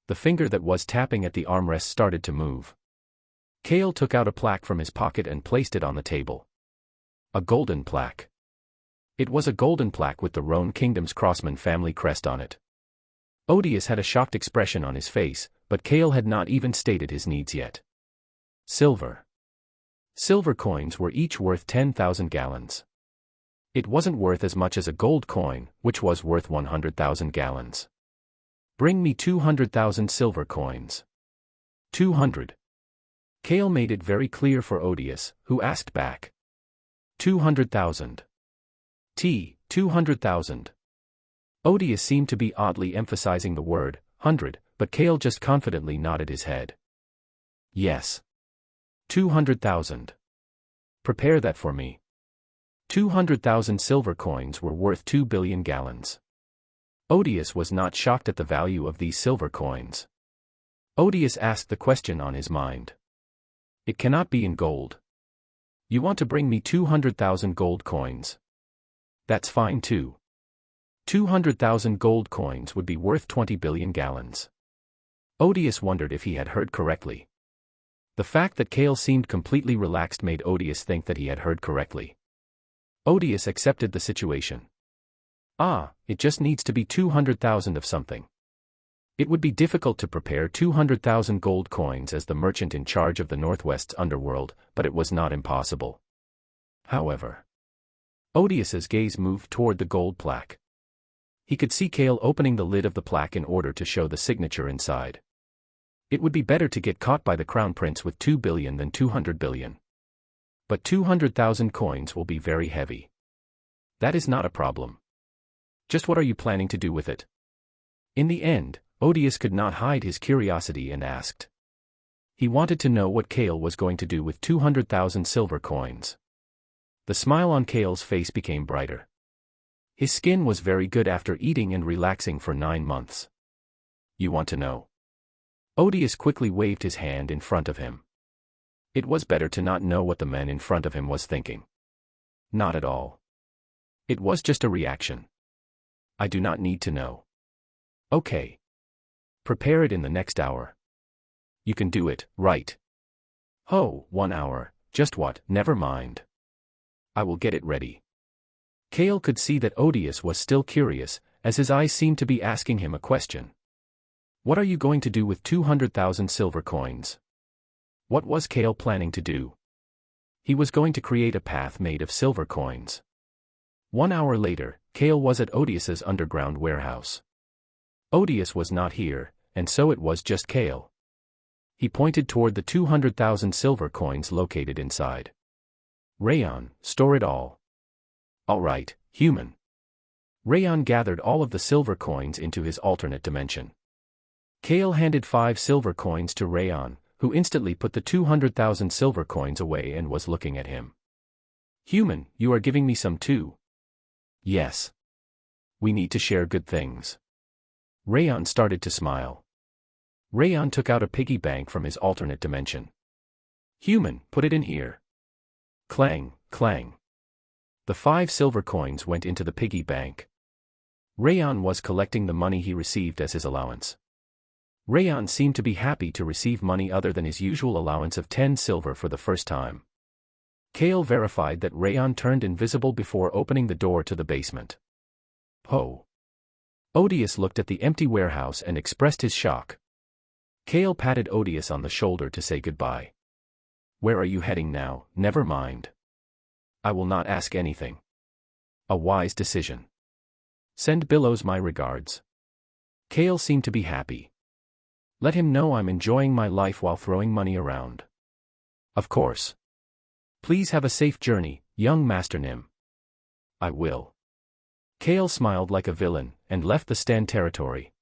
The finger that was tapping at the armrest started to move. Kale took out a plaque from his pocket and placed it on the table. A golden plaque. It was a golden plaque with the Roan Kingdom's Crossman family crest on it. Odious had a shocked expression on his face, but Kale had not even stated his needs yet. Silver. Silver coins were each worth 10,000 gallons. It wasn't worth as much as a gold coin, which was worth 100,000 gallons. Bring me 200,000 silver coins. 200. Kale made it very clear for Odious, who asked back. 200,000. 200,000. Odious seemed to be oddly emphasizing the word, 100, but Kale just confidently nodded his head. Yes. 200,000. Prepare that for me. 200,000 silver coins were worth 2 billion gallons. Odious was not shocked at the value of these silver coins. Odious asked the question on his mind. It cannot be in gold. You want to bring me 200,000 gold coins? That's fine too. 200,000 gold coins would be worth 20 billion gallons. Odious wondered if he had heard correctly. The fact that Kale seemed completely relaxed made Odious think that he had heard correctly. Odious accepted the situation. It just needs to be 200,000 of something. It would be difficult to prepare 200,000 gold coins as the merchant in charge of the Northwest's underworld, but it was not impossible. However, Odious's gaze moved toward the gold plaque. He could see Kale opening the lid of the plaque in order to show the signature inside. It would be better to get caught by the Crown Prince with 2 billion than 200 billion. But 200,000 coins will be very heavy. That is not a problem. Just what are you planning to do with it? In the end, Odious could not hide his curiosity and asked. He wanted to know what Kale was going to do with 200,000 silver coins. The smile on Kale's face became brighter. His skin was very good after eating and relaxing for 9 months. You want to know? Odious quickly waved his hand in front of him. It was better to not know what the man in front of him was thinking. Not at all. It was just a reaction. I do not need to know. Okay. Prepare it in the next hour. You can do it, right? Oh, 1 hour, just what, never mind. I will get it ready. Kale could see that Odious was still curious, as his eyes seemed to be asking him a question. What are you going to do with 200,000 silver coins? What was Kale planning to do? He was going to create a path made of silver coins. 1 hour later, Kale was at Odious's underground warehouse. Odious was not here, and so it was just Kale. He pointed toward the 200,000 silver coins located inside. Rayon, store it all. All right, human. Rayon gathered all of the silver coins into his alternate dimension. Kale handed 5 silver coins to Rayon, who instantly put the 200,000 silver coins away and was looking at him. Human, you are giving me some too. Yes. We need to share good things. Rayon started to smile. Rayon took out a piggy bank from his alternate dimension. Human, put it in here. Clang, clang. The 5 silver coins went into the piggy bank. Rayon was collecting the money he received as his allowance. Rayon seemed to be happy to receive money other than his usual allowance of 10 silver for the first time. Kale verified that Rayon turned invisible before opening the door to the basement. Oh. Odious looked at the empty warehouse and expressed his shock. Kale patted Odious on the shoulder to say goodbye. Where are you heading now? Never mind. I will not ask anything. A wise decision. Send Billows my regards. Kale seemed to be happy. Let him know I'm enjoying my life while throwing money around. Of course. Please have a safe journey, young Master Nim. I will. Kale smiled like a villain, and left the Stand territory.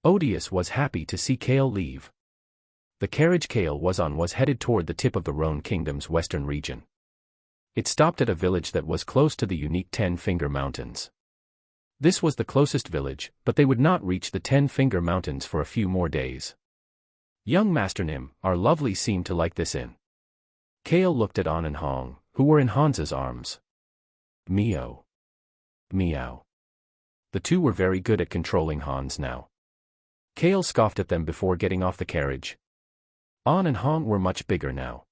Odious was happy to see Kale leave. The carriage Kale was on was headed toward the tip of the Roan Kingdom's western region. It stopped at a village that was close to the unique 10-Finger Mountains. This was the closest village, but they would not reach the 10-Finger Mountains for a few more days. Young Master Nim, our lovely seemed to like this inn. Kale looked at An and Hong, who were in Hans's arms. Meow. Meow. The two were very good at controlling Hans now. Kale scoffed at them before getting off the carriage. An and Hong were much bigger now.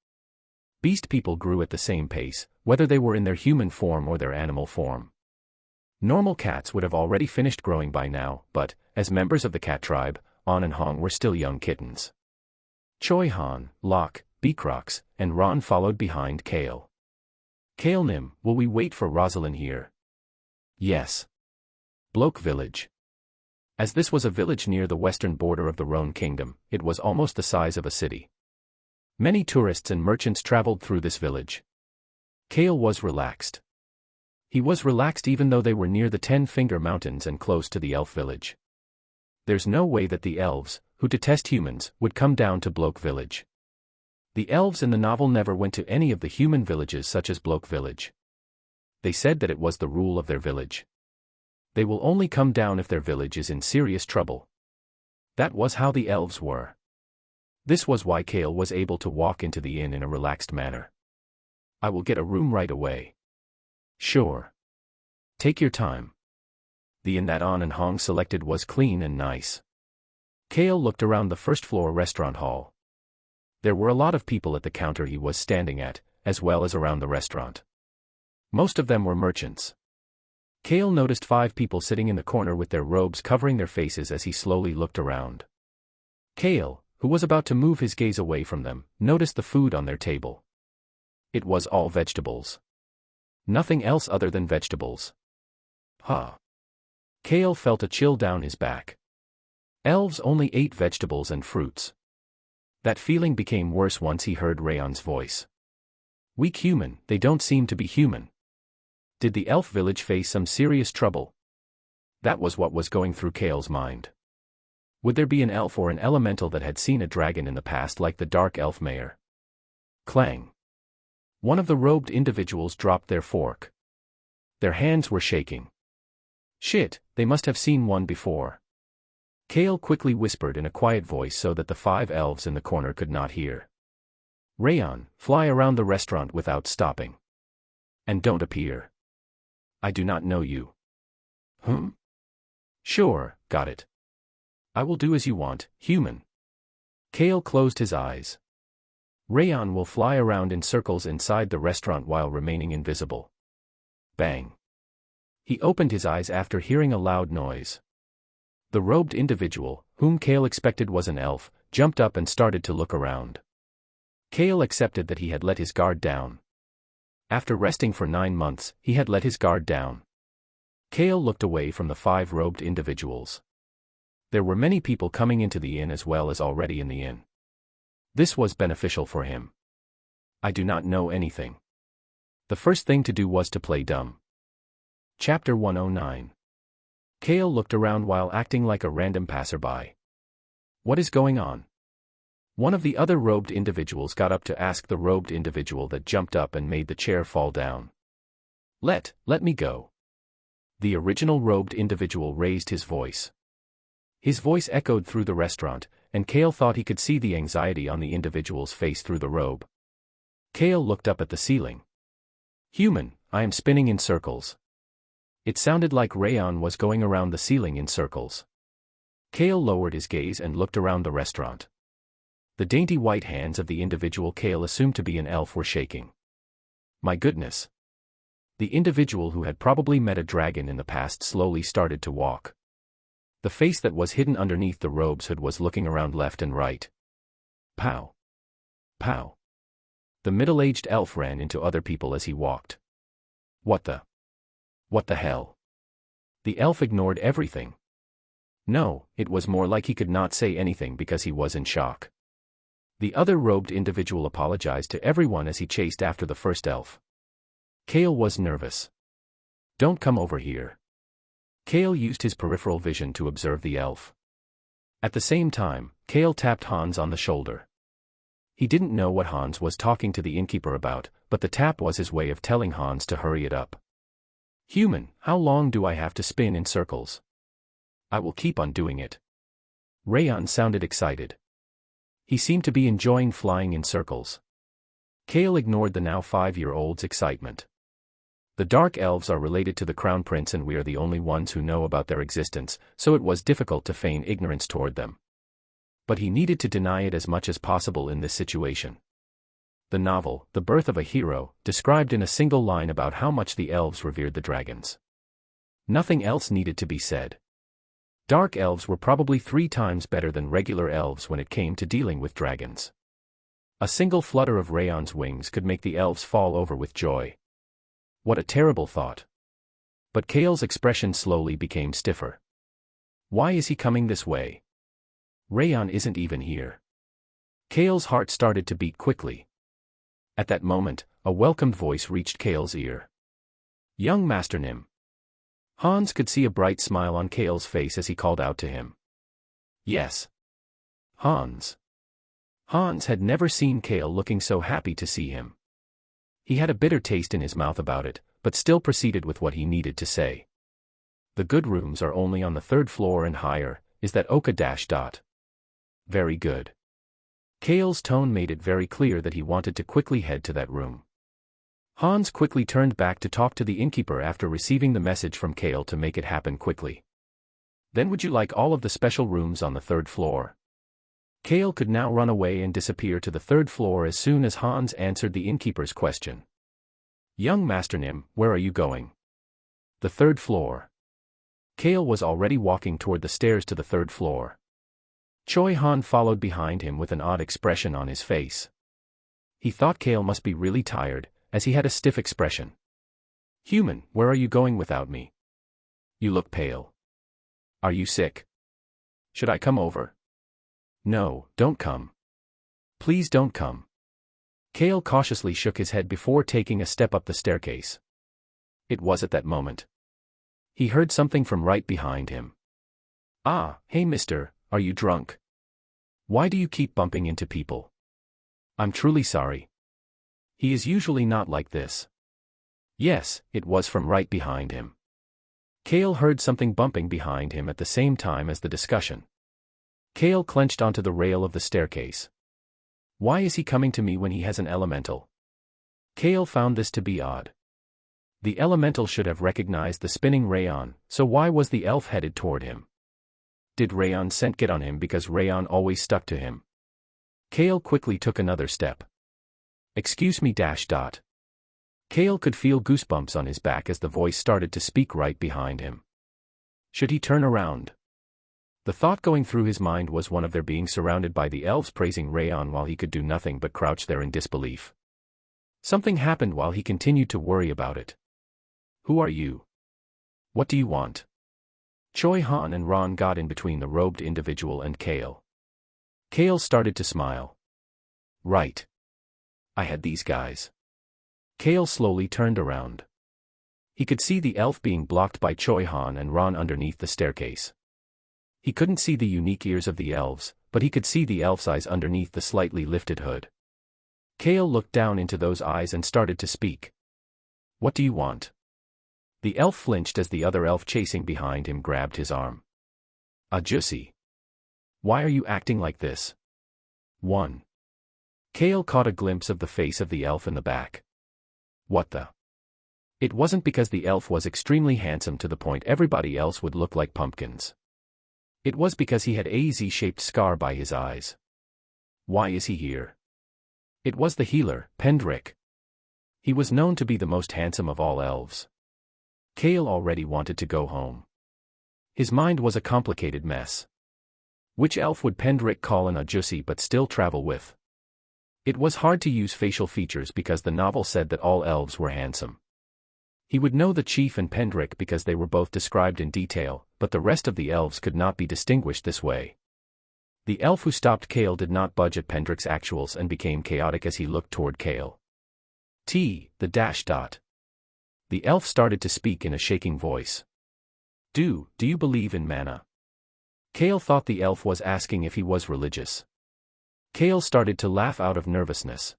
Beast people grew at the same pace, whether they were in their human form or their animal form. Normal cats would have already finished growing by now, but, as members of the cat tribe, An and Hong were still young kittens. Choi Han, Locke, Beacrox, and Ron followed behind Kale. Kale Nim, will we wait for Rosalind here? Yes. Bloke Village. As this was a village near the western border of the Roan Kingdom, it was almost the size of a city. Many tourists and merchants traveled through this village. Kale was relaxed. He was relaxed even though they were near the 10-Finger Mountains and close to the elf village. There's no way that the elves, who detest humans, would come down to Bloke Village. The elves in the novel never went to any of the human villages such as Bloke Village. They said that it was the rule of their village. They will only come down if their village is in serious trouble. That was how the elves were. This was why Kale was able to walk into the inn in a relaxed manner. I will get a room right away. Sure. Take your time. The inn that An and Hong selected was clean and nice. Kale looked around the first-floor restaurant hall. There were a lot of people at the counter he was standing at, as well as around the restaurant. Most of them were merchants. Kale noticed 5 people sitting in the corner with their robes covering their faces as he slowly looked around. Kale, who was about to move his gaze away from them, noticed the food on their table. It was all vegetables. Nothing else other than vegetables. Huh. Kale felt a chill down his back. Elves only ate vegetables and fruits. That feeling became worse once he heard Rayon's voice. Weak human, they don't seem to be human. Did the elf village face some serious trouble? That was what was going through Kale's mind. Would there be an elf or an elemental that had seen a dragon in the past like the dark elf mayor? Clang. One of the robed individuals dropped their fork. Their hands were shaking. Shit, they must have seen one before. Kale quickly whispered in a quiet voice so that the 5 elves in the corner could not hear. Rayon, fly around the restaurant without stopping. And don't appear. I do not know you. Sure, got it. I will do as you want, human. Kale closed his eyes. Rayon will fly around in circles inside the restaurant while remaining invisible. Bang. He opened his eyes after hearing a loud noise. The robed individual, whom Kale expected was an elf, jumped up and started to look around. Kale accepted that he had let his guard down. After resting for 9 months, he had let his guard down. Kale looked away from the 5 robed individuals. There were many people coming into the inn as well as already in the inn. This was beneficial for him. I do not know anything. The first thing to do was to play dumb. Chapter 109. Kale looked around while acting like a random passerby. What is going on? One of the other robed individuals got up to ask the robed individual that jumped up and made the chair fall down. Let me go. The original robed individual raised his voice. His voice echoed through the restaurant, and Kale thought he could see the anxiety on the individual's face through the robe. Kale looked up at the ceiling. Human, I am spinning in circles. It sounded like Rayon was going around the ceiling in circles. Kale lowered his gaze and looked around the restaurant. The dainty white hands of the individual Kale assumed to be an elf were shaking. My goodness. The individual who had probably met a dragon in the past slowly started to walk. The face that was hidden underneath the robe's hood was looking around left and right. Pow. Pow. The middle-aged elf ran into other people as he walked. What the hell? The elf ignored everything. No, it was more like he could not say anything because he was in shock. The other robed individual apologized to everyone as he chased after the first elf. Kale was nervous. Don't come over here. Kale used his peripheral vision to observe the elf. At the same time, Kale tapped Hans on the shoulder. He didn't know what Hans was talking to the innkeeper about, but the tap was his way of telling Hans to hurry it up. Human, how long do I have to spin in circles? I will keep on doing it. Rayon sounded excited. He seemed to be enjoying flying in circles. Kale ignored the now 5-year-old's excitement. The Dark Elves are related to the Crown Prince and we are the only ones who know about their existence, so it was difficult to feign ignorance toward them. But he needed to deny it as much as possible in this situation. The novel, The Birth of a Hero, described in a single line about how much the elves revered the dragons. Nothing else needed to be said. Dark Elves were probably 3 times better than regular elves when it came to dealing with dragons. A single flutter of Rayon's wings could make the elves fall over with joy. What a terrible thought. But Kale's expression slowly became stiffer. Why is he coming this way? Rayon isn't even here. Kale's heart started to beat quickly. At that moment, a welcomed voice reached Kale's ear. Young Master Nim. Hans could see a bright smile on Kale's face as he called out to him. Yes. Hans. Hans had never seen Kale looking so happy to see him. He had a bitter taste in his mouth about it, but still proceeded with what he needed to say. The good rooms are only on the 3rd floor and higher, is that Oka -. Very good. Kale's tone made it very clear that he wanted to quickly head to that room. Hans quickly turned back to talk to the innkeeper after receiving the message from Kale to make it happen quickly. Then would you like all of the special rooms on the 3rd floor? Kale could now run away and disappear to the 3rd floor as soon as Hans answered the innkeeper's question. Young Master Nim, where are you going? The 3rd floor. Kale was already walking toward the stairs to the 3rd floor. Choi Han followed behind him with an odd expression on his face. He thought Kale must be really tired, as he had a stiff expression. Human, where are you going without me? You look pale. Are you sick? Should I come over? No, don't come. Please don't come. Kale cautiously shook his head before taking a step up the staircase. It was at that moment. He heard something from right behind him. Ah, hey mister, are you drunk? Why do you keep bumping into people? I'm truly sorry. He is usually not like this. Yes, it was from right behind him. Kale heard something bumping behind him at the same time as the discussion. Kale clenched onto the rail of the staircase. Why is he coming to me when he has an elemental? Kale found this to be odd. The elemental should have recognized the spinning Rayon, so why was the elf headed toward him? Did Rayon's scent get on him because Rayon always stuck to him? Kale quickly took another step. Excuse me dash dot. Kale could feel goosebumps on his back as the voice started to speak right behind him. Should he turn around? The thought going through his mind was one of their being surrounded by the elves praising Rayon while he could do nothing but crouch there in disbelief. Something happened while he continued to worry about it. Who are you? What do you want? Choi Han and Ron got in between the robed individual and Kale. Kale started to smile. Right. I had these guys. Kale slowly turned around. He could see the elf being blocked by Choi Han and Ron underneath the staircase. He couldn't see the unique ears of the elves, but he could see the elf's eyes underneath the slightly lifted hood. Kale looked down into those eyes and started to speak. What do you want? The elf flinched as the other elf chasing behind him grabbed his arm. Jussi. Why are you acting like this? 1. Kale caught a glimpse of the face of the elf in the back. What the? It wasn't because the elf was extremely handsome to the point everybody else would look like pumpkins. It was because he had a Z-shaped scar by his eyes. Why is he here? It was the healer, Pendrick. He was known to be the most handsome of all elves. Kale already wanted to go home. His mind was a complicated mess. Which elf would Pendrick call an Jussi but still travel with? It was hard to use facial features because the novel said that all elves were handsome. He would know the chief and Pendrick because they were both described in detail, but the rest of the elves could not be distinguished this way. The elf who stopped Kale did not budge at Pendrick's actuals and became chaotic as he looked toward Kale. The dash dot. The elf started to speak in a shaking voice. Do you believe in mana? Kale thought the elf was asking if he was religious. Kale started to laugh out of nervousness.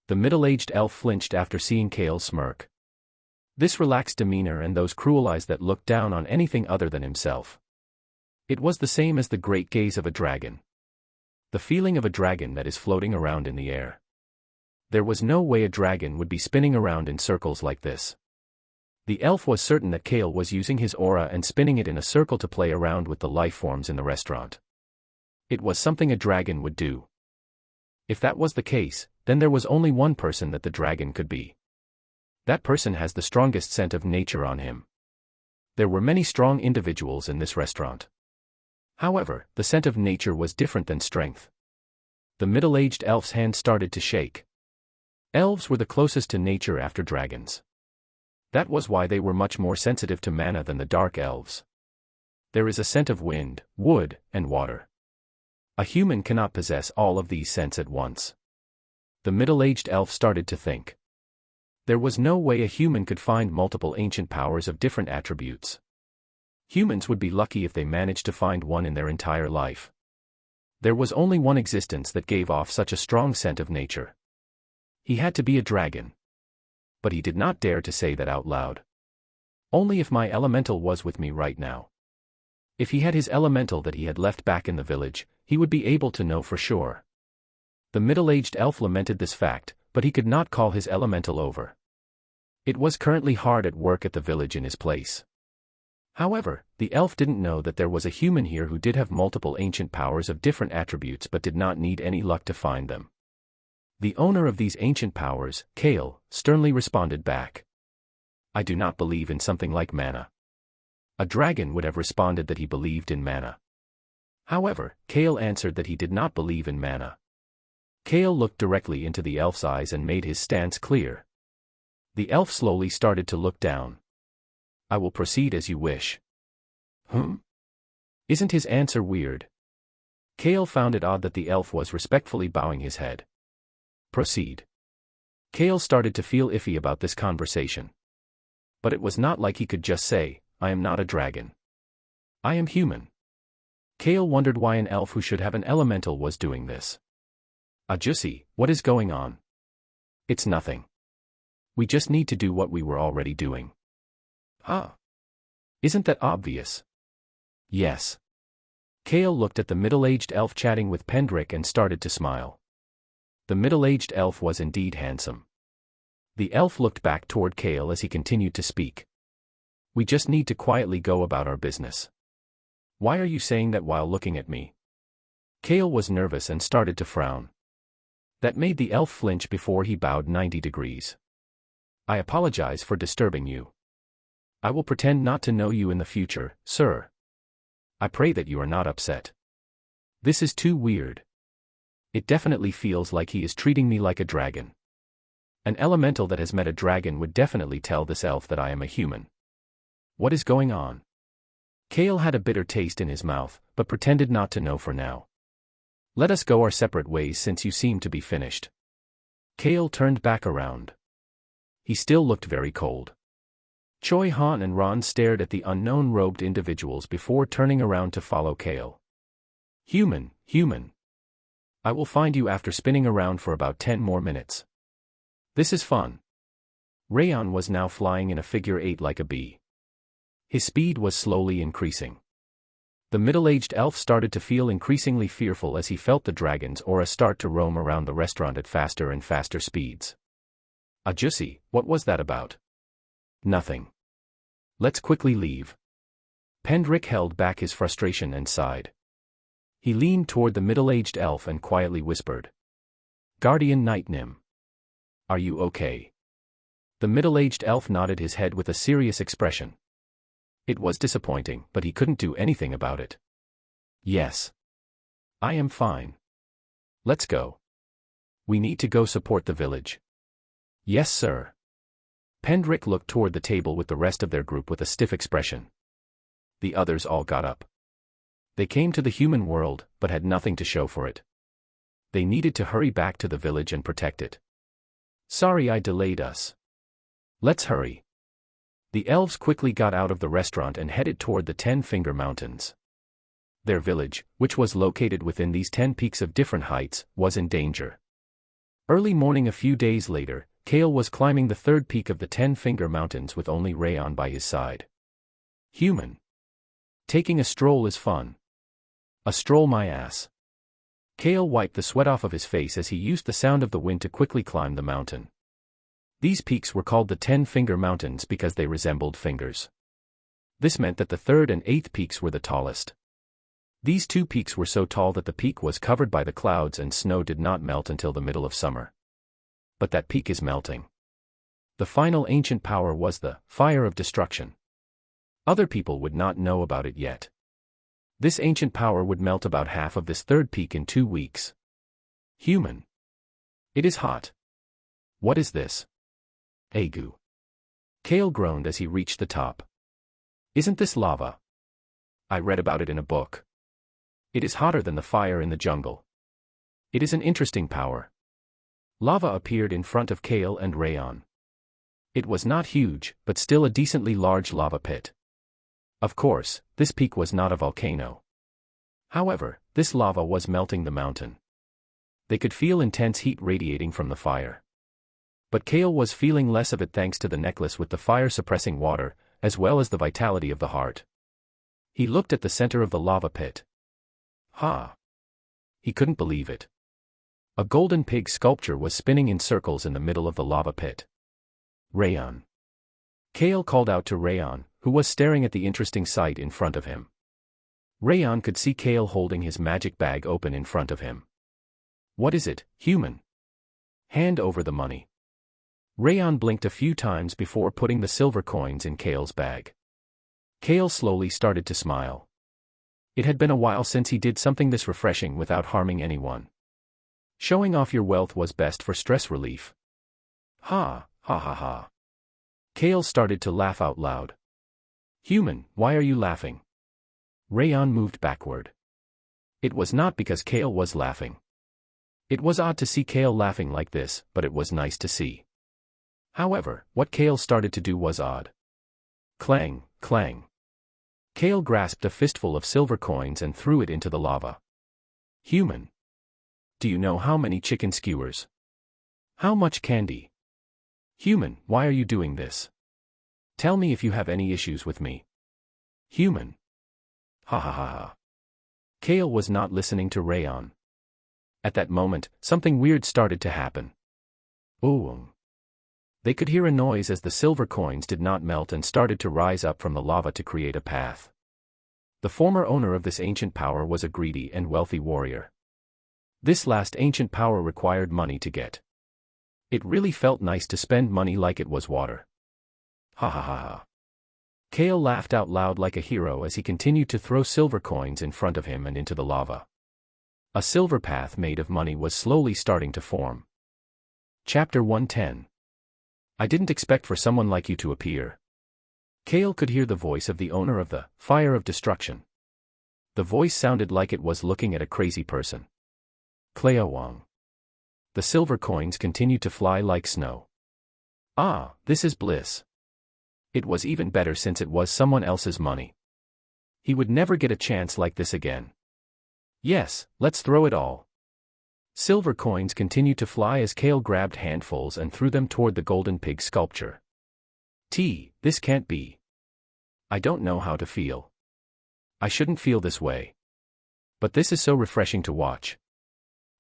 The middle-aged elf flinched after seeing Kale's smirk. This relaxed demeanor and those cruel eyes that looked down on anything other than himself. It was the same as the great gaze of a dragon. The feeling of a dragon that is floating around in the air. There was no way a dragon would be spinning around in circles like this. The elf was certain that Kale was using his aura and spinning it in a circle to play around with the life forms in the restaurant. It was something a dragon would do. If that was the case, then there was only one person that the dragon could be. That person has the strongest scent of nature on him. There were many strong individuals in this restaurant. However, the scent of nature was different than strength. The middle-aged elf's hand started to shake. Elves were the closest to nature after dragons. That was why they were much more sensitive to mana than the dark elves. There is a scent of wind, wood, and water. A human cannot possess all of these scents at once. The middle-aged elf started to think. There was no way a human could find multiple ancient powers of different attributes. Humans would be lucky if they managed to find one in their entire life. There was only one existence that gave off such a strong scent of nature. He had to be a dragon. But he did not dare to say that out loud. Only if my elemental was with me right now. If he had his elemental that he had left back in the village, he would be able to know for sure. The middle-aged elf lamented this fact, but he could not call his elemental over. It was currently hard at work at the village in his place. However, the elf didn't know that there was a human here who did have multiple ancient powers of different attributes but did not need any luck to find them. The owner of these ancient powers, Kale, sternly responded back. I do not believe in something like mana. A dragon would have responded that he believed in mana. However, Kale answered that he did not believe in mana. Kale looked directly into the elf's eyes and made his stance clear. The elf slowly started to look down. I will proceed as you wish. Isn't his answer weird? Kale found it odd that the elf was respectfully bowing his head. Proceed. Kale started to feel iffy about this conversation. But it was not like he could just say, I am not a dragon. I am human. Kale wondered why an elf who should have an elemental was doing this. Jussi, what is going on? It's nothing. We just need to do what we were already doing. Isn't that obvious? Yes. Kale looked at the middle-aged elf chatting with Pendrick and started to smile. The middle-aged elf was indeed handsome. The elf looked back toward Kale as he continued to speak. We just need to quietly go about our business. Why are you saying that while looking at me? Kale was nervous and started to frown. That made the elf flinch before he bowed 90 degrees. I apologize for disturbing you. I will pretend not to know you in the future, sir. I pray that you are not upset. This is too weird. It definitely feels like he is treating me like a dragon. An elemental that has met a dragon would definitely tell this elf that I am a human. What is going on? Kale had a bitter taste in his mouth, but pretended not to know for now. Let us go our separate ways since you seem to be finished. Kale turned back around. He still looked very cold. Choi Han and Ron stared at the unknown robed individuals before turning around to follow Kale. Human. I will find you after spinning around for about 10 more minutes. This is fun. Rayon was now flying in a figure 8 like a bee. His speed was slowly increasing. The middle-aged elf started to feel increasingly fearful as he felt the dragon's aura start to roam around the restaurant at faster and faster speeds. Jussi, what was that about? Nothing. Let's quickly leave. Pendrick held back his frustration and sighed. He leaned toward the middle-aged elf and quietly whispered. Guardian Knight Nim. Are you okay? The middle-aged elf nodded his head with a serious expression. It was disappointing, but he couldn't do anything about it. Yes. I am fine. Let's go. We need to go support the village. Yes, sir. Pendrick looked toward the table with the rest of their group with a stiff expression. The others all got up. They came to the human world, but had nothing to show for it. They needed to hurry back to the village and protect it. Sorry I delayed us. Let's hurry. The elves quickly got out of the restaurant and headed toward the 10-Finger Mountains. Their village, which was located within these 10 peaks of different heights, was in danger. Early morning a few days later, Kale was climbing the 3rd peak of the 10-Finger Mountains with only Rayon by his side. Human. Taking a stroll is fun. A stroll my ass. Kale wiped the sweat off of his face as he used the sound of the wind to quickly climb the mountain. These peaks were called the 10-Finger Mountains because they resembled fingers. This meant that the 3rd and 8th peaks were the tallest. These 2 peaks were so tall that the peak was covered by the clouds and snow did not melt until the middle of summer. But that peak is melting. The final ancient power was the Fire of Destruction. Other people would not know about it yet. This ancient power would melt about half of this 3rd peak in 2 weeks. Human. It is hot. What is this? Agu. Kale groaned as he reached the top. Isn't this lava? I read about it in a book. It is hotter than the fire in the jungle. It is an interesting power. Lava appeared in front of Kale and Rayon. It was not huge, but still a decently large lava pit. Of course, this peak was not a volcano. However, this lava was melting the mountain. They could feel intense heat radiating from the fire. But Kale was feeling less of it thanks to the necklace with the fire-suppressing water, as well as the vitality of the heart. He looked at the center of the lava pit. Ha! He couldn't believe it. A golden pig sculpture was spinning in circles in the middle of the lava pit. Rayon. Kale called out to Rayon, who was staring at the interesting sight in front of him. Rayon could see Kale holding his magic bag open in front of him. What is it, human? Hand over the money. Rayon blinked a few times before putting the silver coins in Kale's bag. Kale slowly started to smile. It had been a while since he did something this refreshing without harming anyone. Showing off your wealth was best for stress relief. Ha, ha ha ha. Kale started to laugh out loud. Human, why are you laughing? Rayon moved backward. It was not because Kale was laughing. It was odd to see Kale laughing like this, but it was nice to see. However, what Kale started to do was odd. Clang, clang. Kale grasped a fistful of silver coins and threw it into the lava. Human. Do you know how many chicken skewers? How much candy? Human, why are you doing this? Tell me if you have any issues with me. Human. Ha ha ha ha. Kale was not listening to Rayon. At that moment, something weird started to happen. Ooh. They could hear a noise as the silver coins did not melt and started to rise up from the lava to create a path. The former owner of this ancient power was a greedy and wealthy warrior. This last ancient power required money to get. It really felt nice to spend money like it was water. Ha ha ha ha. Kale laughed out loud like a hero as he continued to throw silver coins in front of him and into the lava. A silver path made of money was slowly starting to form. Chapter 110. I didn't expect for someone like you to appear. Kale could hear the voice of the owner of the Fire of Destruction. The voice sounded like it was looking at a crazy person. Clea Wang. The silver coins continued to fly like snow. Ah, this is bliss. It was even better since it was someone else's money. He would never get a chance like this again. Yes, let's throw it all. Silver coins continued to fly as Kale grabbed handfuls and threw them toward the golden pig sculpture. This can't be. I don't know how to feel. I shouldn't feel this way. But this is so refreshing to watch.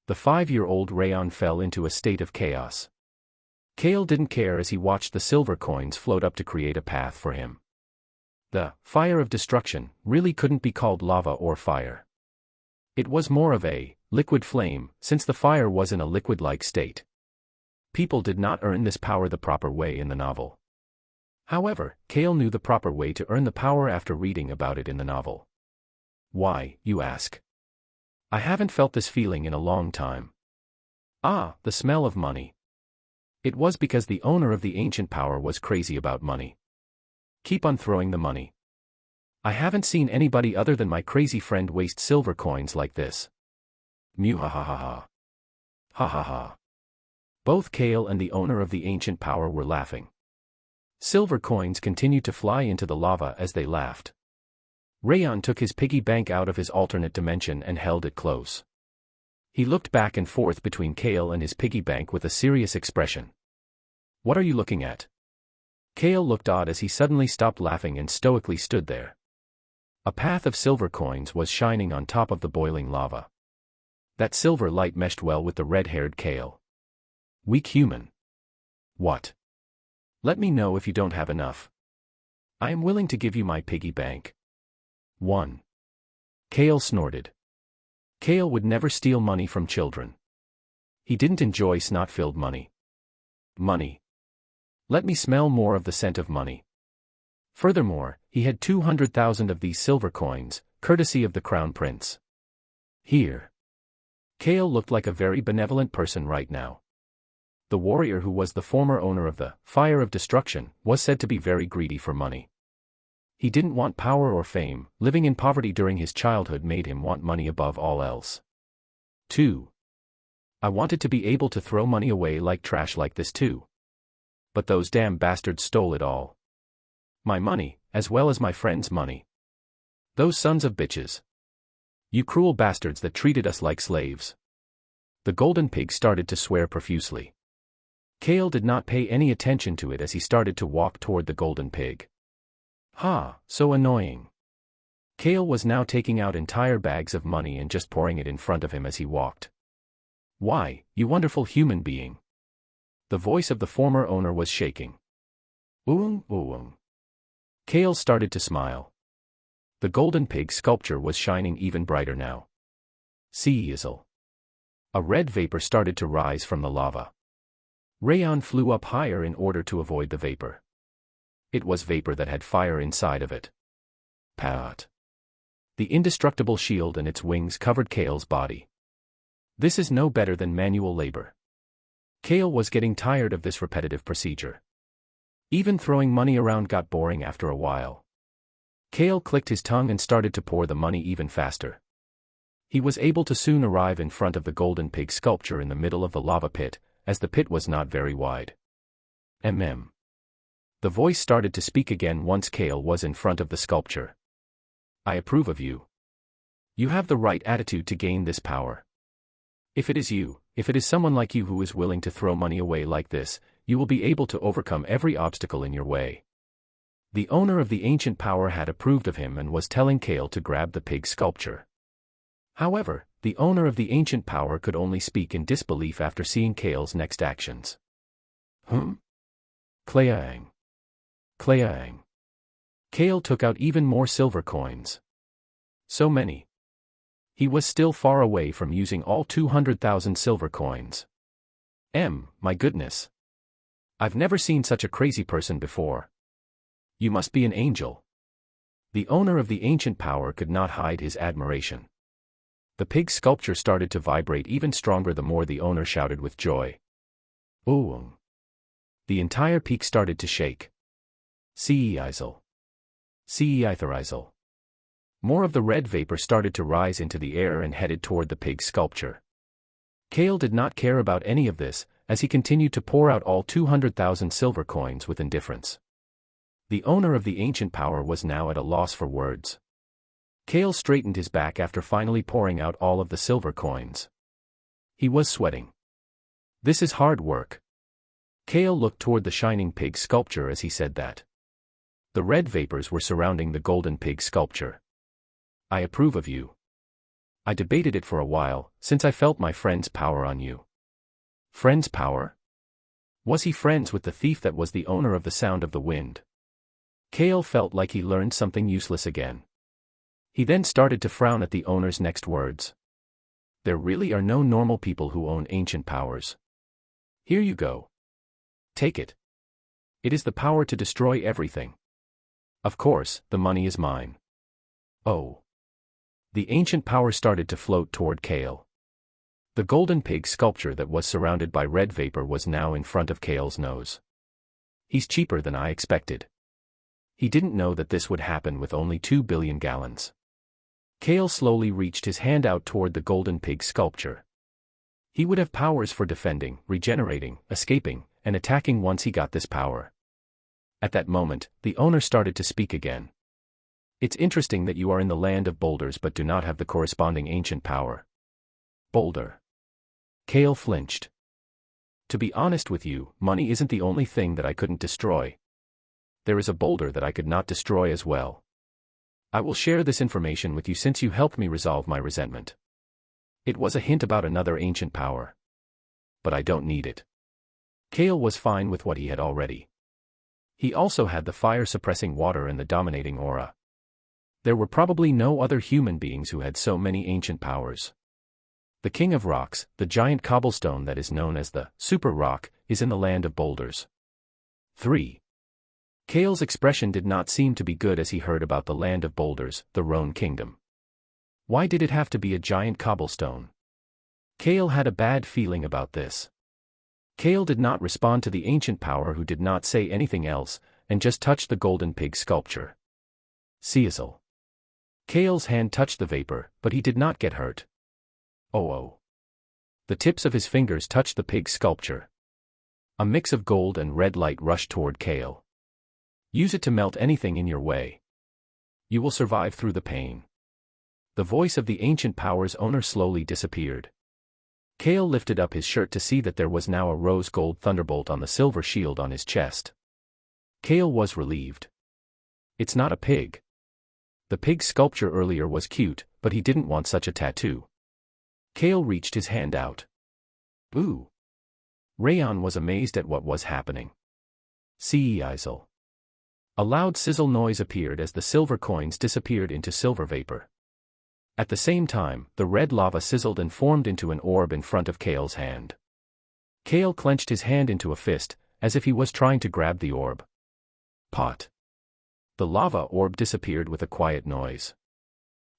The 5-year-old Rayon fell into a state of chaos. Kale didn't care as he watched the silver coins float up to create a path for him. The Fire of Destruction really couldn't be called lava or fire. It was more of a liquid flame, since the fire was in a liquid-like state. People did not earn this power the proper way in the novel. However, Kale knew the proper way to earn the power after reading about it in the novel. Why, you ask? I haven't felt this feeling in a long time. Ah, the smell of money. It was because the owner of the ancient power was crazy about money. Keep on throwing the money. I haven't seen anybody other than my crazy friend waste silver coins like this. Mew ha ha ha ha. Ha ha ha. Both Kale and the owner of the ancient power were laughing. Silver coins continued to fly into the lava as they laughed. Rayon took his piggy bank out of his alternate dimension and held it close. He looked back and forth between Kale and his piggy bank with a serious expression. What are you looking at? Kale looked odd as he suddenly stopped laughing and stoically stood there. A path of silver coins was shining on top of the boiling lava. That silver light meshed well with the red-haired Kale. Weak human. What? Let me know if you don't have enough. I am willing to give you my piggy bank. 1. Kale snorted. Kale would never steal money from children. He didn't enjoy snot-filled money. Money. Let me smell more of the scent of money. Furthermore, he had 200,000 of these silver coins, courtesy of the Crown Prince. Here. Kale looked like a very benevolent person right now. The warrior who was the former owner of the Fire of Destruction was said to be very greedy for money. He didn't want power or fame. Living in poverty during his childhood made him want money above all else. 2. I wanted to be able to throw money away like trash like this too. But those damn bastards stole it all. My money, as well as my friend's money. Those sons of bitches. You cruel bastards that treated us like slaves. The golden pig started to swear profusely. Kale did not pay any attention to it as he started to walk toward the golden pig. Ha, so annoying. Kale was now taking out entire bags of money and just pouring it in front of him as he walked. Why, you wonderful human being. The voice of the former owner was shaking. Kale started to smile. The golden pig sculpture was shining even brighter now. Sizzle. A red vapor started to rise from the lava. Rayon flew up higher in order to avoid the vapor. It was vapor that had fire inside of it. Pat. The indestructible shield and its wings covered Kale's body. This is no better than manual labor. Kale was getting tired of this repetitive procedure. Even throwing money around got boring after a while. Kale clicked his tongue and started to pour the money even faster. He was able to soon arrive in front of the golden pig sculpture in the middle of the lava pit, as the pit was not very wide. The voice started to speak again once Kale was in front of the sculpture. I approve of you. You have the right attitude to gain this power. If it is someone like you who is willing to throw money away like this, you will be able to overcome every obstacle in your way. The owner of the ancient power had approved of him and was telling Kale to grab the pig sculpture. However, the owner of the ancient power could only speak in disbelief after seeing Kale's next actions. Cleang. Kale took out even more silver coins. So many. He was still far away from using all 200,000 silver coins. My goodness. I've never seen such a crazy person before. You must be an angel. The owner of the ancient power could not hide his admiration. The pig sculpture started to vibrate even stronger the more the owner shouted with joy. Oh! The entire peak started to shake. Seeisel. Seeitherizel. More of the red vapor started to rise into the air and headed toward the pig sculpture. Kale did not care about any of this, as he continued to pour out all 200,000 silver coins with indifference. The owner of the ancient power was now at a loss for words. Kale straightened his back after finally pouring out all of the silver coins. He was sweating. This is hard work. Kale looked toward the shining pig sculpture as he said that. The red vapors were surrounding the golden pig sculpture. I approve of you. I debated it for a while, since I felt my friend's power on you. Friend's power? Was he friends with the thief that was the owner of the Sound of the Wind? Kale felt like he learned something useless again. He then started to frown at the owner's next words. There really are no normal people who own ancient powers. Here you go. Take it. It is the power to destroy everything. Of course, the money is mine. Oh. The ancient power started to float toward Kale. The golden pig sculpture that was surrounded by red vapor was now in front of Kale's nose. He's cheaper than I expected. He didn't know that this would happen with only 2 billion gallons. Kale slowly reached his hand out toward the golden pig sculpture. He would have powers for defending, regenerating, escaping, and attacking once he got this power. At that moment, the owner started to speak again. It's interesting that you are in the land of boulders but do not have the corresponding ancient power. Boulder. Kale flinched. To be honest with you, money isn't the only thing that I couldn't destroy. There is a boulder that I could not destroy as well. I will share this information with you since you helped me resolve my resentment. It was a hint about another ancient power. But I don't need it. Kale was fine with what he had already. He also had the fire-suppressing water and the dominating aura. There were probably no other human beings who had so many ancient powers. The king of rocks, the giant cobblestone that is known as the super rock, is in the land of boulders. 3. Kale's expression did not seem to be good as he heard about the land of boulders, the Roan kingdom. Why did it have to be a giant cobblestone? Kale had a bad feeling about this. Kale did not respond to the ancient power who did not say anything else, and just touched the golden pig sculpture. Seazel. Kale's hand touched the vapor, but he did not get hurt. Oh. The tips of his fingers touched the pig sculpture. A mix of gold and red light rushed toward Kale. Use it to melt anything in your way. You will survive through the pain. The voice of the ancient power's owner slowly disappeared. Kale lifted up his shirt to see that there was now a rose gold thunderbolt on the silver shield on his chest. Kale was relieved. It's not a pig. The pig sculpture earlier was cute, but he didn't want such a tattoo. Kale reached his hand out. Ooh. Rayon was amazed at what was happening. Seeisel. A loud sizzle noise appeared as the silver coins disappeared into silver vapor. At the same time, the red lava sizzled and formed into an orb in front of Kale's hand. Kale clenched his hand into a fist, as if he was trying to grab the orb. Pot. The lava orb disappeared with a quiet noise.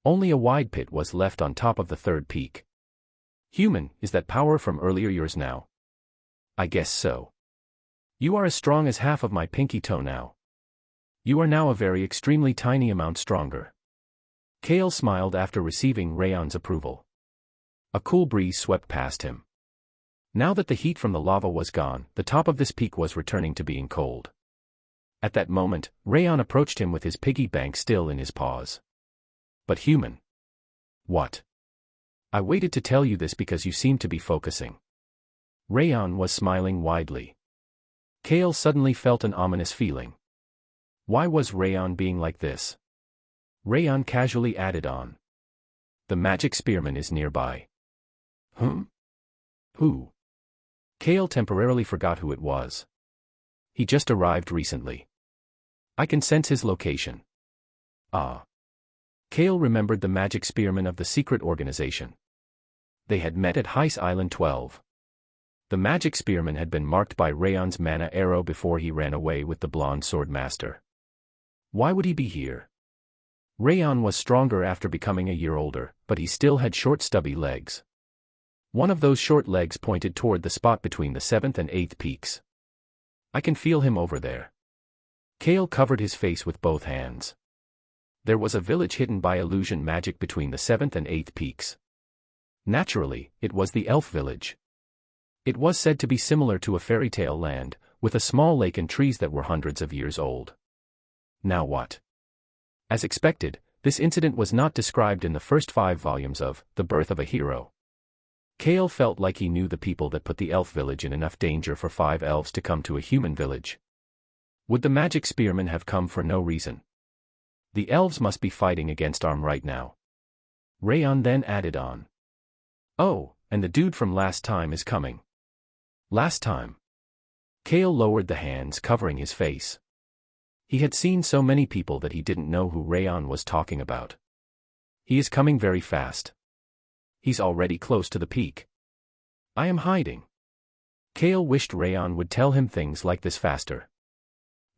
Only a wide pit was left on top of the third peak. Human, is that power from earlier years now? I guess so. You are as strong as half of my pinky toe now. You are now a very extremely tiny amount stronger. Kale smiled after receiving Rayon's approval. A cool breeze swept past him. Now that the heat from the lava was gone, the top of this peak was returning to being cold. At that moment, Rayon approached him with his piggy bank still in his paws. But human. What? I waited to tell you this because you seem to be focusing. Rayon was smiling widely. Kale suddenly felt an ominous feeling. Why was Rayon being like this? Rayon casually added on. The magic spearman is nearby. Who? Kale temporarily forgot who it was. He just arrived recently. I can sense his location. Ah. Kale remembered the magic spearmen of the secret organization. They had met at Heist Island 12. The magic spearman had been marked by Rayon's mana arrow before he ran away with the blonde sword master. Why would he be here? Rayon was stronger after becoming a year older, but he still had short stubby legs. One of those short legs pointed toward the spot between the 7th and 8th peaks. I can feel him over there. Kale covered his face with both hands. There was a village hidden by illusion magic between the 7th and 8th peaks. Naturally, it was the elf village. It was said to be similar to a fairy tale land, with a small lake and trees that were hundreds of years old. Now what? As expected, this incident was not described in the first 5 volumes of The Birth of a Hero. Kale felt like he knew the people that put the elf village in enough danger for 5 elves to come to a human village. Would the magic spearmen have come for no reason? The elves must be fighting against Arm right now. Rayon then added on. Oh, and the dude from last time is coming. Last time. Kale lowered the hands covering his face. He had seen so many people that he didn't know who Rayon was talking about. He is coming very fast. He's already close to the peak. I am hiding. Kale wished Rayon would tell him things like this faster.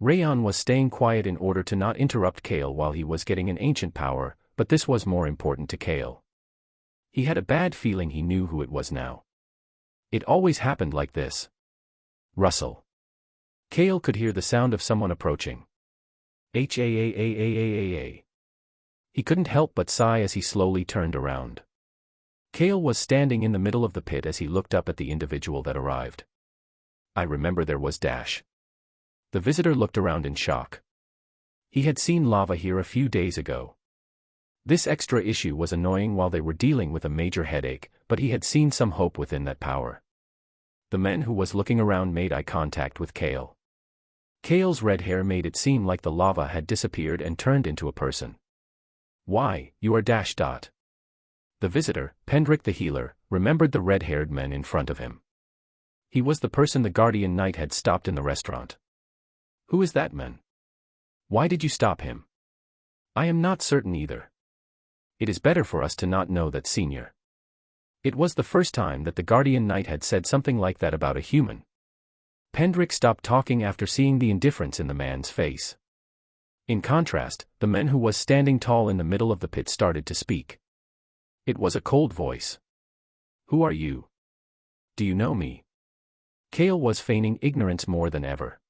Rayon was staying quiet in order to not interrupt Kale while he was getting an ancient power, but this was more important to Kale. He had a bad feeling he knew who it was now. It always happened like this. Rustle. Kale could hear the sound of someone approaching. H-A-A-A-A-A-A-A. He couldn't help but sigh as he slowly turned around. Kale was standing in the middle of the pit as he looked up at the individual that arrived. I remember there was Dash. The visitor looked around in shock. He had seen lava here a few days ago. This extra issue was annoying while they were dealing with a major headache, but he had seen some hope within that power. The man who was looking around made eye contact with Kale. Kale's red hair made it seem like the lava had disappeared and turned into a person. Why, you are Dash. The visitor, Pendrick the healer, remembered the red-haired man in front of him. He was the person the Guardian Knight had stopped in the restaurant. Who is that man? Why did you stop him? I am not certain either. It is better for us to not know that, Senior. It was the first time that the Guardian Knight had said something like that about a human. Pendrick stopped talking after seeing the indifference in the man's face. In contrast, the man who was standing tall in the middle of the pit started to speak. It was a cold voice. Who are you? Do you know me? Kale was feigning ignorance more than ever.